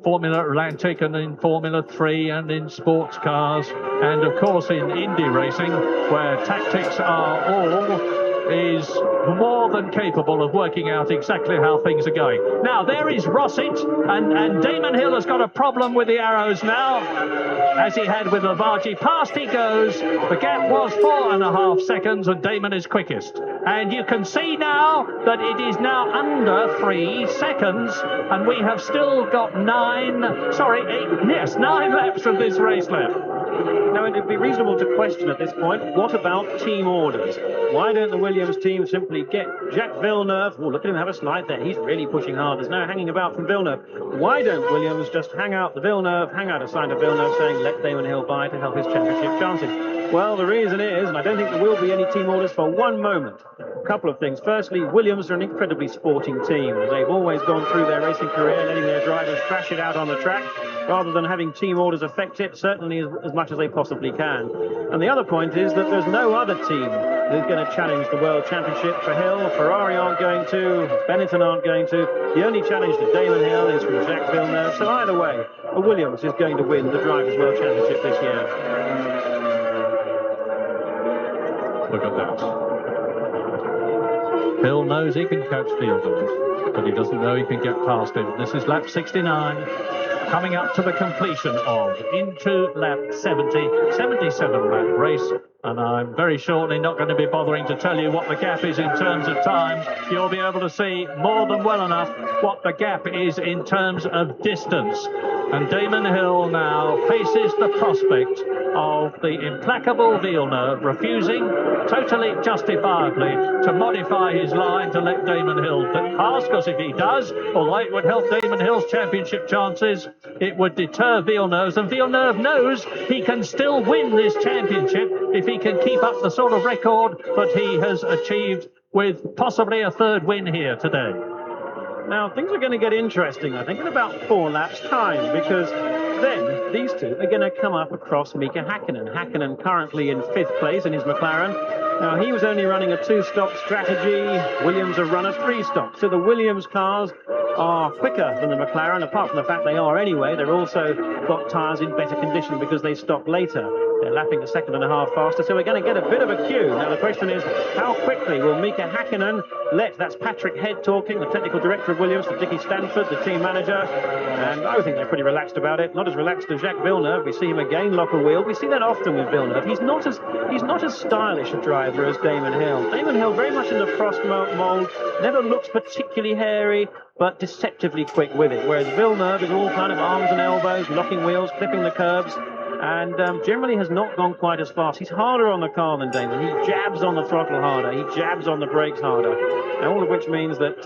Formula Atlantic and in Formula 3 and in sports cars, and of course in Indy racing, where tactics are all, is more than capable of working out exactly how things are going. Now there is Rosset, and Damon Hill has got a problem with the arrows now, as he had with Lavaggi. Past he goes. The gap was 4.5 seconds, and Damon is quickest. And you can see now that it is now under 3 seconds, and we have still got 9 laps of this race left. Now, it would be reasonable to question at this point, what about team orders? Why don't the Williams team simply get Jacques Villeneuve? Oh, look at him have a slide there. He's really pushing hard. There's no hanging about from Villeneuve. Why don't Williams just hang out a sign to Villeneuve saying, let Damon Hill by to help his championship chances? Well, the reason is, and I don't think there will be any team orders for one moment. A couple of things. Firstly, Williams are an incredibly sporting team. They've always gone through their racing career letting their drivers thrash it out on the track. rather than having team orders affect it, certainly as much as they possibly can. And the other point is that there's no other team who's going to challenge the World Championship for Hill. Ferrari aren't going to, Benetton aren't going to. The only challenge to Damon Hill is from Jacques Villeneuve. So either way, a Williams is going to win the Drivers' World Championship this year. Look at that. Hill knows he can catch Fielders, but he doesn't know he can get past him. This is lap 69, coming up to the completion of into lap 77 lap race. And I'm very shortly not going to be bothering to tell you what the gap is in terms of time. You'll be able to see more than well enough what the gap is in terms of distance. And Damon Hill now faces the prospect of the implacable Villeneuve refusing, totally justifiably, to modify his line to let Damon Hill pass, because if he does, although it would help Damon Hill's championship chances, it would deter Villeneuve's, and Villeneuve knows he can still win this championship if he can keep up the sort of record that he has achieved with possibly a third win here today. Now, things are going to get interesting, I think, in about 4 laps' time, because then these two are going to come up across Mika Häkkinen. Häkkinen currently in 5th place in his McLaren. Now, he was only running a 2-stop strategy. Williams have run a 3-stop. So the Williams cars are quicker than the McLaren, apart from the fact they are anyway. They've also got tyres in better condition because they stopped later. They're lapping a second and a half faster, so we're going to get a bit of a queue. Now, the question is, how quickly will Mika Häkkinen that's Patrick Head talking, the technical director of Williams, to Dickie Stanford, the team manager, and I think they're pretty relaxed about it. Not as relaxed as Jacques Villeneuve. We see him again lock a wheel. We see that often with Villeneuve. He's not as stylish a driver as Damon Hill. Damon Hill very much in the Prost mould, never looks particularly hairy, but deceptively quick with it, whereas Villeneuve is all kind of arms and elbows, locking wheels, clipping the curbs, and generally has not gone quite as fast. He's harder on the car than Damon. He jabs on the throttle harder. He jabs on the brakes harder. And all of which means that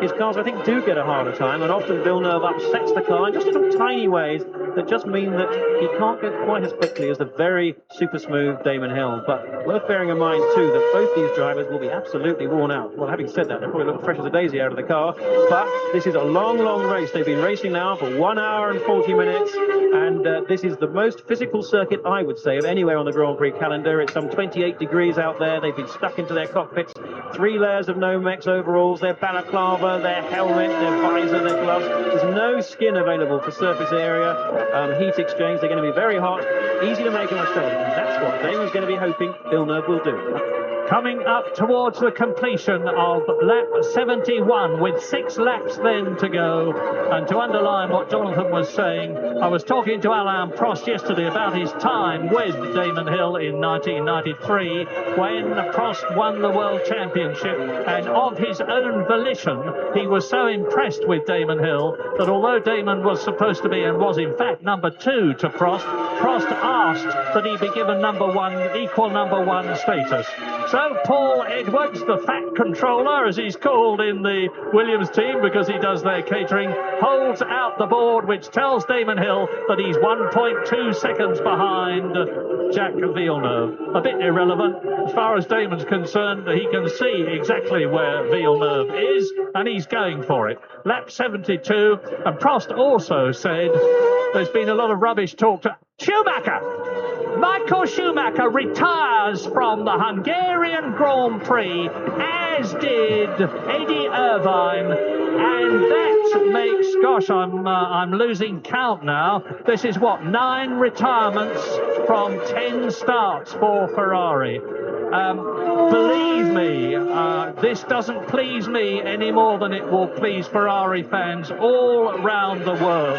his cars, I think, do get a harder time, and often Villeneuve upsets the car in just little tiny ways that just mean that he can't go quite as quickly as the very super smooth Damon Hill. But worth bearing in mind, too, that both these drivers will be absolutely worn out. Well, having said that, they'll probably look fresh as a daisy out of the car. But this is a long, long race. They've been racing now for 1 hour and 40 minutes, and this is the most physical circuit, I would say, of anywhere on the Grand Prix calendar. It's some 28 degrees out there. They've been stuck into their cockpits. 3 layers of Nomex overalls, their balaclava, their helmet, their visor, their gloves. There's no skin available for surface area. Heat exchange. They're going to be very hot, easy to make a mistake, and that's what Damon's going to be hoping Villeneuve will do. Coming up towards the completion of lap 71 with 6 laps then to go. And to underline what Jonathan was saying, I was talking to Alain Prost yesterday about his time with Damon Hill in 1993 when Prost won the World Championship, and of his own volition he was so impressed with Damon Hill that although Damon was supposed to be, and was in fact, number 2 to Prost, Prost asked that he be given equal number 1 status. So Paul Edwards, the fat controller, as he's called in the Williams team because he does their catering, holds out the board which tells Damon Hill that he's 1.2 seconds behind Jacques Villeneuve. A bit irrelevant. As far as Damon's concerned, he can see exactly where Villeneuve is, and he's going for it. Lap 72, and Prost also said there's been a lot of rubbish talk to Schumacher. Michael Schumacher retires from the Hungarian Grand Prix, as did Eddie Irvine, and that makes, gosh, I'm losing count now. This is what, 9 retirements from 10 starts for Ferrari. Believe me, this doesn't please me any more than it will please Ferrari fans all around the world.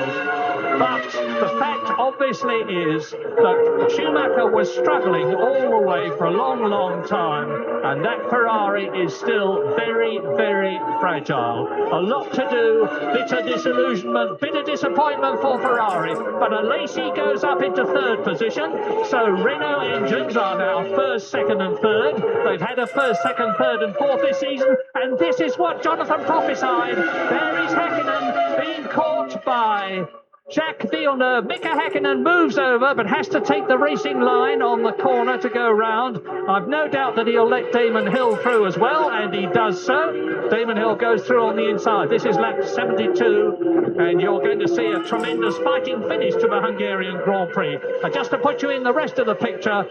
But the fact, obviously, is that Schumacher was struggling all the way for a long, long time, and that Ferrari is still very, very fragile. A lot to do, bitter disillusionment, bitter disappointment for Ferrari, but Alesi goes up into 3rd position, so Renault engines are now 1st, 2nd and 3rd. They've had a 1st, 2nd, 3rd and 4th this season, and this is what Jonathan prophesied. There is Häkkinen being caught by Jacques Villeneuve. Mika Häkkinen moves over, but has to take the racing line on the corner to go round. I've no doubt that he'll let Damon Hill through as well, and he does so. Damon Hill goes through on the inside. This is lap 72, and you're going to see a tremendous fighting finish to the Hungarian Grand Prix. Just to put you in the rest of the picture,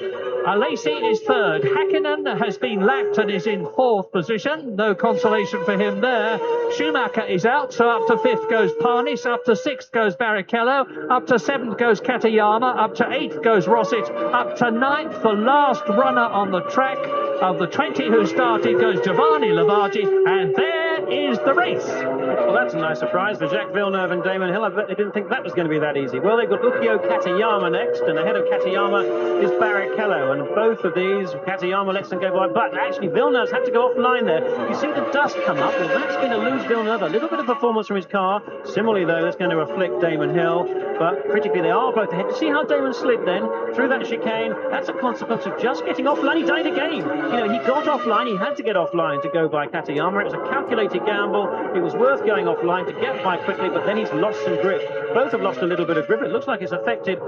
Lacey is third. Häkkinen has been lapped and is in fourth position. No consolation for him there. Schumacher is out, so up to fifth goes Parnis, up to sixth goes Barrichello, up to seventh goes Katayama, up to eighth goes Rosset, up to ninth, the last runner on the track of the 20 who started goes Giovanni Lavaggi, and there is the race. Well, that's a nice surprise for Jacques Villeneuve and Damon Hill. I bet they didn't think that was going to be that easy. Well, they've got Ukio Katayama next, and ahead of Katayama is Barrichello, and both of these, Katayama lets them go by, but actually Villeneuve's had to go offline there. You see the dust come up, well, that's going to lose Villeneuve a little bit of performance from his car. Similarly, though, that's going to afflict Damon Hill, but critically they are both ahead. You see how Damon slid then through that chicane? That's a consequence of just getting offline. He died again. You know, he got offline, he had to get offline to go by Katayama. It was a calculated gamble. It was worth going offline to get by quickly, but then he's lost some grip. Both have lost a little bit of grip. It looks like it's affected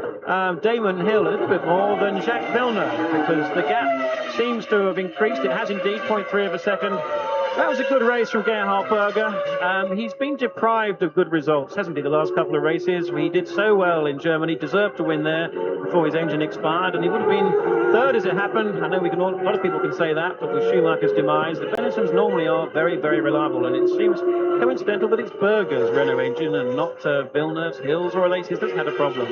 Damon Hill a little bit more than Jacques Villeneuve, because the gap seems to have increased. It has indeed 0.3 of a second. That was a good race from Gerhard Berger. He's been deprived of good results, hasn't he, the last couple of races? He did so well in Germany, deserved to win there before his engine expired, and he would have been third as it happened. I know a lot of people can say that, but with Schumacher's demise, the Benisons normally are very, very reliable, and it seems coincidental that it's Berger's Renault engine and not Villeneuve's, Hill's, or Alesi's that's had a problem.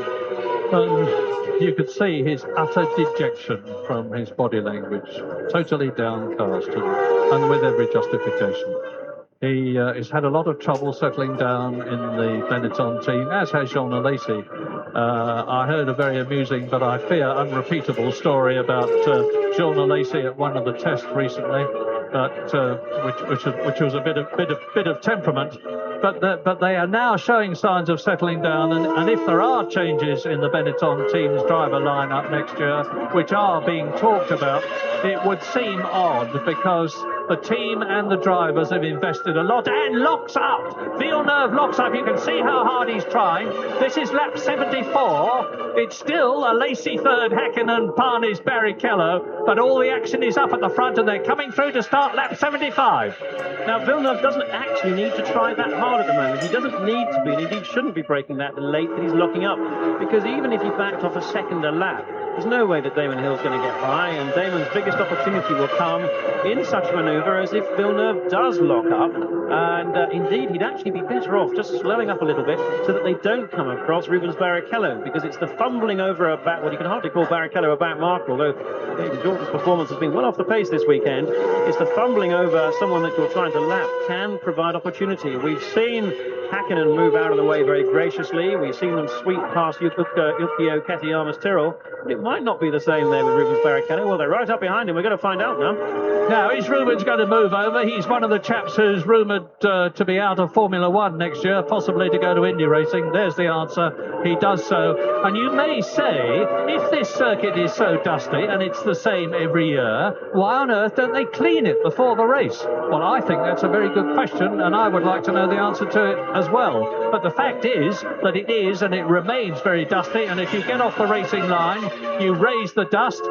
You could see his utter dejection from his body language, totally downcast and with every justification. He has had a lot of trouble settling down in the Benetton team, as has Jean Alesi. I heard a very amusing, but I fear unrepeatable story about Jean Alesi at one of the tests recently, which was a bit of temperament. But they are now showing signs of settling down, and if there are changes in the Benetton team's driver lineup next year, which are being talked about, it would seem odd, because the team and the drivers have invested a lot, and locks up. Villeneuve locks up. You can see how hard he's trying. This is lap 74. It's still Alesi third, Häkkinen, Parnis, Barrichello, but all the action is up at the front, and they're coming through to start lap 75. Now, Villeneuve doesn't actually need to try that hard at the moment. He doesn't need to be, and indeed shouldn't be breaking that late that he's locking up, because even if he backed off a second a lap, there's no way that Damon Hill's going to get by, and Damon's biggest opportunity will come in such a manoeuvre as if Villeneuve does lock up, and indeed he'd actually be better off just slowing up a little bit so that they don't come across Rubens Barrichello, because it's the fumbling over a back, well, you can hardly call Barrichello a back marker, although Jordan's performance has been well off the pace this weekend. It's the fumbling over someone that you're trying to lap can provide opportunity. We've seen Häkkinen move out of the way very graciously. We've seen them sweep past Ukio Katayama's Tyrrell. It might not be the same there with Rubens Barrichello. Well, they're right up behind him. We're going to find out now. Now, is Rubens going to move over? He's one of the chaps who's rumoured to be out of Formula One next year, possibly to go to Indy racing. There's the answer. He does so. And you may say, if this circuit is so dusty and it's the same every year, why on earth don't they clean it before the race? Well, I think that's a very good question, and I would like to know the answer to it as well. But the fact is that it is, and it remains very dusty, and if you get off the racing line, you raise the dust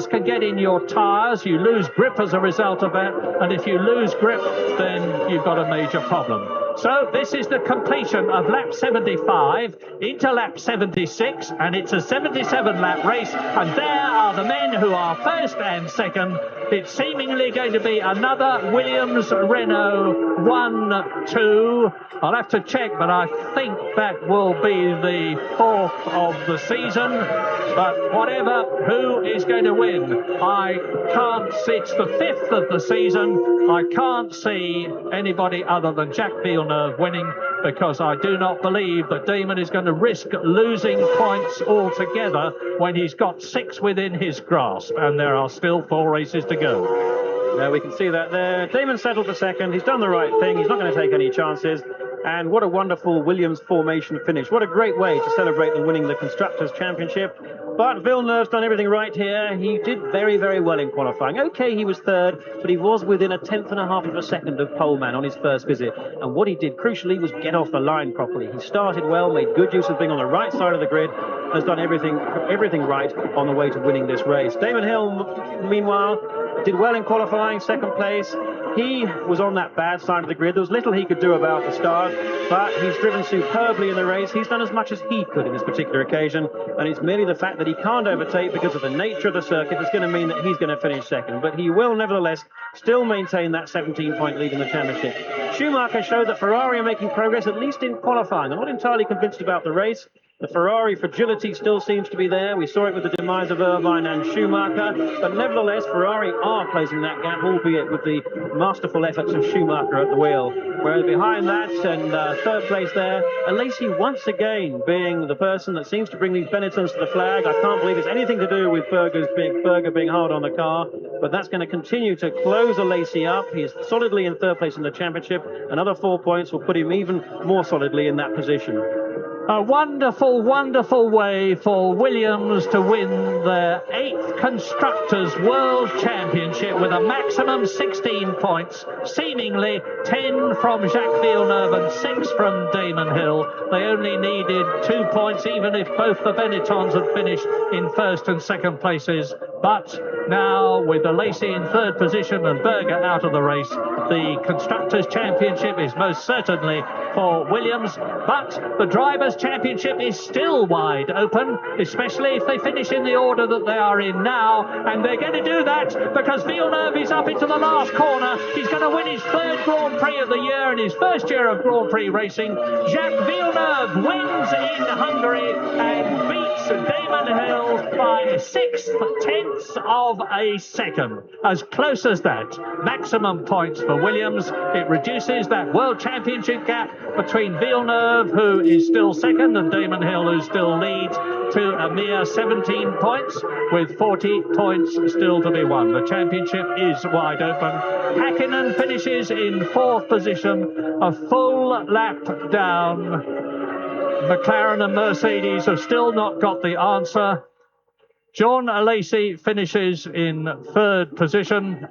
can get in your tyres, you lose grip as a result of that, and if you lose grip, then you've got a major problem. So this is the completion of lap 75 into lap 76, and it's a 77-lap race, and there are the men who are first and second. It's seemingly going to be another Williams-Renault 1-2. I'll have to check, but I think that will be the fourth of the season. But whatever, who is going to win? I can't see. It's the fifth of the season. I can't see anybody other than Jacques Villeneuve winning, because I do not believe that Damon is going to risk losing points altogether when he's got 6 within his grasp, and there are still 4 races to go. Now we can see that there. Damon settled for second. He's done the right thing. He's not going to take any chances. And what a wonderful Williams formation finish. What a great way to celebrate them winning the Constructors' Championship. But Villeneuve's done everything right here. He did very, very well in qualifying. Okay, he was third, but he was within a 1/10.5 of a second of poleman on his first visit. And what he did crucially was get off the line properly. He started well, made good use of being on the right side of the grid, has done everything right on the way to winning this race. Damon Hill, meanwhile, did well in qualifying, second place. He was on that bad side of the grid. There was little he could do about the start, but he's driven superbly in the race. He's done as much as he could in this particular occasion, and it's merely the fact that he can't overtake because of the nature of the circuit that's going to mean that he's going to finish second. But he will nevertheless still maintain that 17-point lead in the championship. Schumacher showed that Ferrari are making progress, at least in qualifying. I'm not entirely convinced about the race. The Ferrari fragility still seems to be there. We saw it with the demise of Irvine and Schumacher, but nevertheless, Ferrari are closing that gap, albeit with the masterful efforts of Schumacher at the wheel. Whereas behind that, and third place there, Alesi once again being the person that seems to bring these Benettons to the flag. I can't believe it's anything to do with Berger being hard on the car, but that's going to continue to close Alesi up. He's solidly in third place in the championship. Another 4 points will put him even more solidly in that position. A wonderful, wonderful way for Williams to win their 8th Constructors' World Championship with a maximum 16 points, seemingly 10 from Jacques Villeneuve and 6 from Damon Hill. They only needed 2 points, even if both the Benettons had finished in first and second places. But now, with Alesi in third position and Berger out of the race, the Constructors' Championship is most certainly for Williams, but the Drivers' Championship is still wide open, especially if they finish in the order that they are in now, and they're going to do that because Villeneuve is up into the last corner. He's going to win his third Grand Prix of the year and his first year of Grand Prix racing. Jacques Villeneuve wins in Hungary and beats Damon Hill by 6/10 of a second. As close as that. Maximum points for Williams. It reduces that World Championship gap between Villeneuve, who is still second, and Damon Hill, who still leads, to a mere 17 points, with 40 points still to be won. The championship is wide open. Häkkinen finishes in fourth position, a full lap down. McLaren and Mercedes have still not got the answer. John Alesi finishes in third position.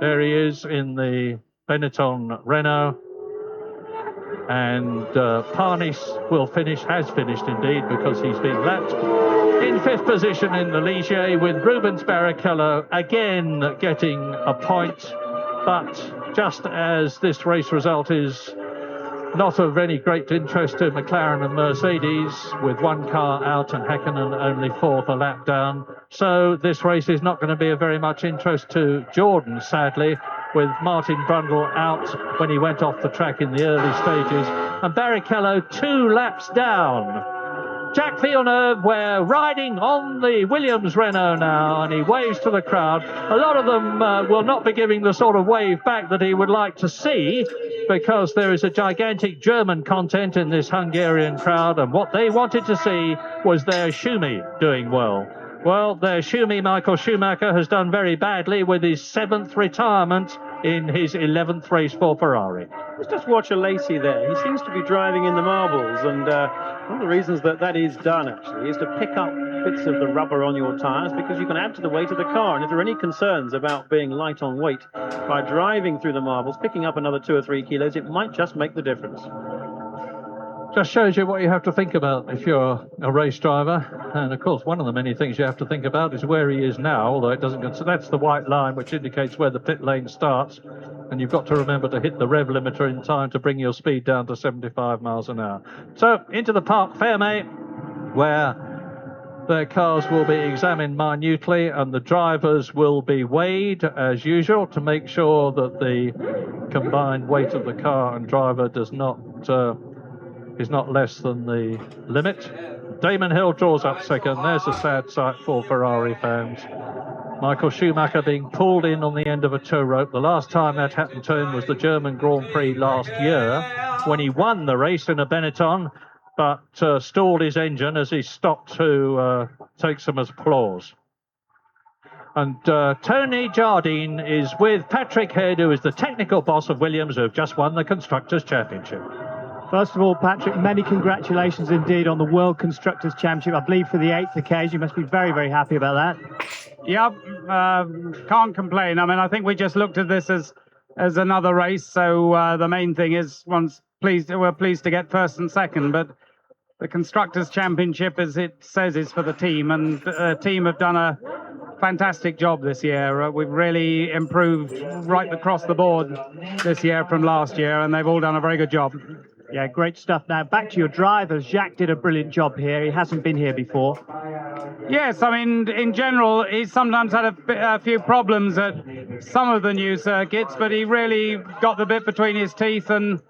There he is in the Benetton Renault. And Parnis has finished indeed, because he's been lapped. In fifth position in the Ligier, with Rubens Barrichello again getting a point. But just as this race result is not of any great interest to McLaren and Mercedes, with one car out and Häkkinen only fourth, a lap down, so this race is not going to be of very much interest to Jordan, sadly, with Martin Brundle out when he went off the track in the early stages, and Barrichello 2 laps down. Jacques Villeneuve, we're riding on the Williams Renault now, and he waves to the crowd. A lot of them will not be giving the sort of wave back that he would like to see, because there is a gigantic German content in this Hungarian crowd, and what they wanted to see was their Schumi doing well. Well, their Schumi, Michael Schumacher, has done very badly with his 7th retirement in his 11th race for Ferrari. Let's just watch Alesi there. He seems to be driving in the marbles, and one of the reasons that is done, actually, is to pick up bits of the rubber on your tyres, because you can add to the weight of the car. And if there are any concerns about being light on weight, by driving through the marbles, picking up another 2 or 3 kilos, it might just make the difference. Just shows you what you have to think about if you're a race driver. And of course, one of the many things you have to think about is where he is now, although it doesn't. So that's the white line, which indicates where the pit lane starts. And you've got to remember to hit the rev limiter in time to bring your speed down to 75 miles an hour. So into the Parc Fermé, where their cars will be examined minutely, and the drivers will be weighed as usual to make sure that the combined weight of the car and driver is not less than the limit. Damon Hill draws up second. There's a sad sight for Ferrari fans. Michael Schumacher being pulled in on the end of a tow rope. The last time that happened to him was the German Grand Prix last year, when he won the race in a Benetton, but stalled his engine as he stopped to take some applause. And Tony Jardine is with Patrick Head, who is the technical boss of Williams, who have just won the Constructors' Championship. First of all, Patrick, many congratulations indeed on the World Constructors' Championship. I believe for the 8th occasion. You must be very, very happy about that. Yep, can't complain. I mean, I think we just looked at this as another race. So the main thing is we're pleased to get first and second. But the Constructors' Championship, as it says, is for the team, and the team have done a fantastic job this year. We've really improved right across the board this year from last year, and they've all done a very good job. Yeah, great stuff. Now, back to your drivers. Jacques did a brilliant job here. He hasn't been here before. Yes, I mean, in general, he's sometimes had a few problems at some of the new circuits, but he really got the bit between his teeth and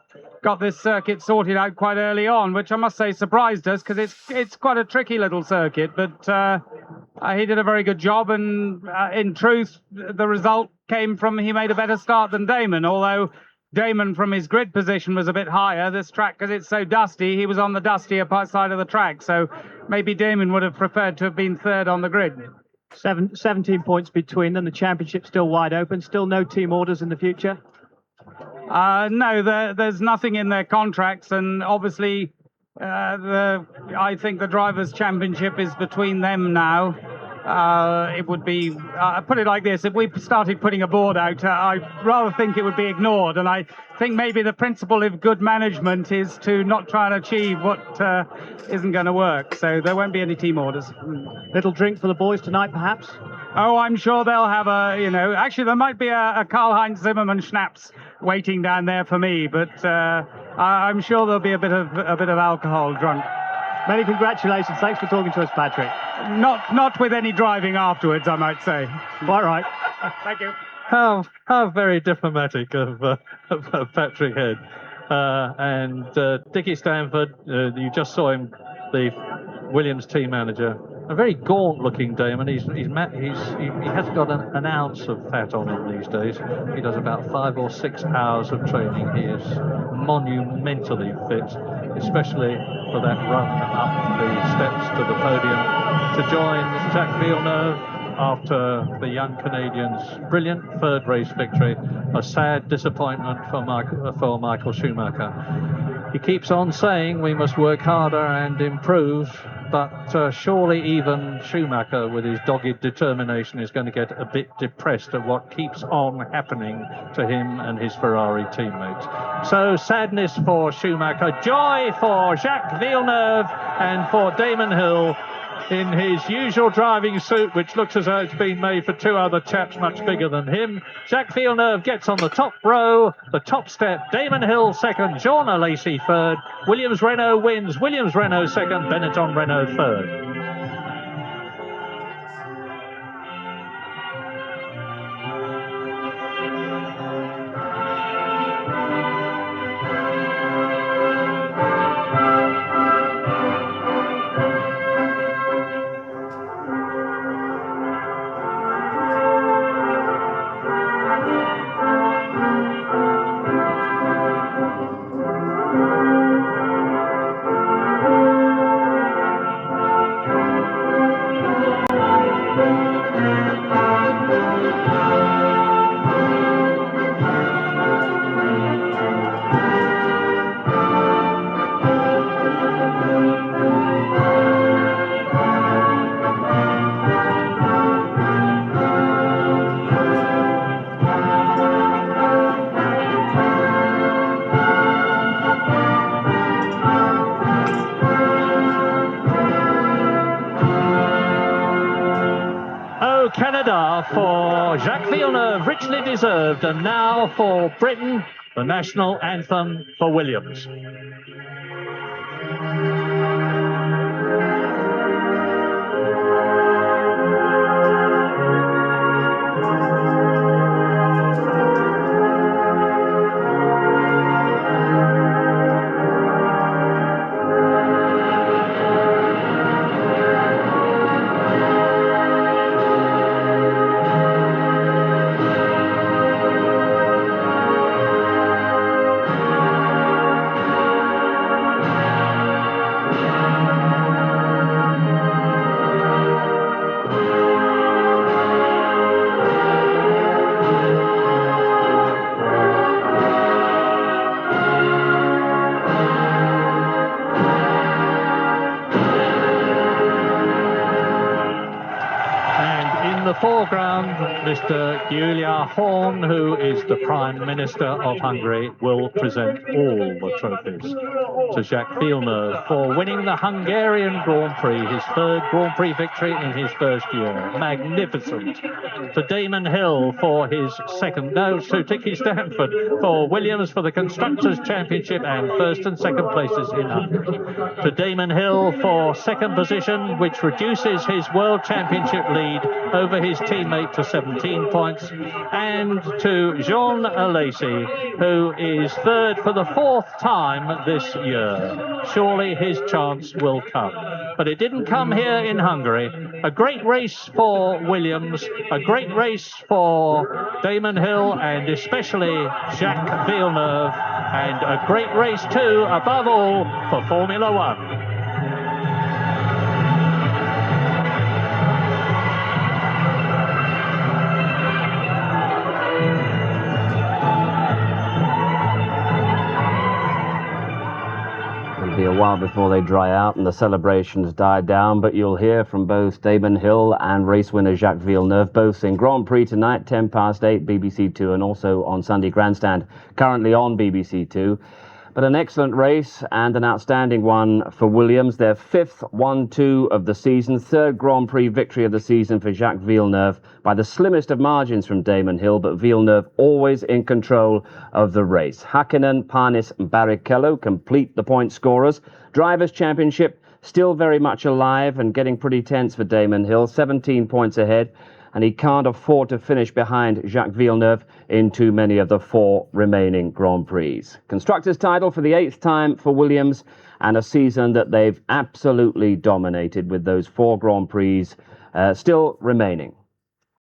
got this circuit sorted out quite early on, which I must say surprised us, because it's quite a tricky little circuit, but he did a very good job, and in truth, the result came from he made a better start than Damon, although Damon, from his grid position, was a bit higher. This track, because it's so dusty, he was on the dustier side of the track, so maybe Damon would have preferred to have been third on the grid. 17 points between them. The championship's still wide open. Still no team orders in the future? No, there's nothing in their contracts, and obviously I think the Drivers' Championship is between them now. It would be, put it like this, if we started putting a board out, I rather think it would be ignored, and I think maybe the principle of good management is to not try and achieve what isn't going to work, so there won't be any team orders. Little drink for the boys tonight, perhaps? Oh, I'm sure they'll have actually there might be a Karl-Heinz Zimmermann schnapps waiting down there for me, but I'm sure there'll be a bit of alcohol drunk. Many congratulations. Thanks for talking to us, Patrick. Not with any driving afterwards, I might say. All right. Thank you. How very diplomatic of Patrick Head. And Dickie Stanford, you just saw him, the Williams team manager. A very gaunt-looking Damon. He hasn't got an ounce of fat on him these days. He does about 5 or 6 hours of training. He is monumentally fit, especially for that run up the steps to the podium to join Jacques Villeneuve after the young Canadian's brilliant third race victory. A sad disappointment for Michael Schumacher. He keeps on saying we must work harder and improve, but surely even Schumacher, with his dogged determination, is going to get a bit depressed at what keeps on happening to him and his Ferrari teammates. So sadness for Schumacher, joy for Jacques Villeneuve and for Damon Hill in his usual driving suit, which looks as though it's been made for 2 other chaps much bigger than him. Jacques Villeneuve gets on the top row, the top step. Damon Hill second, Jean Alesi third. Williams Renault wins. Williams Renault second, Benetton Renault third. Canada for Jacques Villeneuve, richly deserved, and now for Britain, the national anthem for Williams. the foreground, Mr. Gyula Horn, who is the Prime Minister of Hungary, will present all the trophies to Jacques Villeneuve for winning the Hungarian Grand Prix, his third Grand Prix victory in his first year. Magnificent. To Damon Hill for his second, no, to Tiki Stanford for Williams for the Constructors' Championship and first and second places in Hungary. To Damon Hill for second position, which reduces his World Championship lead over his teammate to 17 points, and to Jean Alesi, who is third for the fourth time this year. Surely his chance will come. But it didn't come here in Hungary. A great race for Williams, a great race for Damon Hill, and especially Jacques Villeneuve, and a great race too, above all, for Formula One. Be a while before they dry out and the celebrations die down, but you'll hear from both Damon Hill and race winner Jacques Villeneuve, both in Grand Prix tonight, 8:10 BBC Two, and also on Sunday Grandstand, currently on BBC Two. But an excellent race and an outstanding one for Williams, their fifth 1-2 of the season, third Grand Prix victory of the season for Jacques Villeneuve, by the slimmest of margins from Damon Hill, but Villeneuve always in control of the race. Hakkinen, Parnis and Barrichello complete the point scorers. Drivers' Championship still very much alive and getting pretty tense for Damon Hill, 17 points ahead, and he can't afford to finish behind Jacques Villeneuve in too many of the four remaining Grand Prix. Constructors' title for the 8th time for Williams, and a season that they've absolutely dominated with those 4 Grand Prix still remaining.